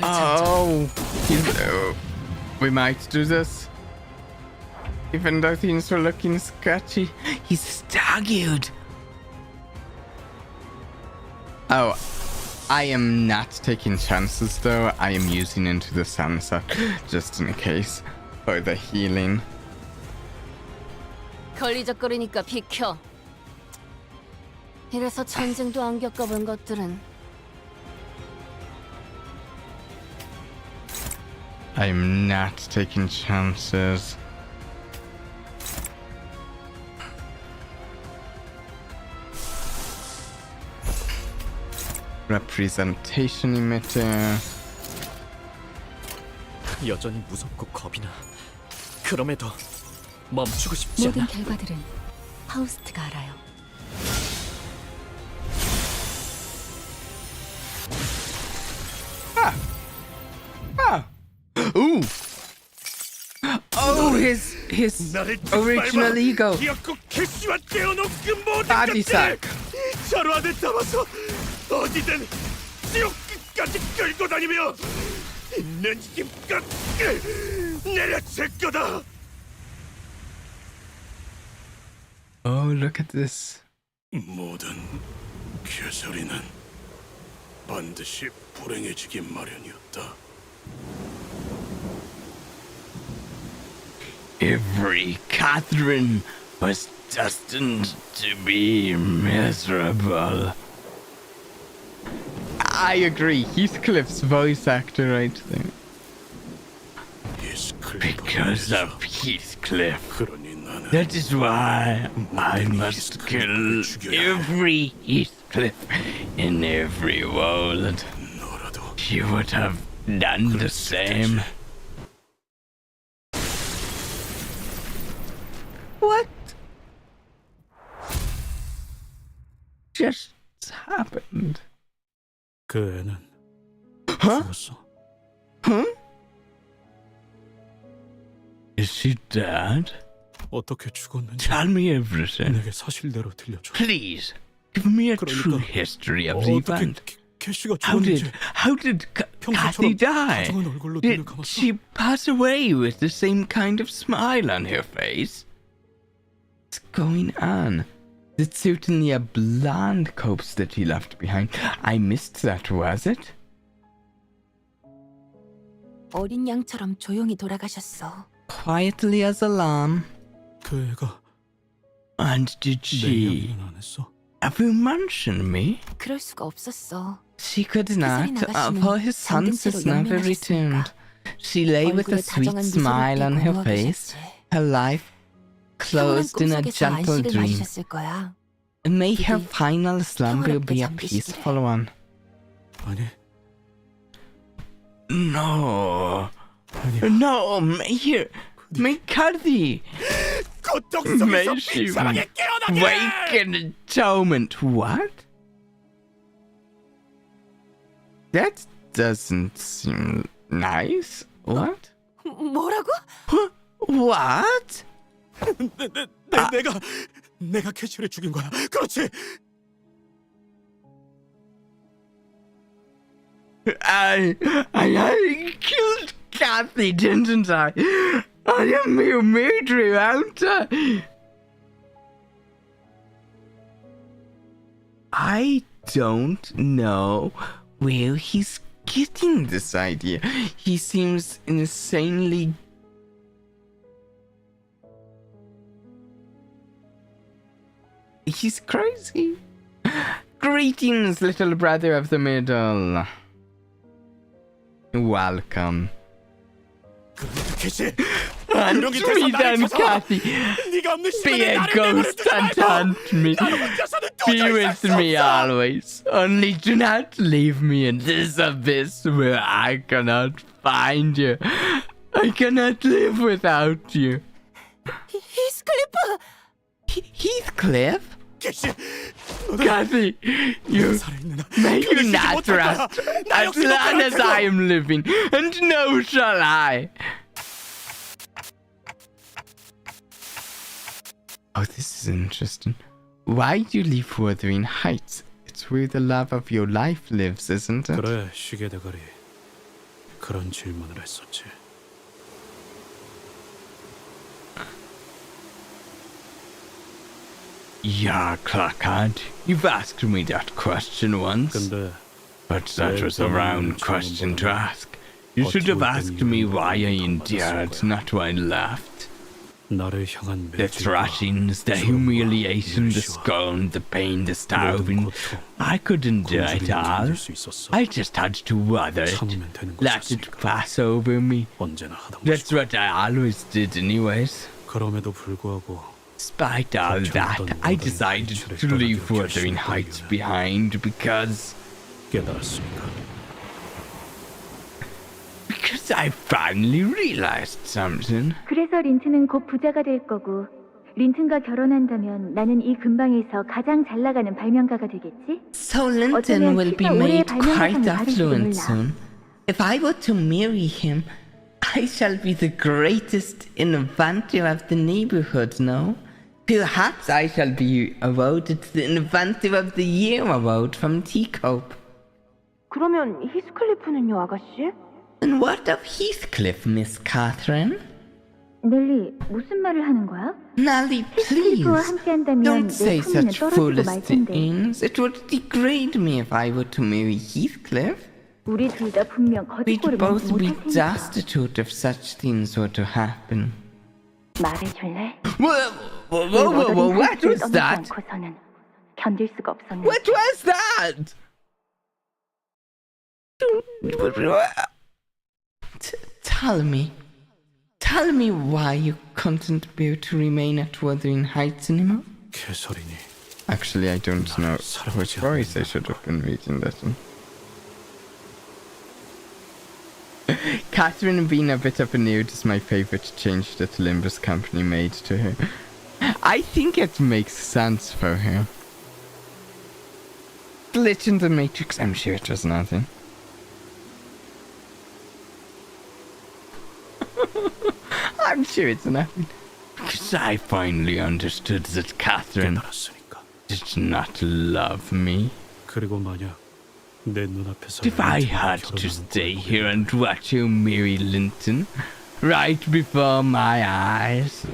Oh, we might do this. Even though things were looking sketchy, he's staggered. Oh, I am not taking chances though. I am using Into the Sunset just in case for the healing. 걸리적거리니까 비켜. 이래서 전쟁도 안 겪어본 것들은 I am not taking chances. Representation emitter. 여전히 무섭고 겁이 나. 그럼에도 멈추고 싶지 모든 않아. 결과들은 파우스트가 알아요. Ooh. Oh, his original ego. Body sack. 차로 안에 담아서 어디든 지옥 끝까지 끌고 다니며 있는 힘껏 내려칠 거다. Oh, look at this. 모든 개소리는 반드시 불행해지기 마련이었다. Every Catherine was destined to be miserable. I agree. Heathcliff's voice actor right there. Because of Heathcliff. That is why I must kill every Heathcliff in every world. You would have done the same. What just happened? 그 애는 죽었어. Huh? Is she dead? 어떻게 죽었는지 Tell me everything. 내게 사실대로 들려줘. Please, give me a true history of the event. 캐시가 How 죽었는지. did Kathy die? 다정한 얼굴로 Did 눈을 감았어. she pass away with the same kind of smile on her face? What's going on? It's certainly a bland corpse that he left behind. I missed that, was it? 어린 양처럼 조용히 돌아가셨어. Quietly as a lamb. 그 애가 And did 내 she 이야기는 안 했어. ever mention me? 그럴 수가 없었어. She could not, 나가시면 for his senses 잠든 채로 never returned. She lay with a 얼굴에 sweet 다정한 smile 미소를 on 띠고 her 누워 face, 계셨지. her life closed in a 꿈속에서 gentle 안식을 dream. 마셨을 거야. May her 부디 final slumber be a 평화롭게 peaceful 잠드시기를. one. 아니, No, 아니. no, may Kathy, 고통 may 속에서 she 사랑에 깨어나게. wake in atonement. What? That doesn't seem nice. What? 뭐라고? What? 내가 캐시를 죽인 거야. 그렇지. I killed Kathy, didn't I? I am your murderer, aren't I? I don't know where he's getting this idea. He seems insanely... He's crazy. Greetings, little brother of the middle. Welcome. 캐시. And we then, Kathy, be a ghost and haunt me. Be with me always. Only do not leave me in this abyss where I cannot find you. I cannot live without you. 히스클리프! Heathcliff? 캐시, Kathy, you may you not rest as long as I am living, and no shall I. Oh, this is interesting. Why do you leave Wuthering Heights? It's where the love of your life lives, isn't it? 그래, 시계대가리. 그런 질문을 했었지. Yeah, Clarkard, you've asked me that question once. 근데 But that was a round question to ask. You should have asked me why I endured, not why I laughed. 나를 향한 The thrashings, the humiliation, the scorn, the pain, the starving. I could endure it all. I just had to weather it. Let it pass over me. 언제나 하던 That's what I always did anyways. 그럼에도 불구하고 Despite all that, I decided to leave Wuthering Heights behind because 깨달았으니까. I finally realized something. 그래서 린트는 곧 부자가 될 거고 린튼과 결혼한다면 나는 이 근방에서 가장 잘 나가는 발명가가 되겠지? So Linton will be made quite affluent soon. If I were to marry him, I shall be the greatest inventor of the neighborhood, no? Perhaps I shall be awarded the Inventor of the Year award from Teacope. 그러면 히스클리프는요, 아가씨? And what of Heathcliff, Miss Catherine? 넬리, 무슨 말을 하는 거야? Nellie, please, 히스클리프와 함께한다면 don't 내 say 품위는 such 떨어지고 말 foolish 텐데. things. It would degrade me if I were to marry Heathcliff. 우리 둘 다 분명 We'd 거짓골을 both 못 be 할 테니까. destitute if such things were to happen. 말해줄래? Whoa, what was that? 않고서는 견딜 수가 없었는데. What was that? Tell me why you couldn't bear to remain at Wuthering Heights anymore? 개소리니. Actually, I don't know which voice I should have been reading that in. Catherine being a bit of a nerd is my favourite change that Limbus company made to her. I think it makes sense for her. Glitch in the Matrix, I'm sure it was nothing. I'm sure it's nothing. Because I finally understood that Catherine 깨달았으니까. did not love me. 그리고 만약 내 눈앞에서 If I had to stay here and watch you marry Linton right before my eyes,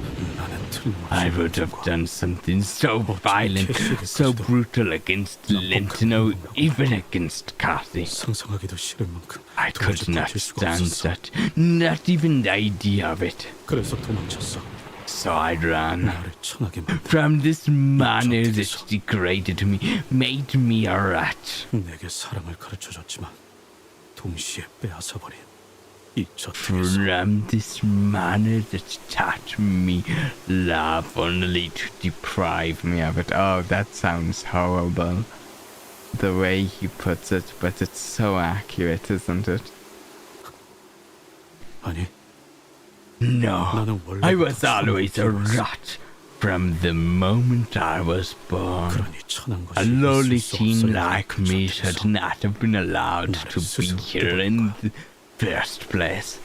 I would have done something so violent, so brutal against Linton or even against Cathy. 상상하기도 싫을 만큼 I could 도저히 not 버틸 수가 stand 없었어. that, not even the idea of it. 그래서 도망쳤어. So I ran 나를 천하게 만든 from this manner that degraded me, made me a rat. 내게 사랑을 가르쳐줬지만 동시에 빼앗아버린 이 저택에서 From this manner that taught me love only to deprive me of it. Oh, that sounds horrible. The way he puts it, but it's so accurate, isn't it? 아니 No, 나는 원래 I was always a rat from the moment I was born. 그러니 천한 A 것이 lowly 있을 수 teen 없어야 like 할 me 그 should 저택에서 not have been allowed to be here in the first place.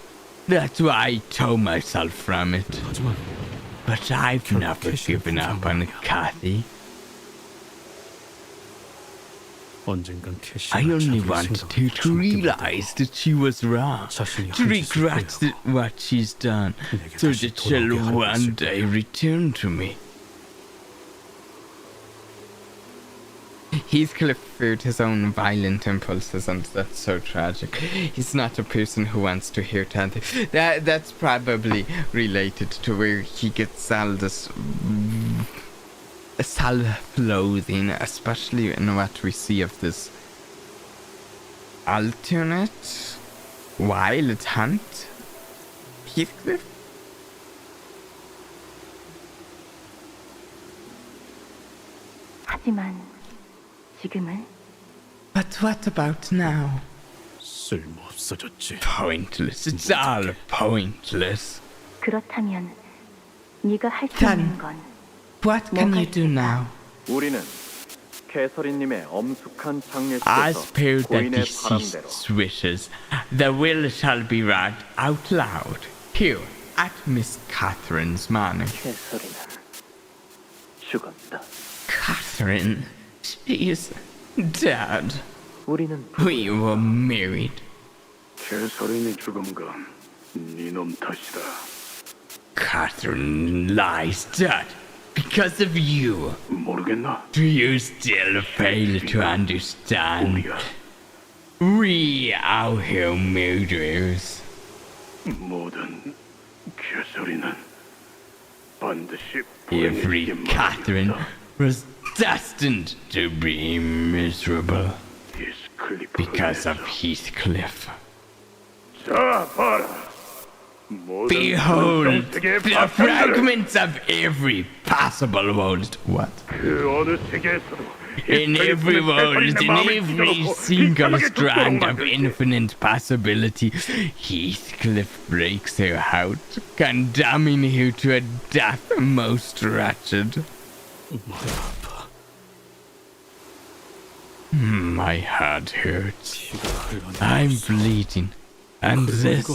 That's why I tore myself from it. 하지만 But I've never given up on Cathy. 언젠간 캐시가 I only 자기의 wanted 생각을 her to realize that she was wrong, 자신이 to 한 짓을 regret 후회하고 what she's done, 내게 so 다시 that she'll 돌아오게 할 one 것을 day return to me. Heathcliff feared his own violent impulses, and that's so tragic. He's not a person who wants to hurt others. That's probably related to where he gets all this self-loathing, especially in what we see of this alternate wild hunt. Heathcliff? 하지만 지금은 But what about now? 쓸모 없어졌지. Pointless. It's all pointless. 그렇다면 네가 할 수 단. 있는 건 What can you do now? 우리는 캐서린님의 엄숙한 장례 As 속에서 per the 고인의 바람대로 deceased's wishes, the will shall be read out loud here at Miss Catherine's manor. 캐서린은 죽었다. Catherine, she is dead. 우리는 We were married. 캐서린이 죽은 건 네놈 탓이다. Catherine lies dead because of you. 모르겠나? Do you still fail to understand? We are her murderers. 모든 캐서린은 반드시 Every Catherine was destined to be miserable because of Heathcliff. 자, 봐라. Behold the fragments of every possible world. What? 그 어느 세계에서도 In every world, in every single strand of infinite possibility, Heathcliff breaks her heart, condemning her to a death most wretched. My head hurts. I'm bleeding. And this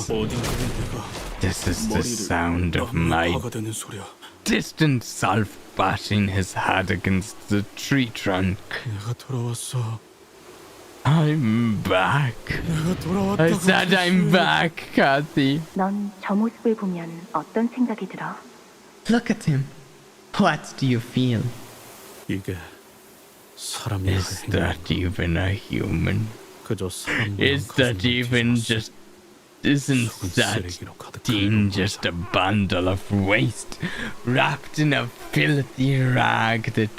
is the sound of my distant self bashing his head against the tree trunk. I'm back. I said I'm back, Kathy. 넌 저 모습을 보면 어떤 생각이 들어? Look at him. What do you feel? 이게 사람이 Is that even a human? Is that even just... Isn't that Dean just a bundle of waste wrapped in a filthy rag that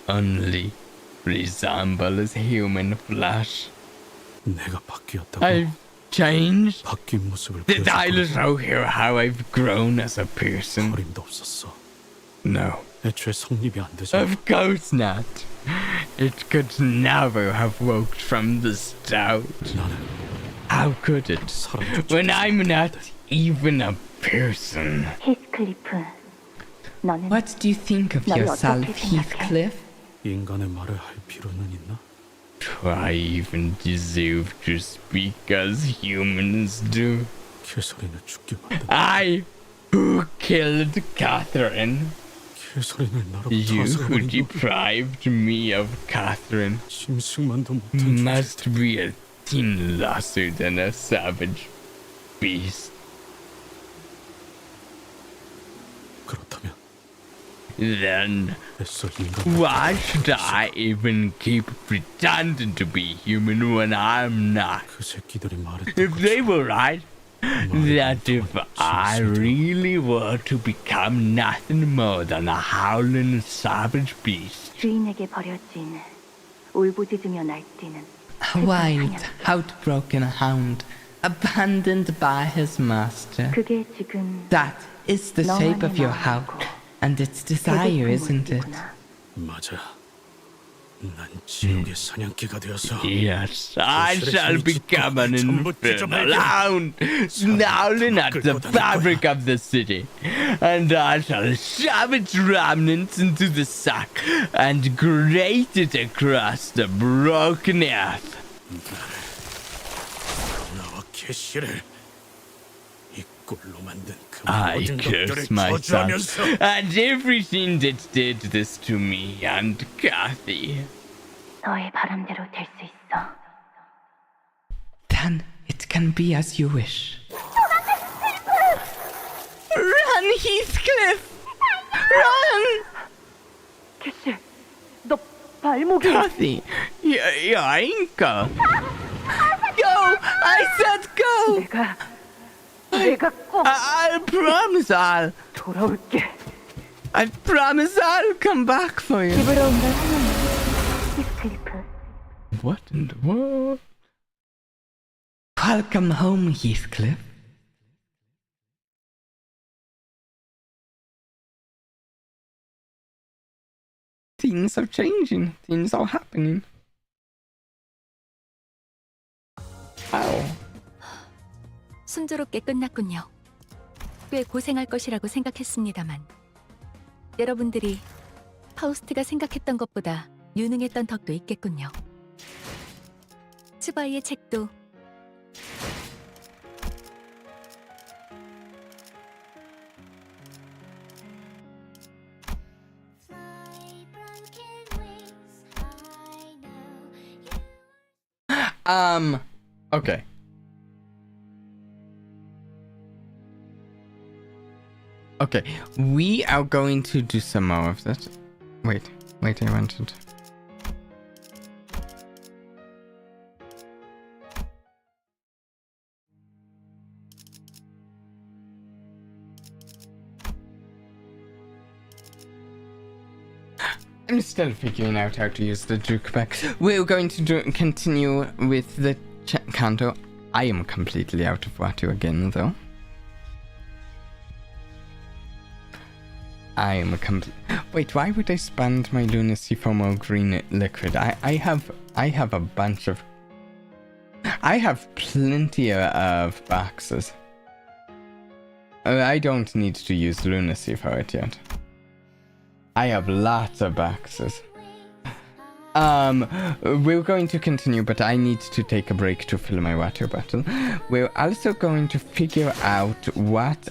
only resembles human flesh? I've changed. Did I show her how I've grown as a person? No. Of course not. It could never have walked from the start. How could it? When I'm not even a person. 히스클리프, 너는 What do you think of 너를 yourself, 어떻게 생각해? Heathcliff? 인간의 말을 할 필요는 있나? Do I even deserve to speak as humans do? 캐서린을 죽게 만든 I, who killed Catherine. 캐서린을 나로 You who deprived me of Catherine 심승만도 못한 must be a thing lesser than a savage beast. 그렇다면 Then why should I even keep pretending to be human when I'm not? 그 새끼들이 말했던 If they were right, that if I really were to become nothing more than a howling savage beast, 주인에게 버려진 울부짖으며 날뛰는 a wild, outbroken hound, abandoned by his master. 그게 지금 That is the shape of your heart, and its desire, isn't it? 맞아. 난 지옥의 사냥개가 되어서 Yes, I shall become an infernal hound, snarling at the fabric of the city, and I shall shove its remnants into the sack and grate it across the broken earth. 나와 캐시를 이 꼴로 만든 그 I 모든 curse 것들을 myself 저주하면서 and everything that did this to me and Kathy. 너의 바람대로 될 수 있어. Then it can be as you wish. Run, Heathcliff! Run! 캐시, 너 발목이... Kathy, your ankle. Go! I said go! 내가 꼭 I promise I'll... 돌아올게. I promise I'll come back for you. 집으로 온 걸 환영해, 히스클리프. What in the world? Welcome home, Heathcliff. Things are changing. Things are happening. 아우. 순조롭게 끝났군요. 꽤 고생할 것이라고 생각했습니다만 여러분들이 파우스트가 생각했던 것보다 유능했던 덕도 있겠군요. 츠바이의 책도 Okay. Okay, we are going to do some more of that. Wait, I wanted. I'm still figuring out how to use the jukebox. We're going to continue with the Canto. I am completely out of water again, though. I am a Wait, why would I spend my lunacy for more green liquid? I have a bunch of... I have plenty of boxes. I don't need to use lunacy for it yet. I have lots of boxes. We're going to continue, but I need to take a break to fill my water bottle. We're also going to figure out what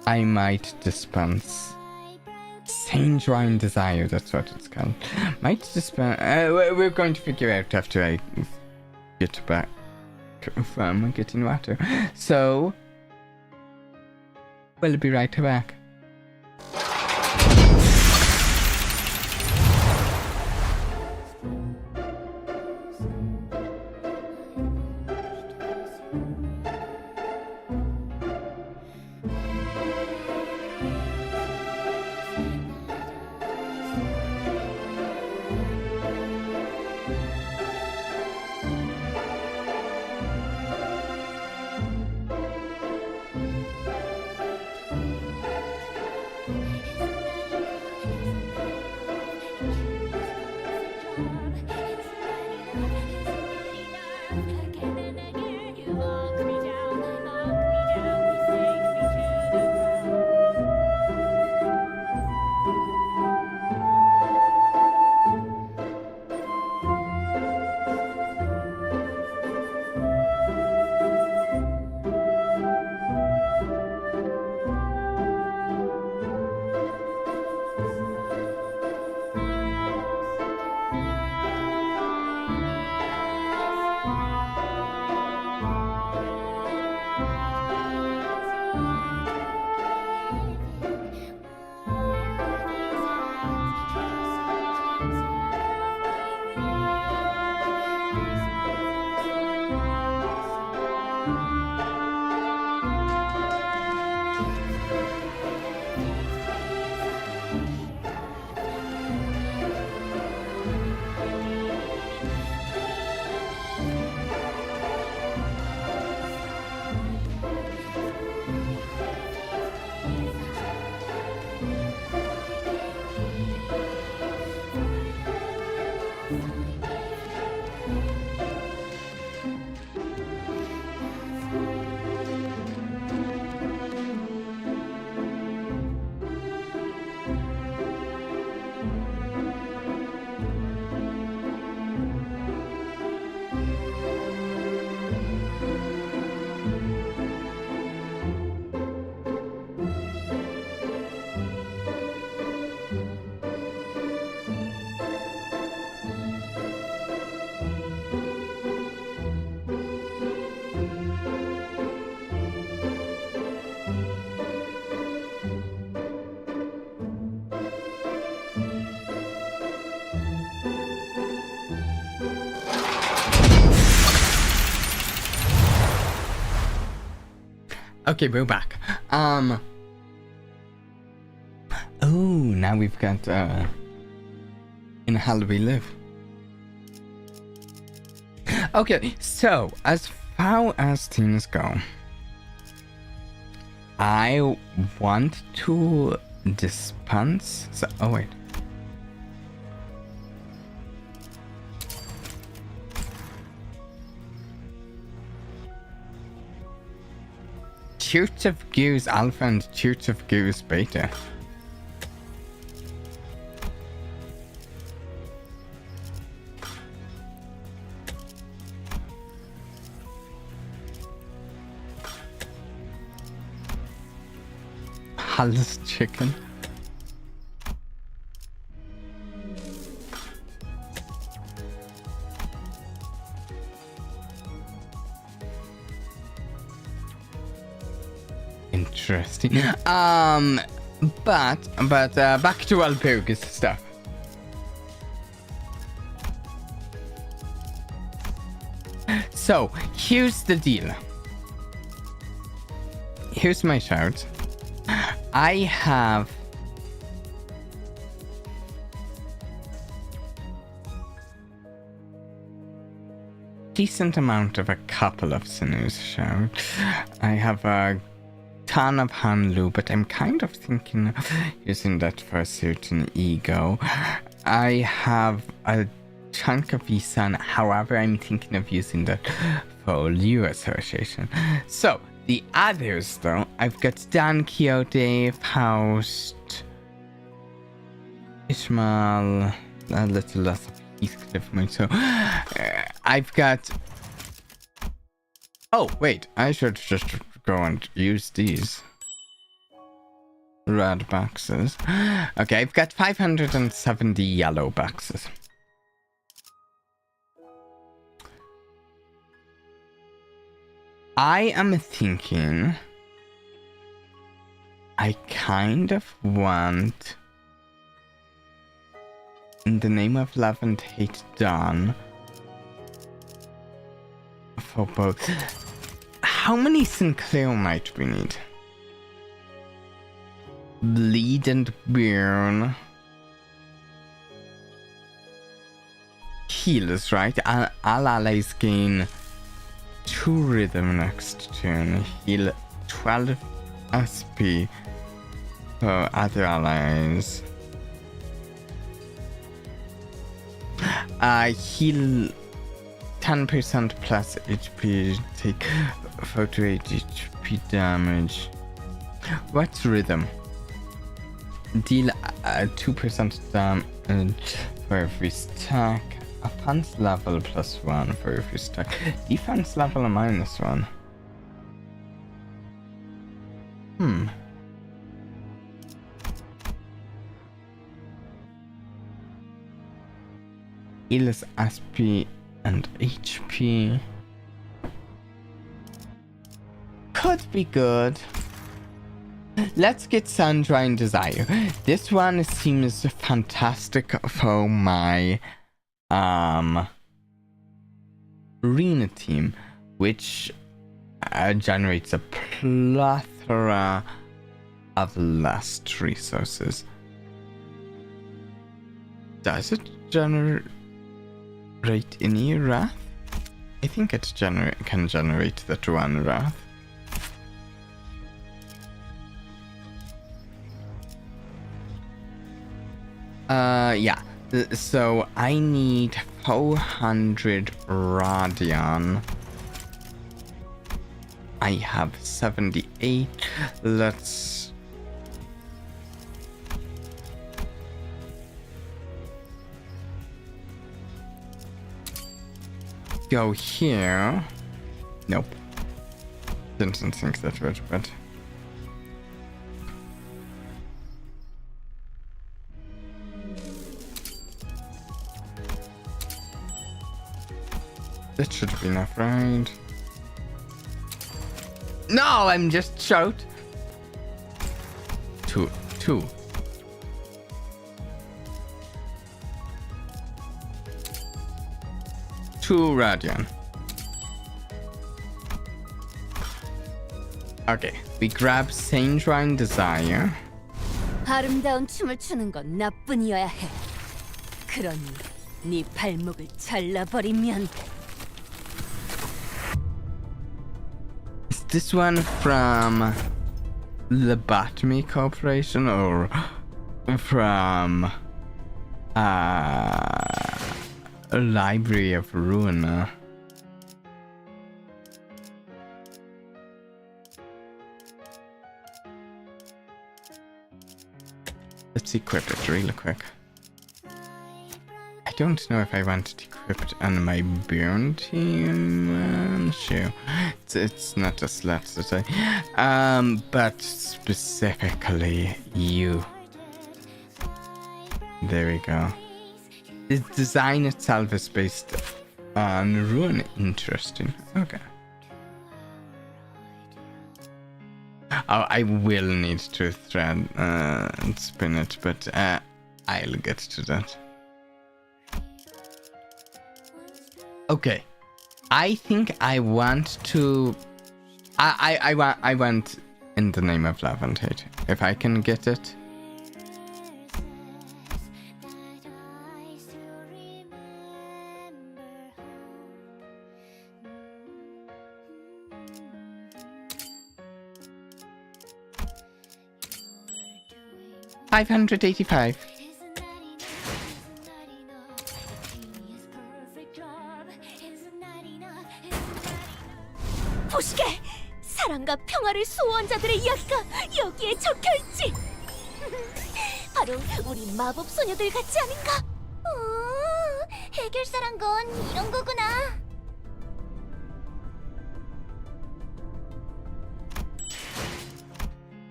I might dispense. Sage Wine Desire, that's what it's called. Might dispense... we're going to figure out after I get back from getting water. So, we'll be right back. Okay, we're back. Oh, now we've got, in Hell We Live. Okay, so, as far as things go, I want to dispense... So, oh, wait. Toots of Goose Alpha and Toots of Goose Beta. Hal's chicken. Interesting. But back to Walpurgis stuff. So here's the deal. Here's my shout. I have decent amount of a couple of sinews shout. I have a ton of Hanlu, but I'm kind of thinking of using that for a certain ego. I have a chunk of Isan, however, I'm thinking of using that for Liu Association. So, the others, though, I've got Dan Quixote, Faust, Ishmael, a little less of Heathcliff, so I've got... Oh, wait, I should just go and use these red boxes. Okay, I've got 570 yellow boxes. I am thinking I kind of want, in the name of love and hate, done for both. How many Sinclair might we need? Bleed and burn. Heals, right? All allies gain 2 rhythm next turn. Heal 12 SP for other allies. Heal 10% plus HP, take 48 HP damage. What's rhythm? Deal 2% damage for every stack. Offense level +1 for every stack. Defense level -1. Heals SP and HP. Could be good. Let's get Sunshine Desire. This one seems fantastic for my arena team, which generates a plethora of lust resources. Does it generate any wrath? I think it can generate that one wrath. Yeah. So I need 400 Radion. I have 78. Let's go here. Nope. Didn't think that would, but that should be enough, right? No, I'm just shout. 2. 2 Radion. Okay, we grab Sangerine Desire. 아름다운 춤을 추는 건 나뿐이어야 해. 그러니 네 발목을 잘라버리면. Is this one from the Batme Corporation or from a Library of Ruin? Let's equip it really quick. I don't know if I want to equip it on my burn team. Sure. It's not a slot that but specifically you. There we go. The design itself is based on Ruin. Interesting. Okay. Oh, I will need to thread and spin it, but I'll get to that. Okay. I think I want to... I want In the Name of Love and Hate. If I can get it. $585. 보시게! 사랑과 평화를 수호한 자들의 이야기가 여기에 적혀있지! 바로 우리 마법 소녀들 같지 않은가? 해결사란 건 이런 거구나.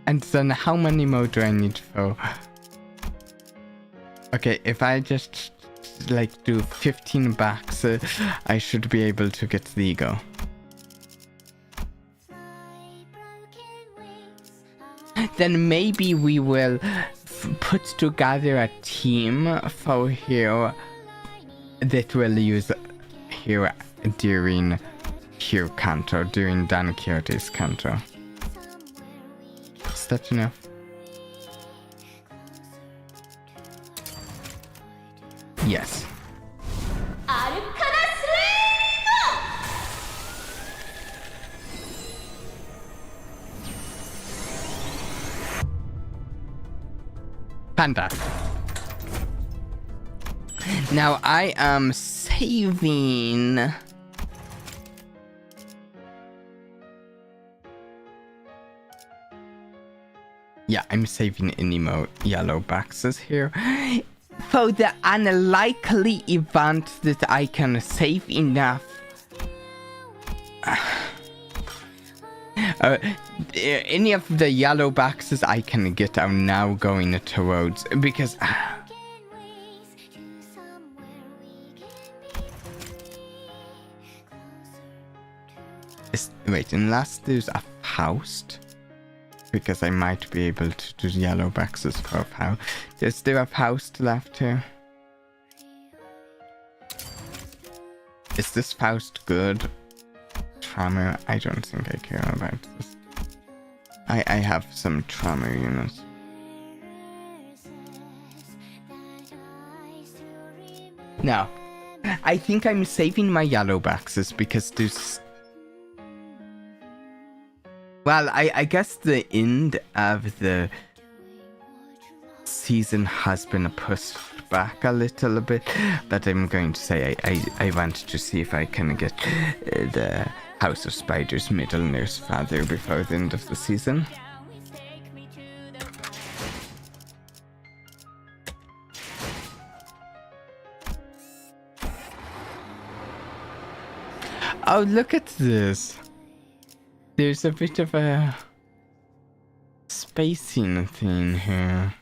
And then how many more do I need for... Okay, if I just like do 15 backs, I should be able to get the ego. Then maybe we will put together a team for here that will use here during here Canto, during Don Quixote's Canto. Is that enough? Yes. Panda. Now I am saving. Yeah, I'm saving any more yellow boxes here. For the unlikely event that I can save enough. Any of the yellow boxes I can get are now going towards, because wait, unless there's a Faust, because I might be able to do yellow boxes for a Faust. Is there a Faust left here? Is this Faust good? Trauma? I don't think I care about this. I have some trauma units. Now, I think I'm saving my yellow boxes because there's... Well, I guess the end of the season has been pushed back a little bit, but I'm going to say I want to see if I can get the House of Spiders middle nurse father before the end of the season. Oh, look at this. There's a bit of a spacing thing here.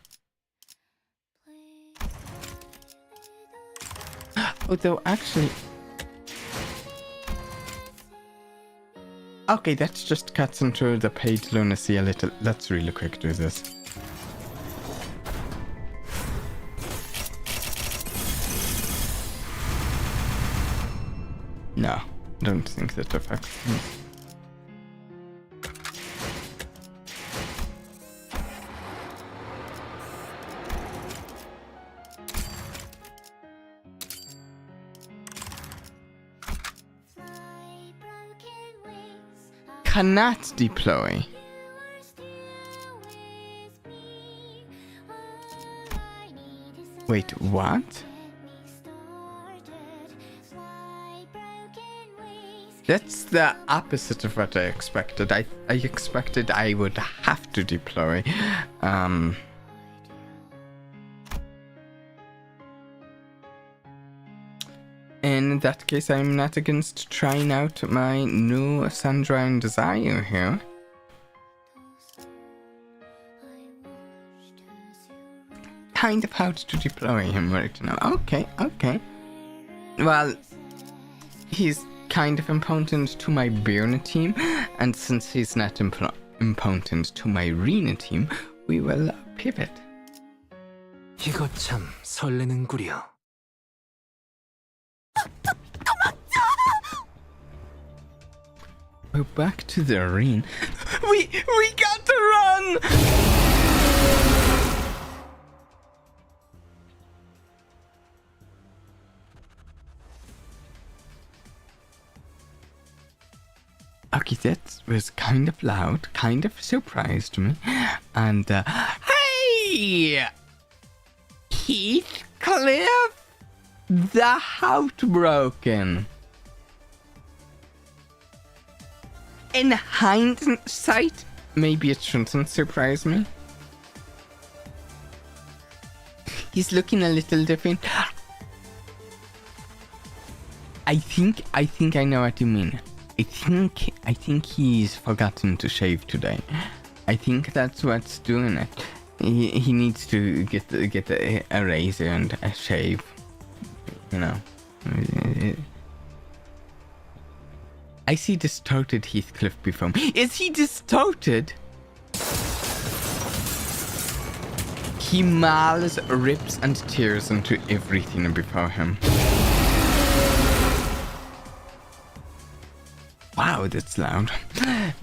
Although, actually... Okay, that just cuts into the page lunacy a little. Let's really quick do this. No, don't think that affects things. Cannot deploy. Wait, what? That's the opposite of what I expected. I expected I would have to deploy. In that case, I'm not against trying out my new Sundrown Desire here. Kind of how to deploy him right now. Okay. Well, he's kind of important to my Birna team, and since he's not important to my Rena team, we will pivot. 이거 참 설레는구려. We're back to the arena. We got to run! Okay, that was kind of loud, kind of surprised me. And, hey! Heathcliff! The Housebroken! In hindsight, maybe it shouldn't surprise me. He's looking a little different. I think I know what you mean. I think he's forgotten to shave today. I think that's what's doing it. He needs to get a razor and a shave. You know. I see distorted Heathcliff before me. Is he distorted? He mauls, rips, and tears into everything before him. Wow, that's loud.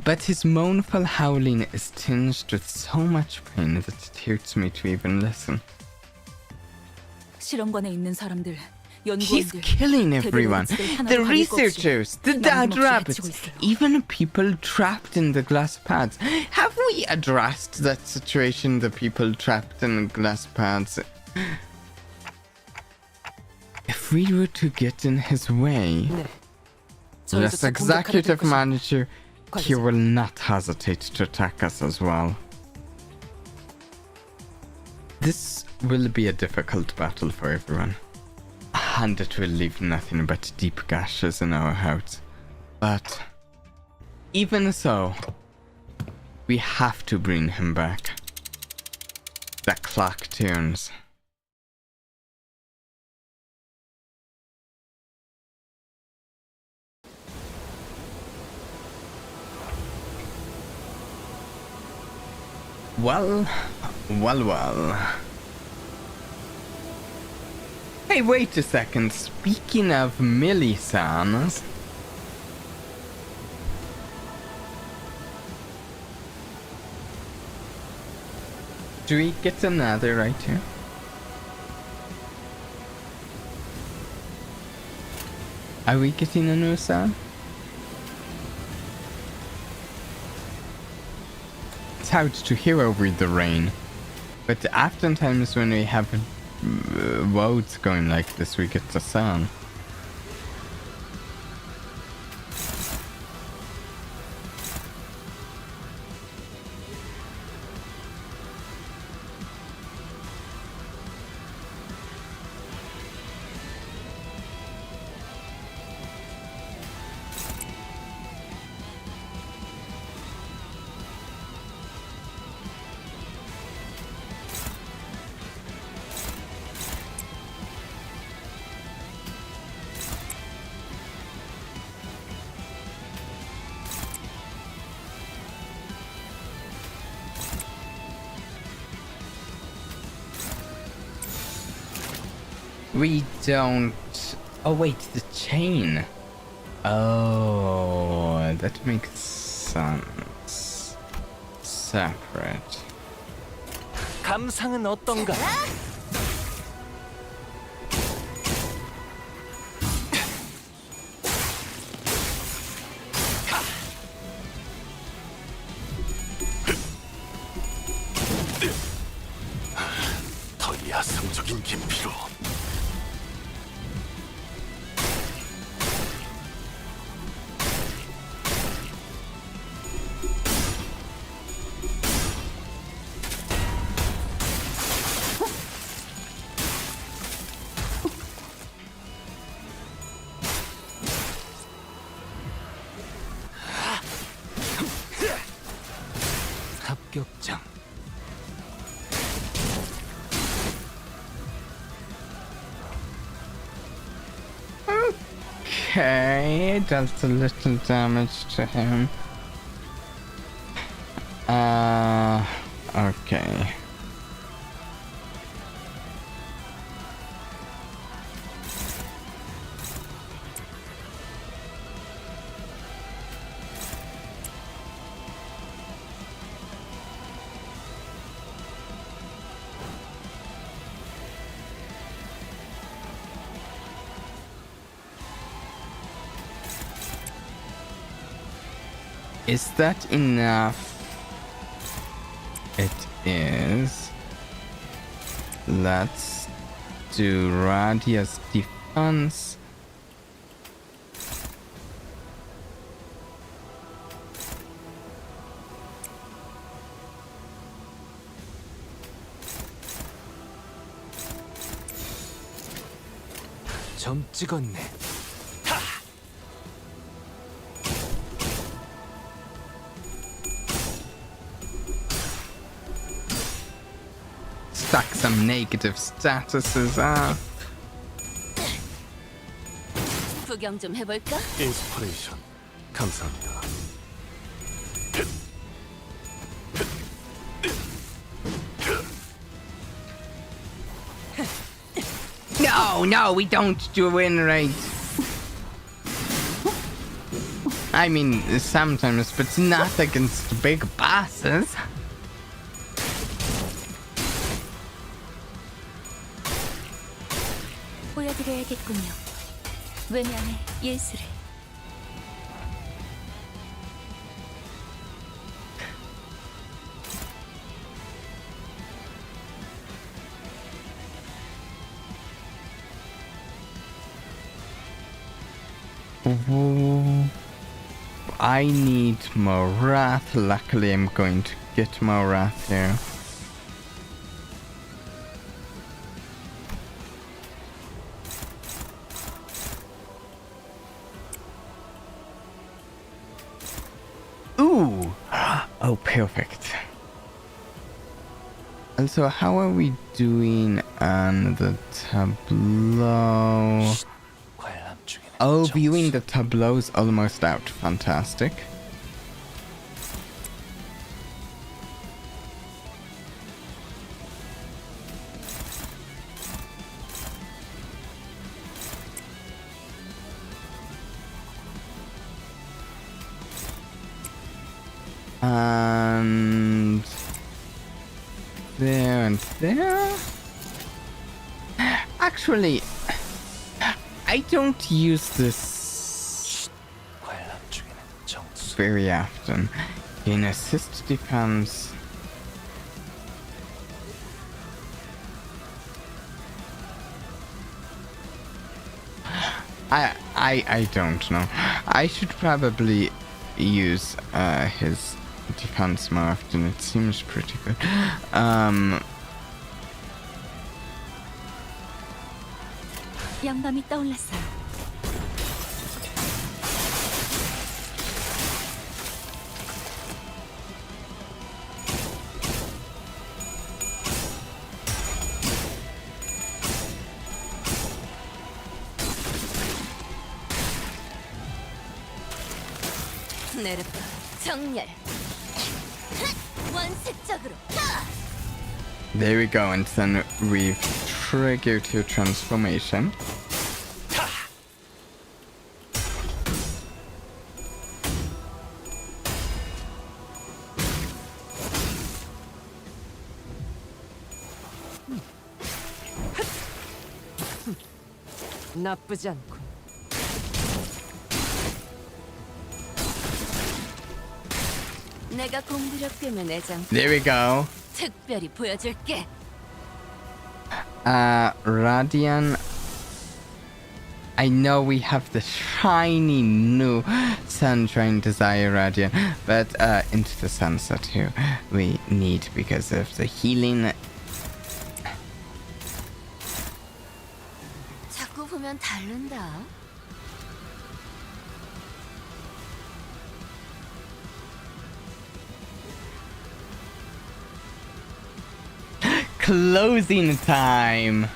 But his mournful howling is tinged with so much pain that it hurts me to even listen. 실험관에 있는 사람들, He's killing everyone. The researchers, the dead rabbits, even people trapped in the glass pads. Have we addressed that situation, the people trapped in glass pads? If we were to get in his way, this executive manager, he will not hesitate to attack us as well. This will be a difficult battle for everyone. And it will leave nothing but deep gashes in our hearts. But even so, we have to bring him back. The clock turns. Well. Hey, wait a second. Speaking of Millie-sans, do we get another right here? Are we getting a new sound? It's hard to hear over the rain, but oftentimes when we have roads going like this, we get the sun. We don't... Oh wait, the chain. Oh, that makes sense. Separate. 감상은 어떤가? 더 야성적인 깊이로. Okay, dealt a little damage to him. Okay. Is that enough? It is. Let's do radius defense. 점 찍었네. Stack some negative statuses up. 구경 좀 해볼까? 인스퍼레이션 감사합니다. No, we don't do win rate. I mean, sometimes, but not against big bosses. 보여드려야겠군요. 외면의 예술을. I need more wrath. Luckily, I'm going to get more wrath here. Ooh! Oh, perfect. Also, how are we doing on the tableau? Oh, viewing the tableau's almost out. Fantastic. And there and there. Actually, I don't use this very often. In assist defense, I don't know. I should probably use his defense more often. It seems pretty good. 영감이 떠올랐어요. 내려봐. 정렬. 원색적으로. There we go, and then we've triggered your transformation. 나쁘지 않군. 내가 공부력 때문에 내장. There we go. 특별히 보여줄게. Radian. I know we have the shiny new Sunshine Desire Radian, but into the Sunset here we need because of the healing. 자꾸 보면 다른다. Closing time.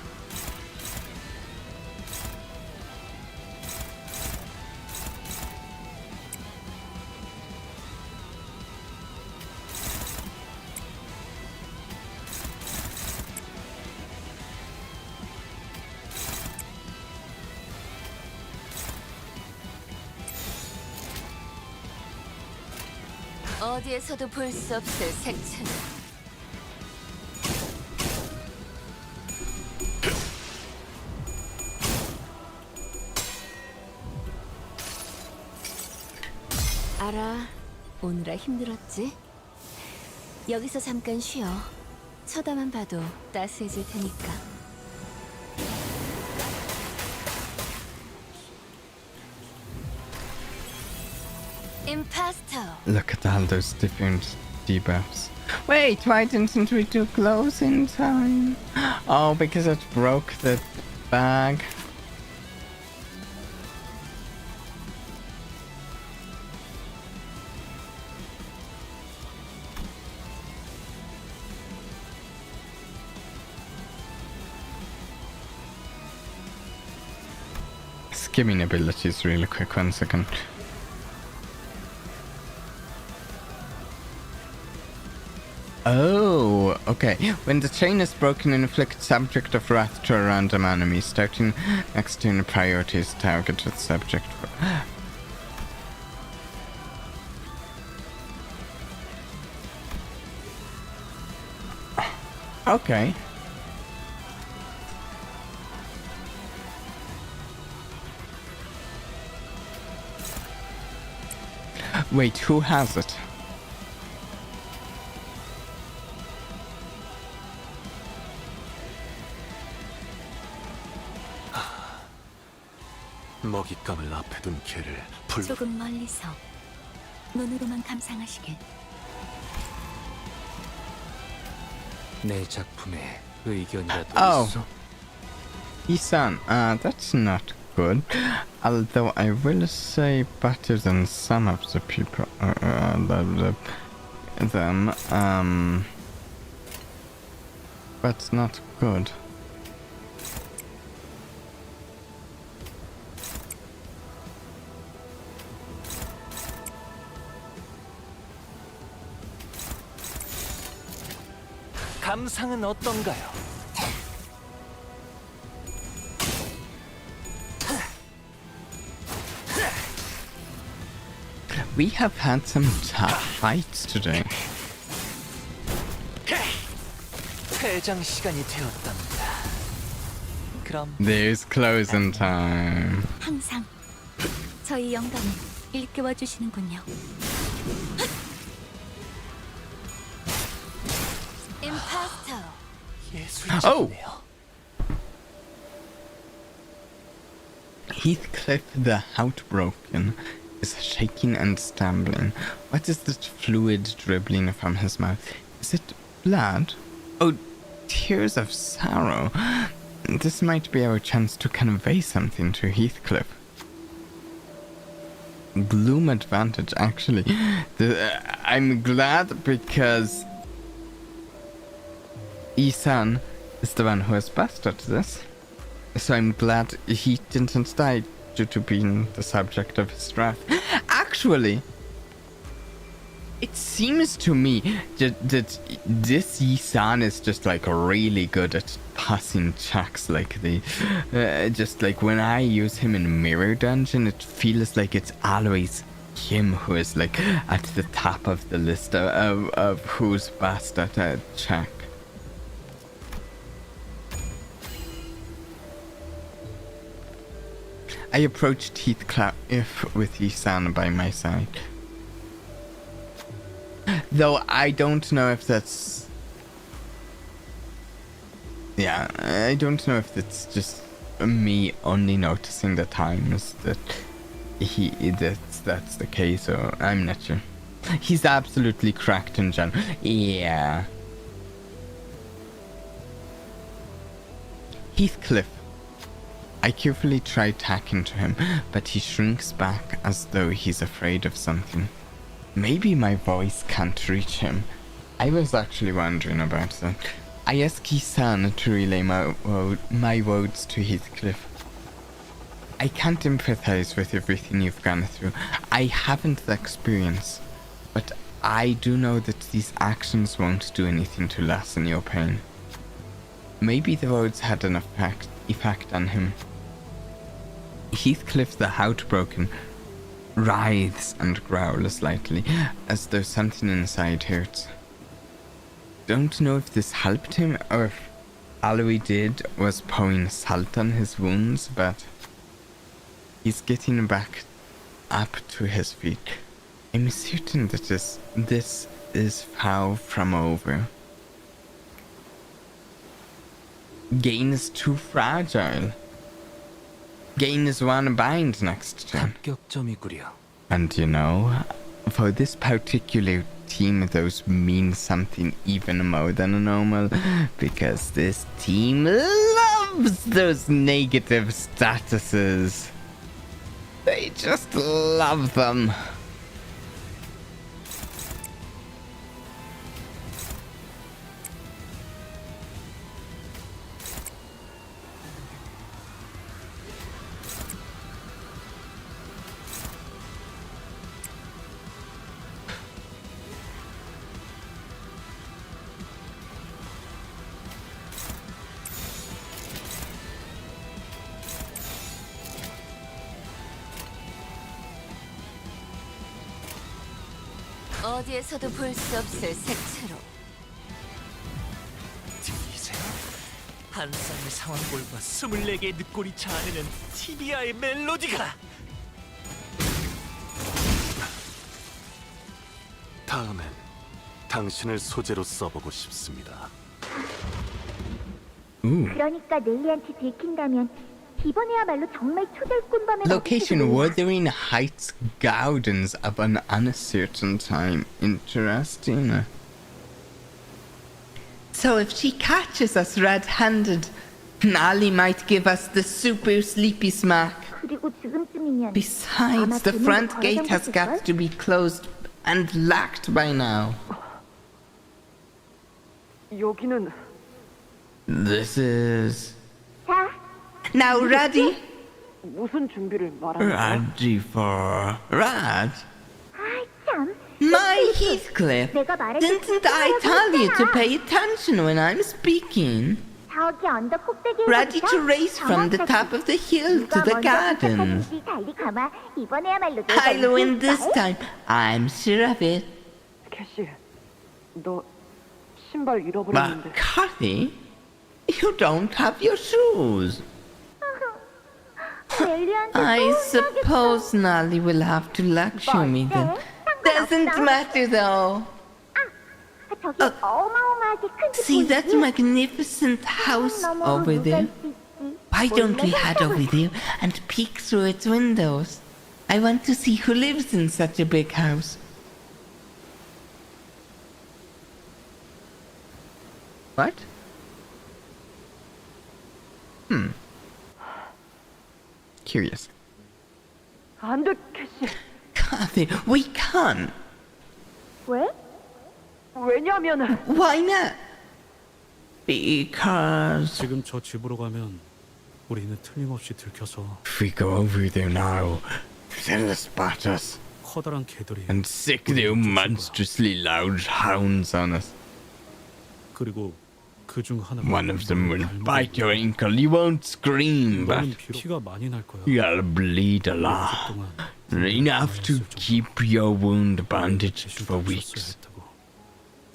어디에서도 볼 수 없을 색채는 알아. 오느라 힘들었지? 여기서 잠깐 쉬어. 쳐다만 봐도 따스해질 테니까. 임파스터. Look at all those different debuffs. Wait, why didn't we do close in time? Oh, because it broke the bag. Skimming abilities really quick, 1 second. Oh, okay. When the chain is broken, inflict subject of wrath to a random enemy. Starting next turn, priority is target with subject. Okay. Wait, who has it? 먹잇감을 앞에 둔 개를 불. 조금 멀리서 눈으로만 감상하시길. 내 작품에 의견이라도 Oh. 있어? Isan, that's not good. Although I will say better than some of the people, but not good. 감상은 어떤가요? We have had some tough fights today. 퇴장 시간이 되었답니다. 그럼 There's closing time. 항상 저희 영감을 일깨워 주시는군요. 임파스터. 예술적이네요. Heathcliff the Outbroken is shaking and stumbling. What is that fluid dribbling from his mouth? Is it blood? Oh, tears of sorrow. This might be our chance to convey something to Heathcliff. Gloom advantage, actually. I'm glad because Isan is the one who has busted this. So I'm glad he didn't die due to being the subject of his wrath. Actually, it seems to me that this Isan is just like really good at passing checks. Like just like when I use him in Mirror Dungeon, it feels like it's always him who is like at the top of the list of who's best at a check. I approached Heathcliff with Isan by my side. Though I don't know if that's... Yeah, I don't know if it's just me only noticing the times that that's the case, or I'm not sure. He's absolutely cracked in general. Yeah. Heathcliff. I carefully try tacking to him, but he shrinks back as though he's afraid of something. Maybe my voice can't reach him. I was actually wondering about that. I ask Isan to relay my woes to Heathcliff. I can't empathize with everything you've gone through. I haven't the experience, but I do know that these actions won't do anything to lessen your pain. Maybe the woes had an effect on him. Heathcliff the Outbroken writhes and growls slightly, as though something inside hurts. Don't know if this helped him or if all we did was pouring salt on his wounds, but he's getting back up to his feet. I'm certain that this is far from over. Gain is too fragile. Gain is one bind next turn. 합격점이구려. And you know, for this particular team, those mean something even more than normal, because this team loves those negative statuses. They just love them. 어디에서도 볼 수 없을 색채로. 들리세요? 한 쌍의 상황골과 24개의 늑골이 자아내는 티비아의 멜로디가! 다음엔 당신을 소재로 써보고 싶습니다. 그러니까 넬리한테 들킨다면 이번에야말로 정말 초절꾼밤에 Location Wuthering Heights Gardens of an uncertain time. Interesting. So if she catches us red-handed, Nali might give us the super sleepy smack. 그리고 지금쯤이면 Besides, the front gate has got to be closed and locked by now. 여기는 This is... 자, Now ready? 무슨 준비를 말하는 거야? Ready for... Rad? 아이 참. My Heathcliff, didn't I tell you to pay attention when I'm speaking? 저기 언덕 꼭대기에서 Ready to race from the top of the hill to the garden. 달리 가마. 이번에야말로 I'll win this time. I'm sure of it. 캐시, 너 신발 잃어버렸는데. But Cathy, you don't have your shoes. I suppose Nali will have to lecture me then. Doesn't matter though. 저기 어마어마하게 큰 See that magnificent house over there? Why don't we head over there and peek through its windows? I want to see who lives in such a big house. What? Curious. 안 돼, 캐시. Cathy, we can't. 왜? 왜냐면 Why not? Because 지금 저 집으로 가면 우리는 틀림없이 들켜서 if we go over there now, they'll spot us 커다란 개들이 and sick their monstrously loud hounds on us. 그리고 그중 하나가 One of them will bite your ankle. You won't scream, but 너는 피가 많이 날 거야. you'll bleed a lot. Enough to keep your wound bandaged for weeks.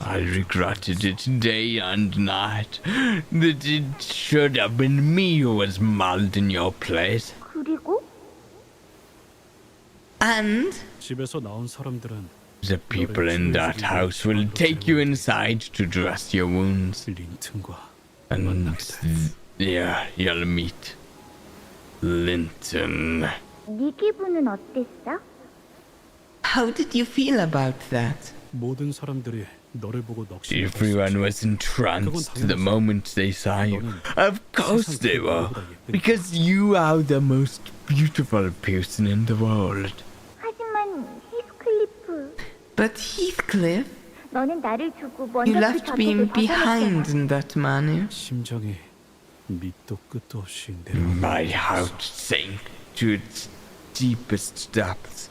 I regretted it day and night. That it should have been me who was mauled in your place. 그리고 And 집에서 나온 사람들은 the people in that house will take you inside to dress your wounds. 린튼과 And yeah, you'll meet Linton. 네 기분은 어땠어? How did you feel about that? 모든 사람들이 너를 보고 넋이 Everyone was entranced the moment they saw you. Of course they were, because you are the most beautiful person in the world. 하지만 히스클리프, But Heathcliff, 너는 나를 두고 you 먼저 그 left me 전투를 behind 벗어났잖아. in that manner. 심장이 밑도 끝도 없이 My heart sank to its deepest depths.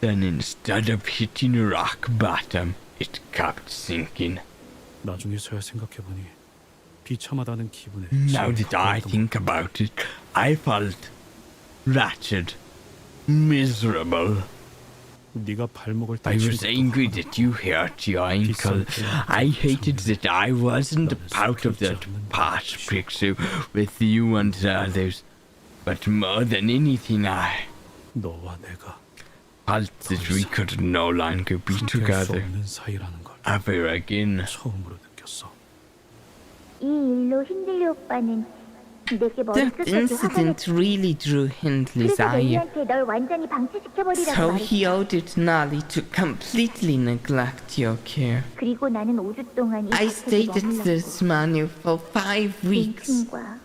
Then instead of hitting rock bottom, it kept sinking. 나중에서야 생각해보니 비참하다는 기분에 Now that I think about it, I felt wretched, miserable. 네가 발목을 I was angry that you hurt your ankle. I hated that I wasn't part of that part picture with you and the others. But more than anything, I 너와 내가 felt that we could no longer be together 없는 사이라는 걸 ever again. 처음으로 느꼈어. 이 일로 힌들리 오빠는 내게 머리 That 뜯어서 incident really drew Hindley's 그래서 eye. 내한테 널 완전히 방치시켜버리라고 So 말했어. he ordered Nolly to completely neglect your care. 그리고 나는 5주 동안 이 I 밭에 stayed at 머물렀고 this manual for 5 weeks. 린튼과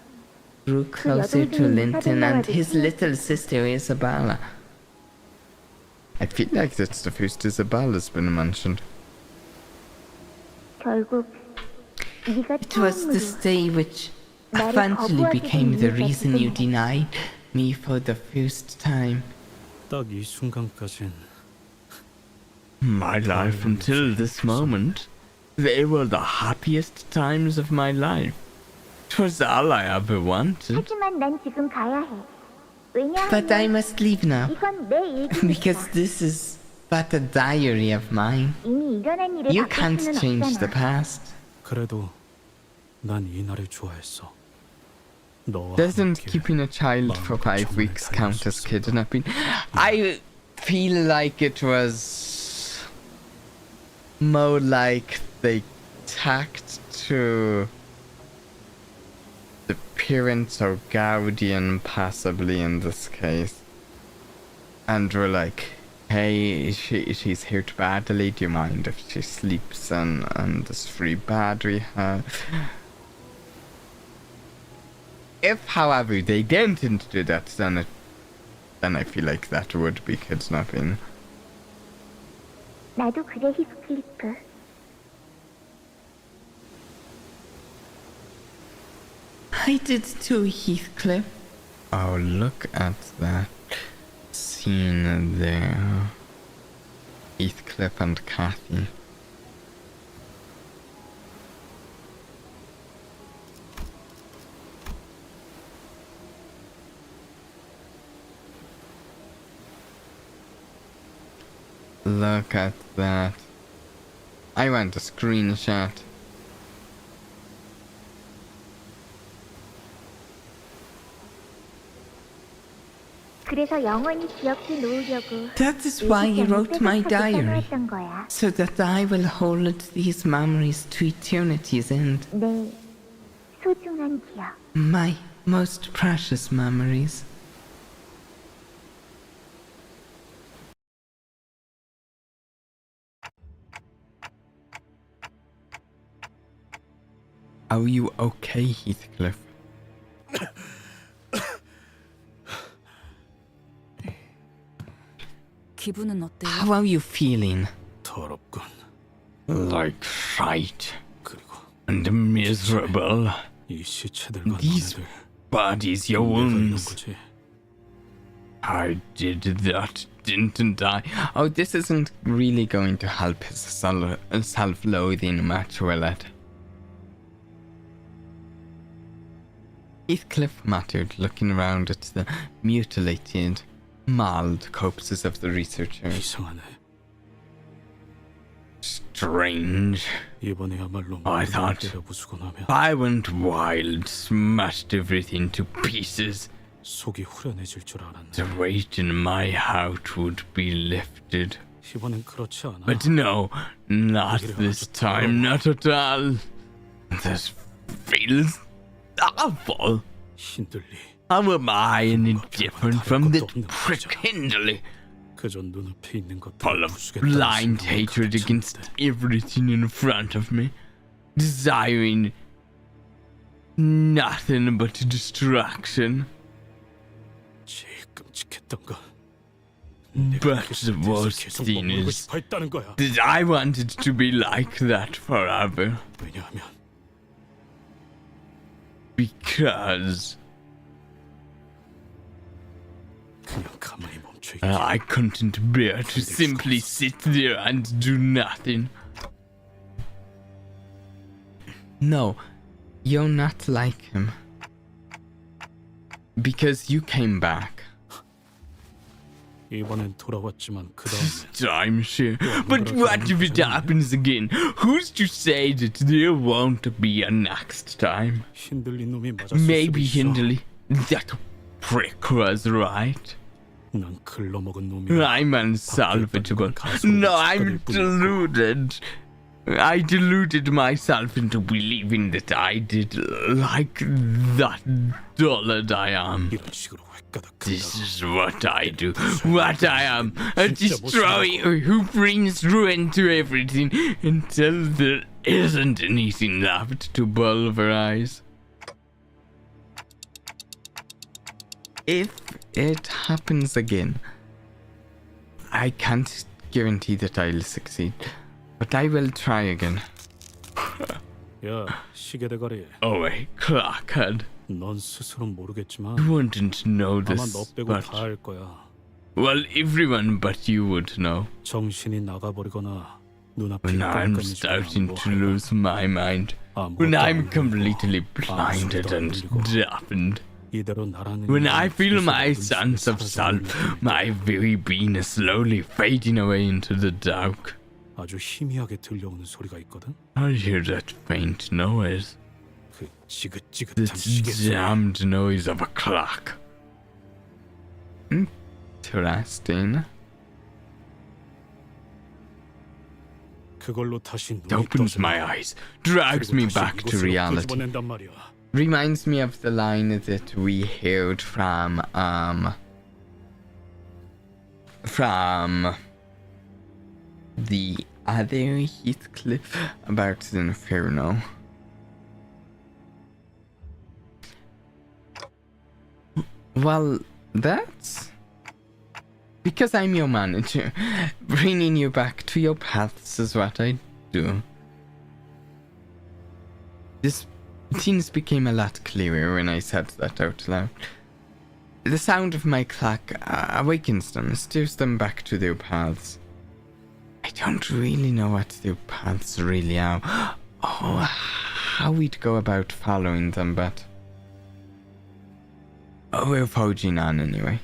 Grew closer to Linton and his little sister Isabella. I feel like that's the first Isabella's been mentioned. 결국 네가 It was the 처음으로 stay which 나를 eventually 거부하게 became 된 the 이유가 reason you 그거야. denied me for the first time. 딱 이 순간까진 My life until this moment, they were the happiest times of my life. It was all I ever wanted. 하지만 난 지금 가야 해. 왜냐하면 But I must leave now, 이건 내 일이니까. because this is but a diary of mine. 이미 일어난 일을 You 바꿀 can't 수는 change the 없잖아. past. 그래도 난 이 날을 좋아했어. 너와 Doesn't 함께 keeping a child for 5 weeks count as kidnapping? I feel like it was more like they tacked to the parents or guardian, possibly in this case, and were like, hey, she's hurt badly, do you mind if she sleeps in this free bed we have? If, however, they didn't do that, then I feel like that would be kidnapping. 나도 그래, 히스클리프. I did too, Heathcliff. Oh, look at that scene there. Heathcliff and Kathy. Look at that. I want a screenshot. 그래서 영원히 기억해 놓으려고 That is why I wrote my diary, 써놓았던 거야. so that I will hold these memories to eternity's end. 내 소중한 기억. My most precious memories. Are you okay, Heathcliff? 기분은 어때요? How are you feeling? 더럽군. Like shite 그리고 and miserable. 이 시체들과 These 너네들 bodies, your 내가 이런 wounds. 거지. I did that, didn't I? Oh, this isn't really going to help his self-loathing much, will it? Heathcliff muttered, looking around at the mutilated, mauled corpses of the researchers. 이상하네. Strange. 이번에야말로 I 모든 thought 때려 부수고 나면 I went wild, smashed everything to pieces. 속이 후련해질 줄 알았네. The weight in my heart would be lifted. 이번엔 그렇지 않아. But no, not this time, not at all. This feels awful. 힌들리. How am I any different from that prick Hindley? 그저 눈앞에 있는 것들 Full of blind hatred against everything in front of me, desiring nothing but distraction. 제일 끔찍했던 건 But the worst thing is that I wanted to be like that forever. 왜냐하면 Because 그냥 가만히 멈춰 있기. I couldn't bear to simply sit there and do nothing. No, you're not like him. Because you came back. 이번엔 돌아왔지만 그 This 다음에 time, sure. But what if it happens again? Who's to say that there won't be a next time? 힌들린 놈이 맞았을 Maybe 수도 있어. Hindley, that prick was right. 난 글러먹은 놈이. I'm unsalvageable. No, I'm deluded. I deluded myself into believing that I did like that dullard I am. 이런 식으로 This is what I do. What I am. A destroyer who brings ruin to everything until there isn't anything left to pulverize. If it happens again, I can't guarantee that I'll succeed, but I will try again. 야, 시계 대가리. Oh wait, clockhead. 넌 스스로 모르겠지만 You wouldn't know 아마 this, 너 빼고 but 다 알 거야. well, everyone but you would know. 정신이 나가버리거나 눈앞이 When I'm starting to lose my mind, when I'm completely blinded and deafened, when I feel my sense of self, my very being is slowly fading away into the dark. 아주 희미하게 들려오는 소리가 있거든. I hear that faint noise. 그 지긋지긋한 The 시계 소리. damned noise of a clock. Interesting. 그걸로 다시 It opens my eyes, drags me back to reality. Reminds me of the line that we heard from the other Heathcliff about the Inferno. Well, that's because I'm your manager. Bringing you back to your paths is what I do. Things became a lot clearer when I said that out loud. The sound of my clock awakens them, steers them back to their paths. I don't really know what their paths really are, or how we'd go about following them, but we're forging on anyway.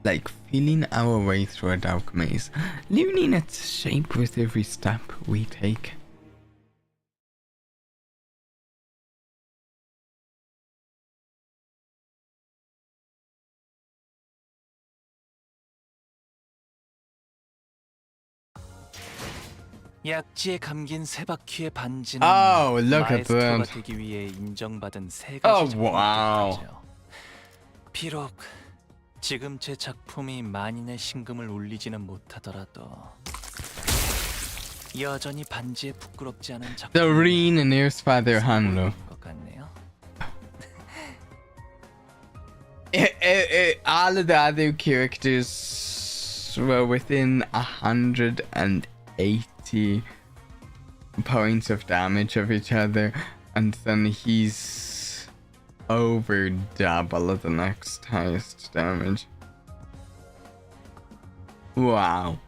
Like feeling our way through a dark maze, learning its shape with every step we take. 약지에 감긴 세 바퀴의 반지는 Oh, look at 마에스트로가 that. 되기 위해 인정받은 세 Oh, 가지 작품을 wow. 뜻하죠. 비록 지금 제 작품이 만인의 신금을 울리지는 못하더라도 여전히 반지에 부끄럽지 않은 작품. The ring and ears father handle. 것 같네요. All of the other characters were within 180 points of damage of each other, and then he's over double the next highest damage. Wow.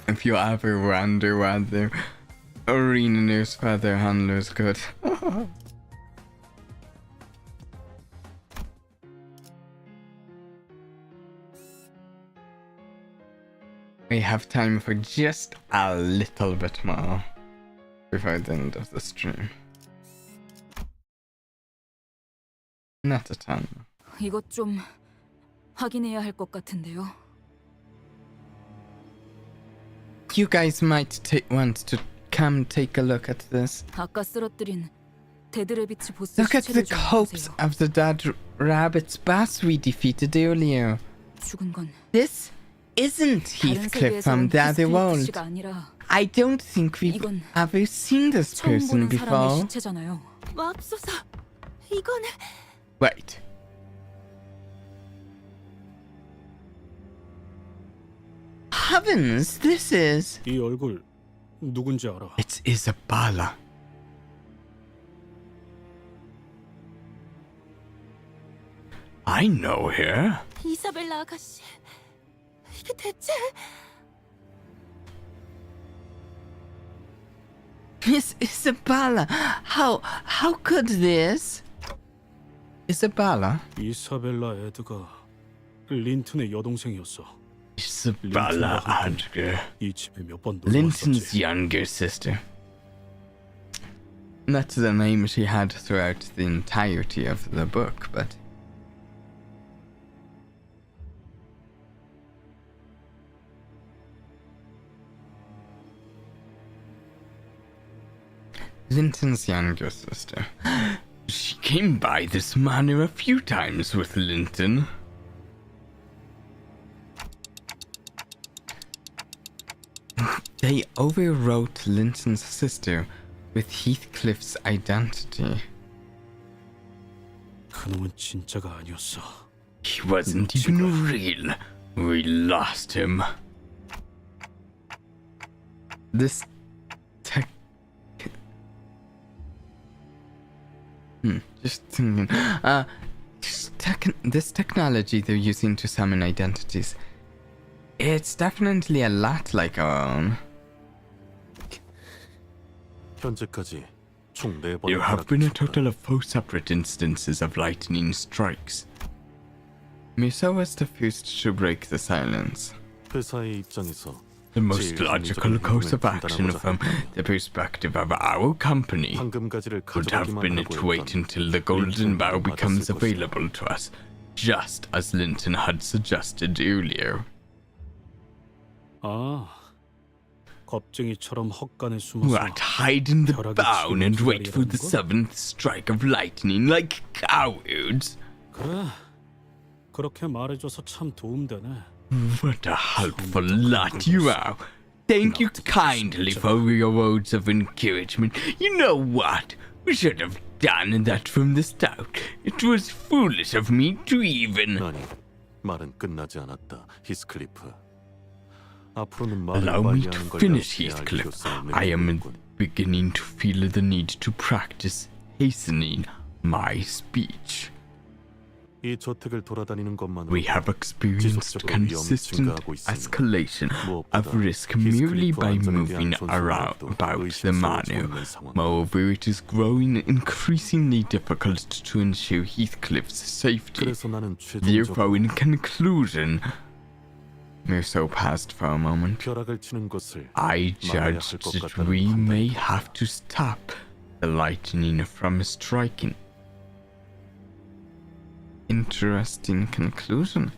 If you ever wonder whether Arena Nurse Father Handler is good. We have time for just a little bit more before the end of the stream. Not a ton. 이것 좀 확인해야 할 것 같은데요. You guys might want to come take a look at this. 아까 쓰러뜨린 데드래비츠 보스 Look at the 시체를 좀 corpse 보세요. of the dead rabbit's boss we defeated earlier. 죽은 건 This isn't 다른 Heathcliff 세계에서 from 온 the other 히스클리프 world. 씨가 아니라 I don't think we've 이건 ever seen this 처음 person 보는 사람의 before. 시체잖아요. 맙소사, 이건 Wait. Heavens, this is... 이 얼굴 누군지 알아? It's Isabella. I know her. 이사벨라 아가씨. 이게 대체 Miss Isabella, how could this? Isabella? 이사벨라 에드가 린튼의 여동생이었어. Isabella Adger, 이 집에 몇 번 놀러 Linton's 왔었지. younger sister. That's the name she had throughout the entirety of the book, but... Linton's younger sister. She came by this manor a few times with Linton. They overwrote Linton's sister with Heathcliff's identity. 그놈은 진짜가 아니었어. He wasn't even real. We lost him. This tech... just thinking. This technology they're using to summon identities. It's definitely a lot like our own. 현재까지 총 4번. There have been a total of 4 separate instances of lightning strikes. Musa was the first to break the silence. 회사의 입장에서 The most logical course of action from the perspective of our company would have been to wait until the golden bow becomes available to us, just as Linton had suggested earlier. 아, 겁쟁이처럼 헛간에 숨어서 What, hide in the bow and wait for the 7th strike of lightning like cowards? 그래, 그렇게 말해줘서 참 도움되네. What a helpful lot you are. Thank you kindly for your words of encouragement. You know what? We should have done that from the start. It was foolish of me to even... 아니, 말은 끝나지 않았다, 히스클리프. Allow me to finish, Heathcliff. I am beginning to feel the need to practice hastening my speech. We have experienced consistent escalation of risk merely by moving around about the manor. Moreover, it is growing increasingly difficult to ensure Heathcliff's safety. Therefore, in conclusion, Mirso paused for a moment. I judge that we may have to stop the lightning from striking. Interesting conclusion.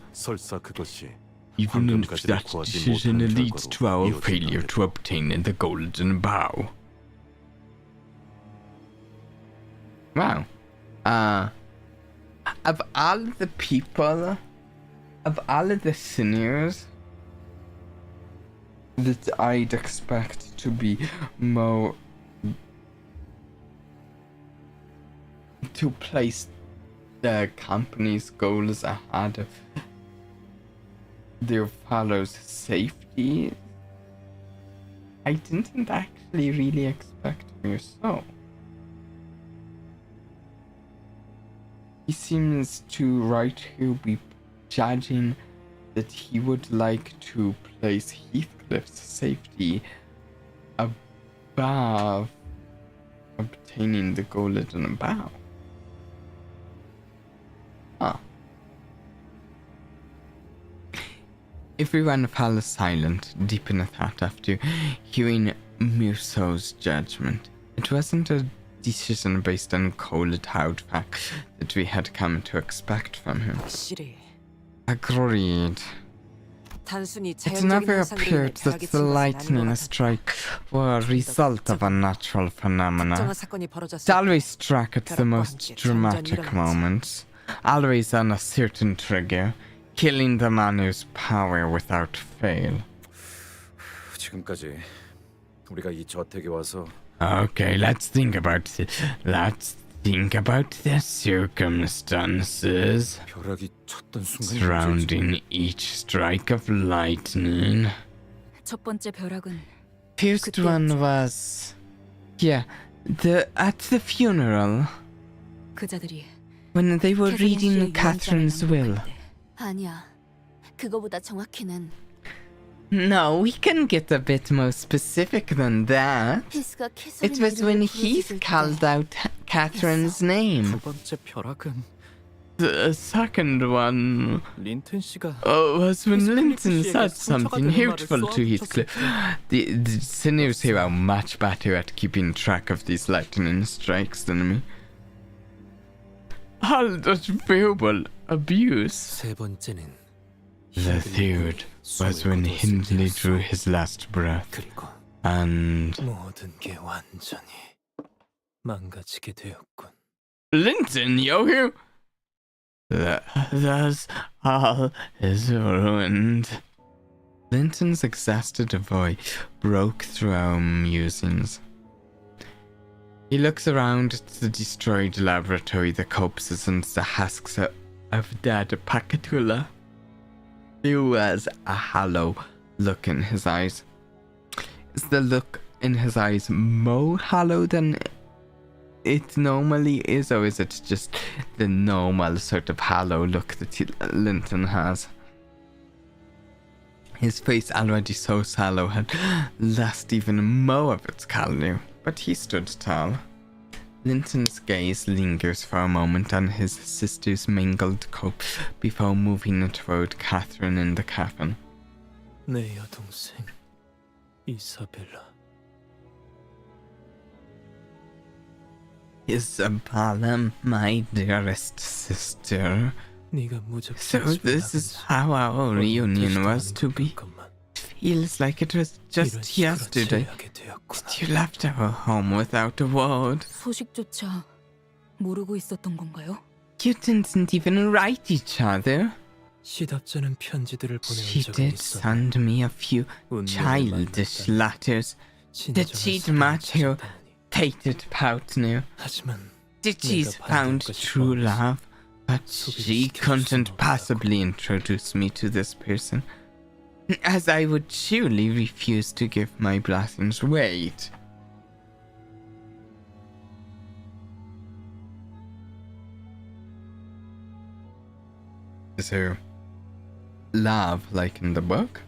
Even if that decision leads to our failure to obtain the golden bow. Wow. Of all the people, of all of the seniors that I'd expect to be more to place the company's goals ahead of their followers' safety, I didn't actually really expect Mirso. He seems to right here be judging that he would like to place Heathcliff's safety above obtaining the golden bow. Huh. Everyone fell silent, deep in thought after hearing Mirso's judgment. It wasn't a decision based on cold hard facts that we had come to expect from him. Agreed. It never appeared that the lightning strike were a result of a natural phenomena. It always struck at the most dramatic moments, always on a certain trigger, killing the manor's power without fail. 지금까지 우리가 이 저택에 와서 Okay, let's think about the circumstances surrounding each strike of lightning. 첫 번째 벼락은 First one was, at the funeral, 그자들이 when they were reading Catherine's will. 아니야. 그거보다 정확히는 No, we can get a bit more specific than that. It was when Heath called out Catherine's name. 두 번째 벼락은 The second one 린튼 씨가 was when Linton 씨에게 said 상처가 something 되는 말을 hurtful to Heathcliff. 쏘아붙였을 The sinews here are much better at keeping track of these lightning strikes than me. All that verbal abuse. 세 번째는 The third was when Hindley drew his last breath, 그리고 and 모든 게 완전히 망가지게 되었군. Linton, yo! Thus all is ruined. Linton's exhausted voice broke through our musings. He looks around at the destroyed laboratory, the corpses and the husks of dead Pacatula. There was a hollow look in his eyes. Is the look in his eyes more hollow than it normally is, or is it just the normal sort of hollow look that Linton has? His face, already so sallow, had lost even more of its colour, but he stood tall. Linton's gaze lingers for a moment on his sister's mangled corpse before moving it toward Catherine in the coffin. 내 여동생 이사벨라. Isabella, my dearest sister. 네가 무섭게 So this is how our reunion was to be. It feels like it was just yesterday that you left our home without a word. 소식조차 모르고 있었던 건가요? You didn't even write each other. 시답잖은 편지들을 She 보내온 적은 did 있었네. send me a few childish letters. Did she match her fated partner? 하지만 Did she's found true love? But she couldn't possibly introduce me to this person, as I would surely refuse to give my blessings. Wait. Is there love like in the book?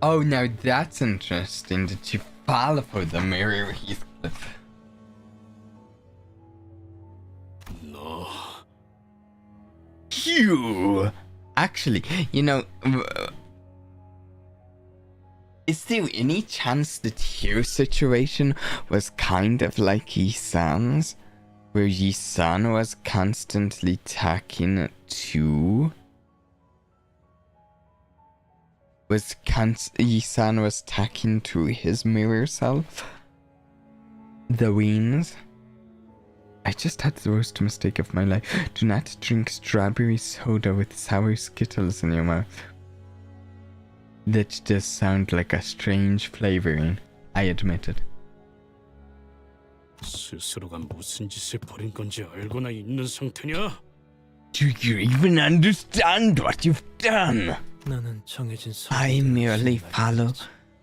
Oh, now that's interesting. Did she fall for the mirror, Heathcliff? No. You! Actually, you know, is there any chance that your situation was kind of like Yi-san's? Where Yi-san was constantly talking to... Yi-san was talking to his mirror self? The wings? I just had the worst mistake of my life. Do not drink strawberry soda with sour Skittles in your mouth. That does sound like a strange flavoring, I admitted. 스스로가 무슨 짓을 벌인 건지 알고나 있는 상태냐? Do you even understand what you've done? 나는 정해진 I merely follow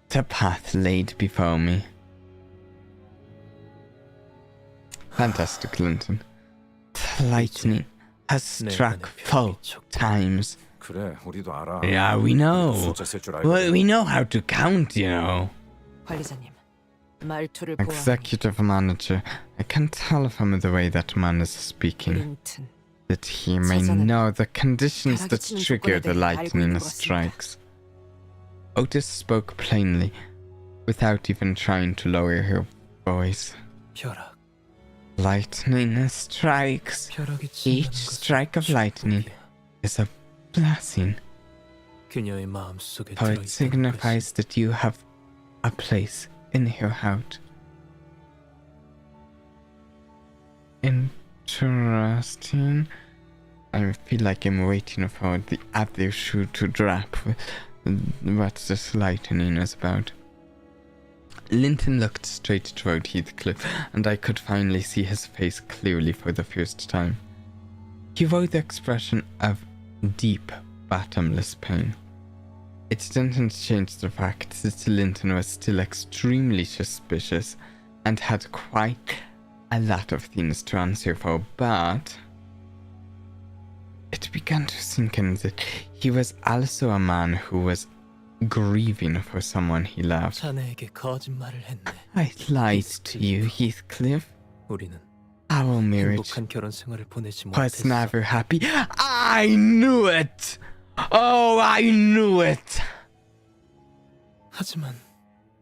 the path laid before me. Fantastic, Linton. The lightning has struck 4 times. 그래, 우리도 알아. Yeah, we know. 숫자 셀 줄 알고. Well, we know how to count, you know. 관리자님, 말투를 보아 Executive manager, I can tell from the way that man is speaking 린튼 that he may know the conditions that trigger the lightning strikes. Otis spoke plainly, without even trying to lower her voice. 벼락. Lightning strikes. 벼락이 Each strike of lightning is a blessing, 그녀의 마음속에 for it 들어있다는 signifies that you have a place in her heart. Interesting. I feel like I'm waiting for the other shoe to drop. What this lightning is about. Linton looked straight toward Heathcliff, and I could finally see his face clearly for the first time. He wore the expression of deep, bottomless pain. It didn't change the fact that Linton was still extremely suspicious and had quite a lot of things to answer for, but it began to sink in that he was also a man who was grieving for someone he loved. 자네에게 거짓말을 했네. I lied to you, Heathcliff. 우리는 Our marriage 행복한 결혼 생활을 보내지 was 못했어. never happy. I knew it! Oh, I knew it! 하지만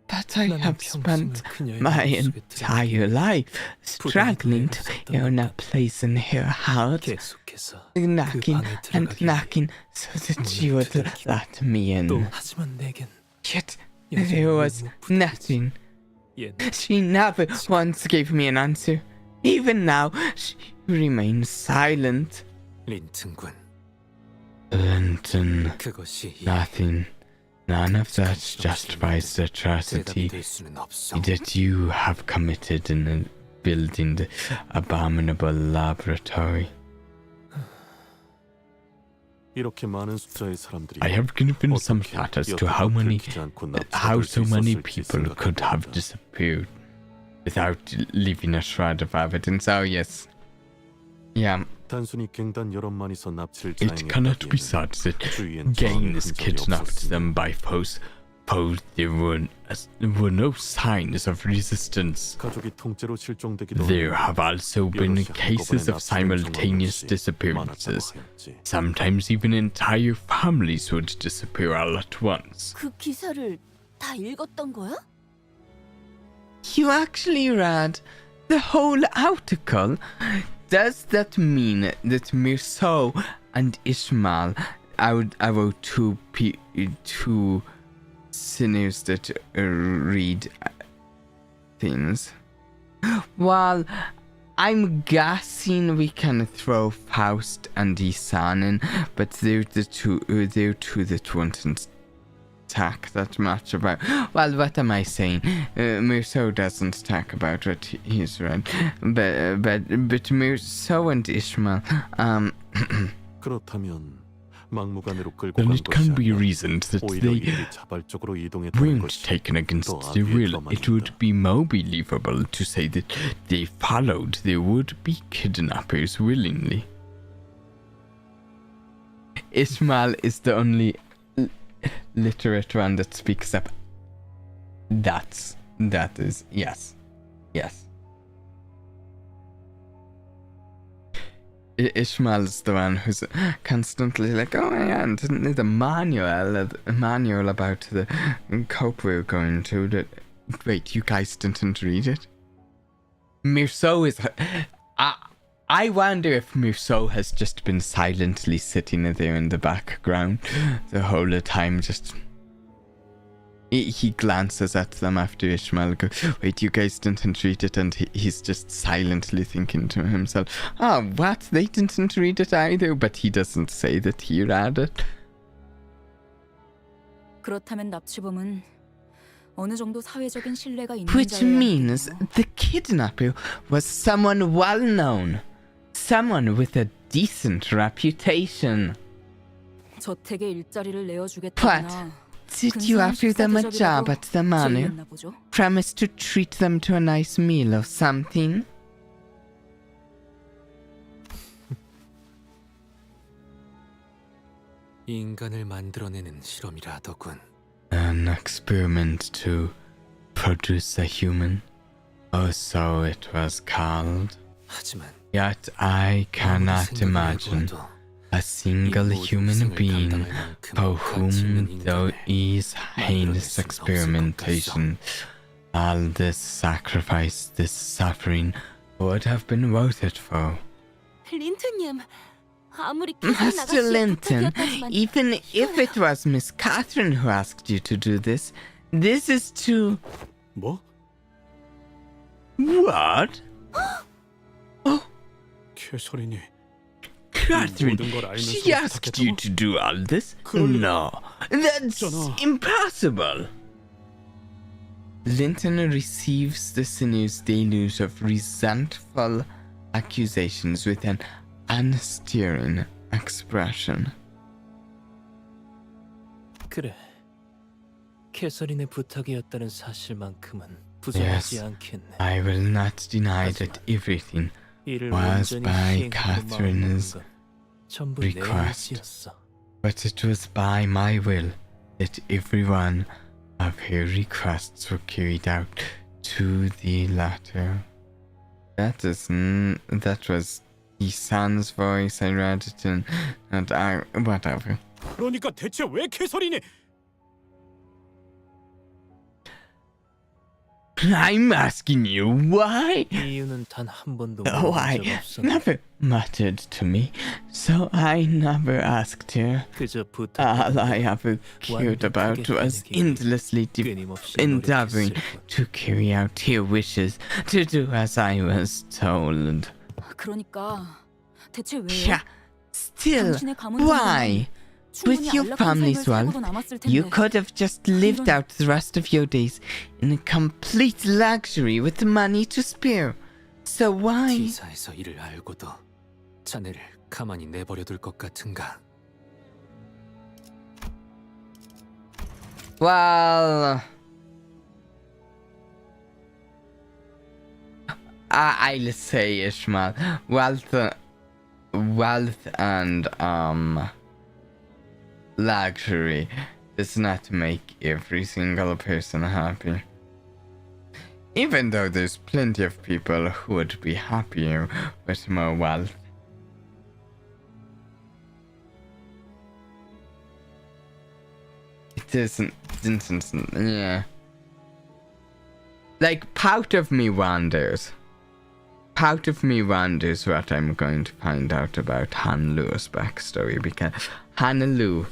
But I have spent my entire life struggling to earn a place in her house, 계속해서 knocking and knocking so that she would let me in. 하지만 내겐 Yet there was nothing. She never once gave me an answer. Even now, she remains silent. 린튼군, Linton, 그것이 nothing. None of that justifies the atrocity 될 수는 없어. that you have committed in building the abominable laboratory. 이렇게 많은 숫자의 사람들이 I have given some thought as to how so many people could have disappeared without leaving a shred of evidence. Oh yes, yeah. 단순히 갱단 여럿만이서 납치를 It cannot be said that Gaines kidnapped them by force. There were no signs of resistance. 가족이 통째로 실종되기도 There have also been cases of simultaneous disappearances. Sometimes even entire families would disappear all at once. 그 기사를 다 읽었던 거야? You actually read the whole article? Does that mean that Mirso and Ishmael are two sinners that read things? Well, I'm guessing we can throw Faust and Isan in, but they're two that wouldn't talk that much about. Well, what am I saying? Mirso doesn't talk about what he's read, but Mirso and Ishmael. 그렇다면 막무가내로 끌고 Then 간 it can 것이 be 아니라 reasoned that 오히려 they 일이 자발적으로 이동했다는 weren't 것이 taken against 더 their 악의 will. It would 도망이다. be more believable to say that they followed their would-be kidnappers willingly. Ishmael is the only literate one that speaks up. That is yes. Ishmael's the one who's constantly like, oh yeah, and there's a manual about the cope we're going to. That wait, you guys didn't read it? Mirso is. I wonder if Mirso has just been silently sitting there in the background the whole time, just. He glances at them after Ishmael goes, wait, you guys didn't read it, and he's just silently thinking to himself, what? They didn't read it either, but he doesn't say that he read it. 그렇다면 납치범은 어느 정도 사회적인 신뢰가 있는 Which 자여야 means the kidnapper was someone well known, someone with a decent reputation. 저택에 일자리를 내어주겠다나. Did you offer them a job at the manor? Promise to treat them to a nice meal or something? 인간을 만들어내는 실험이라더군. An experiment to produce a human, or so it was called. 하지만 Yet I cannot imagine a single human being for whom these heinous experimentation, all this sacrifice, this suffering, would have been worth it for. 린트님, 아무리 Master Linton, even if it was Miss Catherine who asked you to do this, this is too... 뭐? What? 캐서린이 Catherine, she asked you to do all this? No, that's impossible. Linton receives the sinner's deluge of resentful accusations with an unstirring expression. 그래. 캐서린의 부탁이었다는 사실만큼은 Yes, 부정하지 않겠네. I will not deny that everything was by Catherine's request, but it was by my will that every one of her requests were carried out to the letter. That was the son's voice. I read it in, and whatever. 그러니까 대체 왜 캐서린이? I'm asking you why? 이유는 단 한 번도 Why? 물어본 적 없었는데 Never mattered to me, so I never asked her. 그저 All I ever cared about was endlessly endeavoring to carry out her wishes, to do as I was told. 그러니까 대체 왜? Yeah, still, why? With your family's wealth, you could have just lived out the rest of your days in a complete luxury with the money to spare. So why? T사에서 이를 알고도 자네를 가만히 내버려둘 것 같은가? Well, I'll say, Ishmael, wealth and luxury does not make every single person happy. Even though there's plenty of people who would be happier with more wealth. It isn't, yeah. Like, part of me wonders what I'm going to find out about Hanlu's backstory, because Hanlu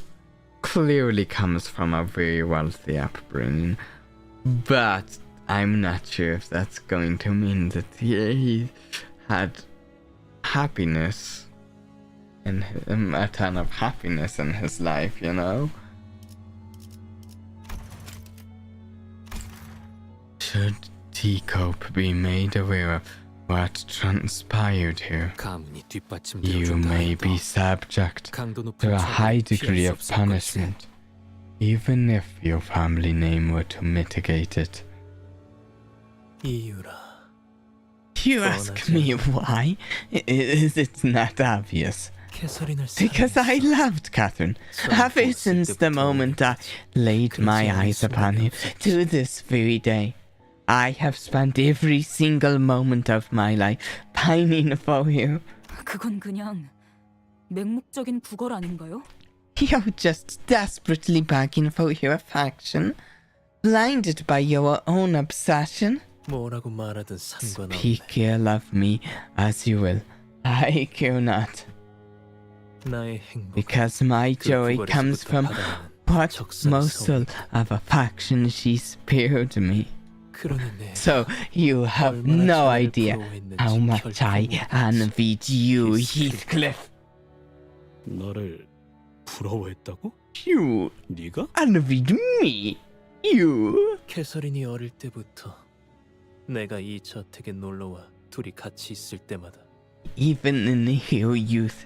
clearly comes from a very wealthy upbringing, but I'm not sure if that's going to mean that he had happiness and a ton of happiness in his life, you know? Should Teacope be made aware of what transpired here, you may be subject to a high degree of punishment, even if your family name were to mitigate it. You ask me why? Is it not obvious? Because I loved Catherine, ever since the moment I laid my eyes upon her to this very day. I have spent every single moment of my life pining for you. 그건 그냥 맹목적인 구걸 아닌가요? You're just desperately begging for your affection, blinded by your own obsession. 뭐라고 말하든 상관없네. Speak ill of me as you will, I care not. 나의 행복. Because my joy comes from what morsel of affection she spared me. So you have no idea how much I envied you, Heathcliff. 너를 부러워했다고? You 네가? envied me? You? 캐서린이 어릴 때부터 내가 이 저택에 놀러와 둘이 같이 있을 때마다 Even in her youth,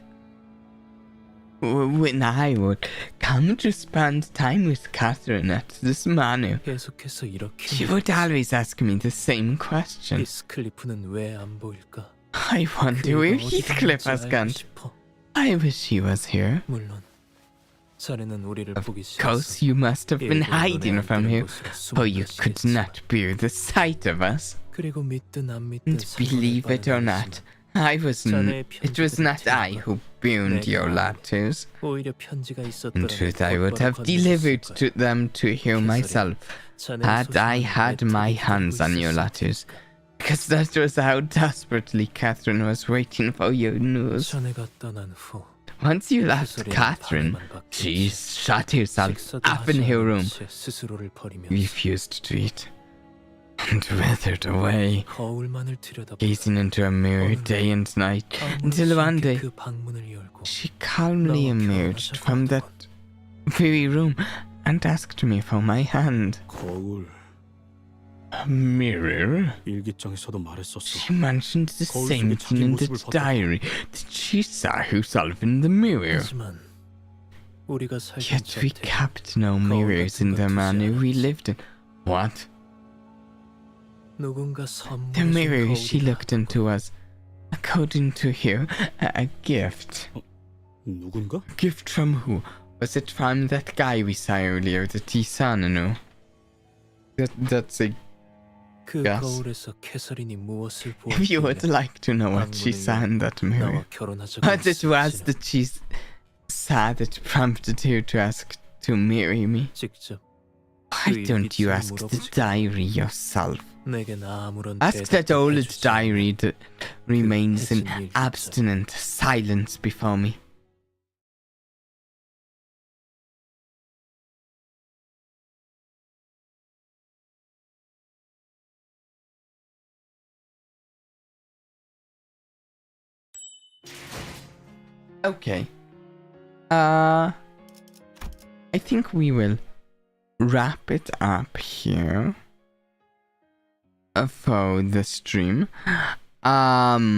when I would come to spend time with Catherine at this manor, 계속해서 이렇게 she would always ask me the same question. 히스클리프는 왜 안 보일까? I wonder where Heathcliff has gone. I wish he was here. 물론 자네는 우리를 보기 Of course, you must have been hiding from her, for you could not bear the sight of us. 그리고 믿든 안 믿든 And believe it or not, it was not I who burned your letters. 오히려 편지가 In truth, I would have delivered them to her myself, had I had my hands on your letters, because that was how desperately Catherine was waiting for your news. 자네가 떠난 후 Once you left Catherine, she shut herself up in her room, refused to eat, and withered away, gazing into a mirror day and night, until one day she calmly emerged from that very room and asked me for my hand. A mirror? 일기장에서도 말했었어. She mentioned the same thing in the diary, that she saw herself in the mirror. Yet we kept no mirrors in the manor we lived in. What? The mirror she looked into was, according to her, a gift. 누군가? Gift from who? Was it from that guy we saw earlier, the T-Sananu? That's a 그 guess. 거울에서 캐서린이 무엇을 If you would 보았길래 like to know what she saw in that mirror. 나와 결혼하자고 But it was 했을지는 that she saw that prompted her to ask to marry me. 직접 Why don't you ask the diary yourself? 내겐 아무런 Ask that 대답도 old 해주지 diary that remains in 해진 일조차. abstinent silence before me. Okay. I think we will wrap it up here for the stream. Yeah,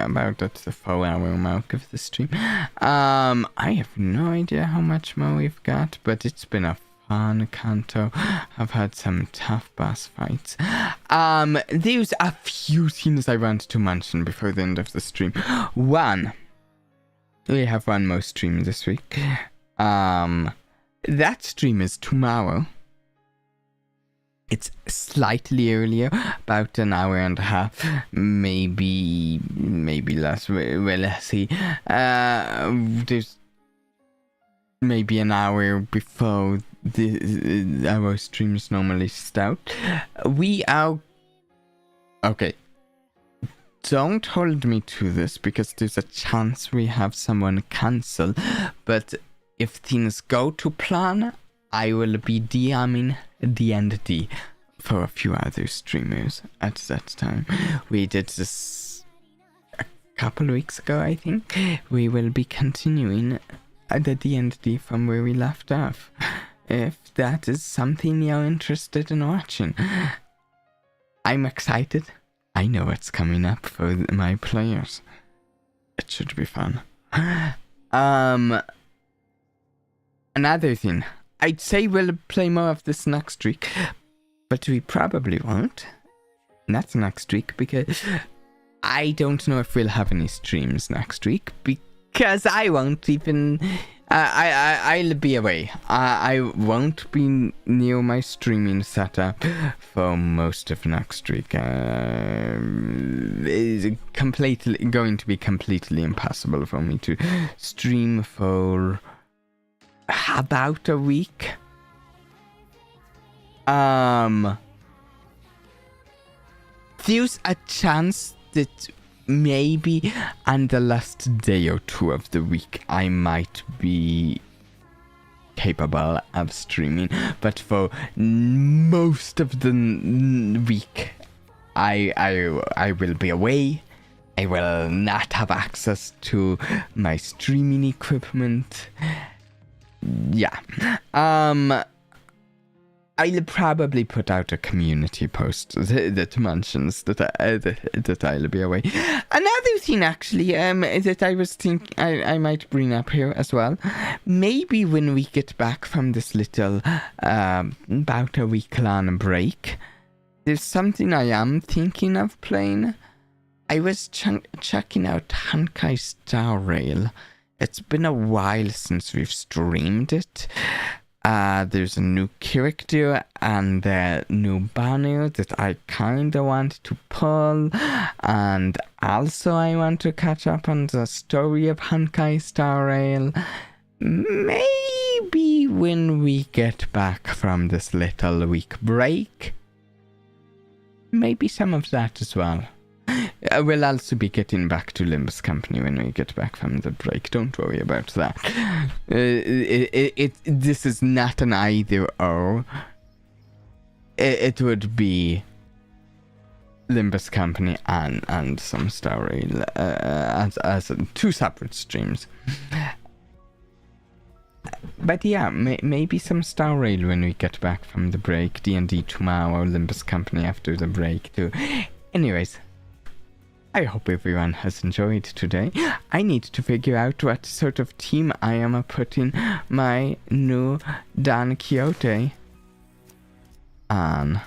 about at the 4-hour mark of the stream. I have no idea how much more we've got, but it's been a fun Canto. I've had some tough boss fights. There's a few things I want to mention before the end of the stream. One, we have one more stream this week. That stream is tomorrow. It's slightly earlier, about an hour and a half, maybe less. Well, let's see. There's maybe an hour before our streams normally start. We are okay. Don't hold me to this because there's a chance we have someone cancel. But if things go to plan, I will be DMing D&D for a few other streamers at that time. We did this a couple weeks ago, I think. We will be continuing the D&D from where we left off. If that is something you're interested in watching. I'm excited. I know what's coming up for my players. It should be fun. Another thing. I'd say we'll play more of this next week, but we probably won't. Not next week, because I don't know if we'll have any streams next week, because I won't even... I'll be away. I won't be near my streaming setup for most of next week. It's going to be completely impossible for me to stream for about a week. There's a chance that maybe on the last day or two of the week I might be capable of streaming, but for most of the week I will be away. I will not have access to my streaming equipment. Yeah. I'll probably put out a community post that mentions that I'll be away. Another thing, actually, that I was thinking I might bring up here as well. Maybe when we get back from this little about a week-long break, there's something I am thinking of playing. I was checking out Honkai Star Rail. It's been a while since we've streamed it. There's a new character and a new banner that I kinda want to pull, and also I want to catch up on the story of Honkai Star Rail. Maybe when we get back from this little week break, maybe some of that as well. We'll also be getting back to Limbus Company when we get back from the break. Don't worry about that. This is not an either or. It would be Limbus Company and some Star Rail as two separate streams. But yeah, maybe some Star Rail when we get back from the break. D&D tomorrow, Limbus Company after the break too. Anyways. I hope everyone has enjoyed today. I need to figure out what sort of team I am putting my new Don Quixote on.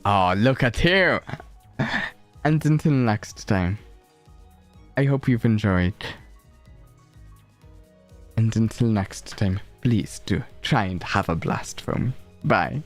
Oh, look at here! And until next time. I hope you've enjoyed. And until next time, please do try and have a blast for me. Bye.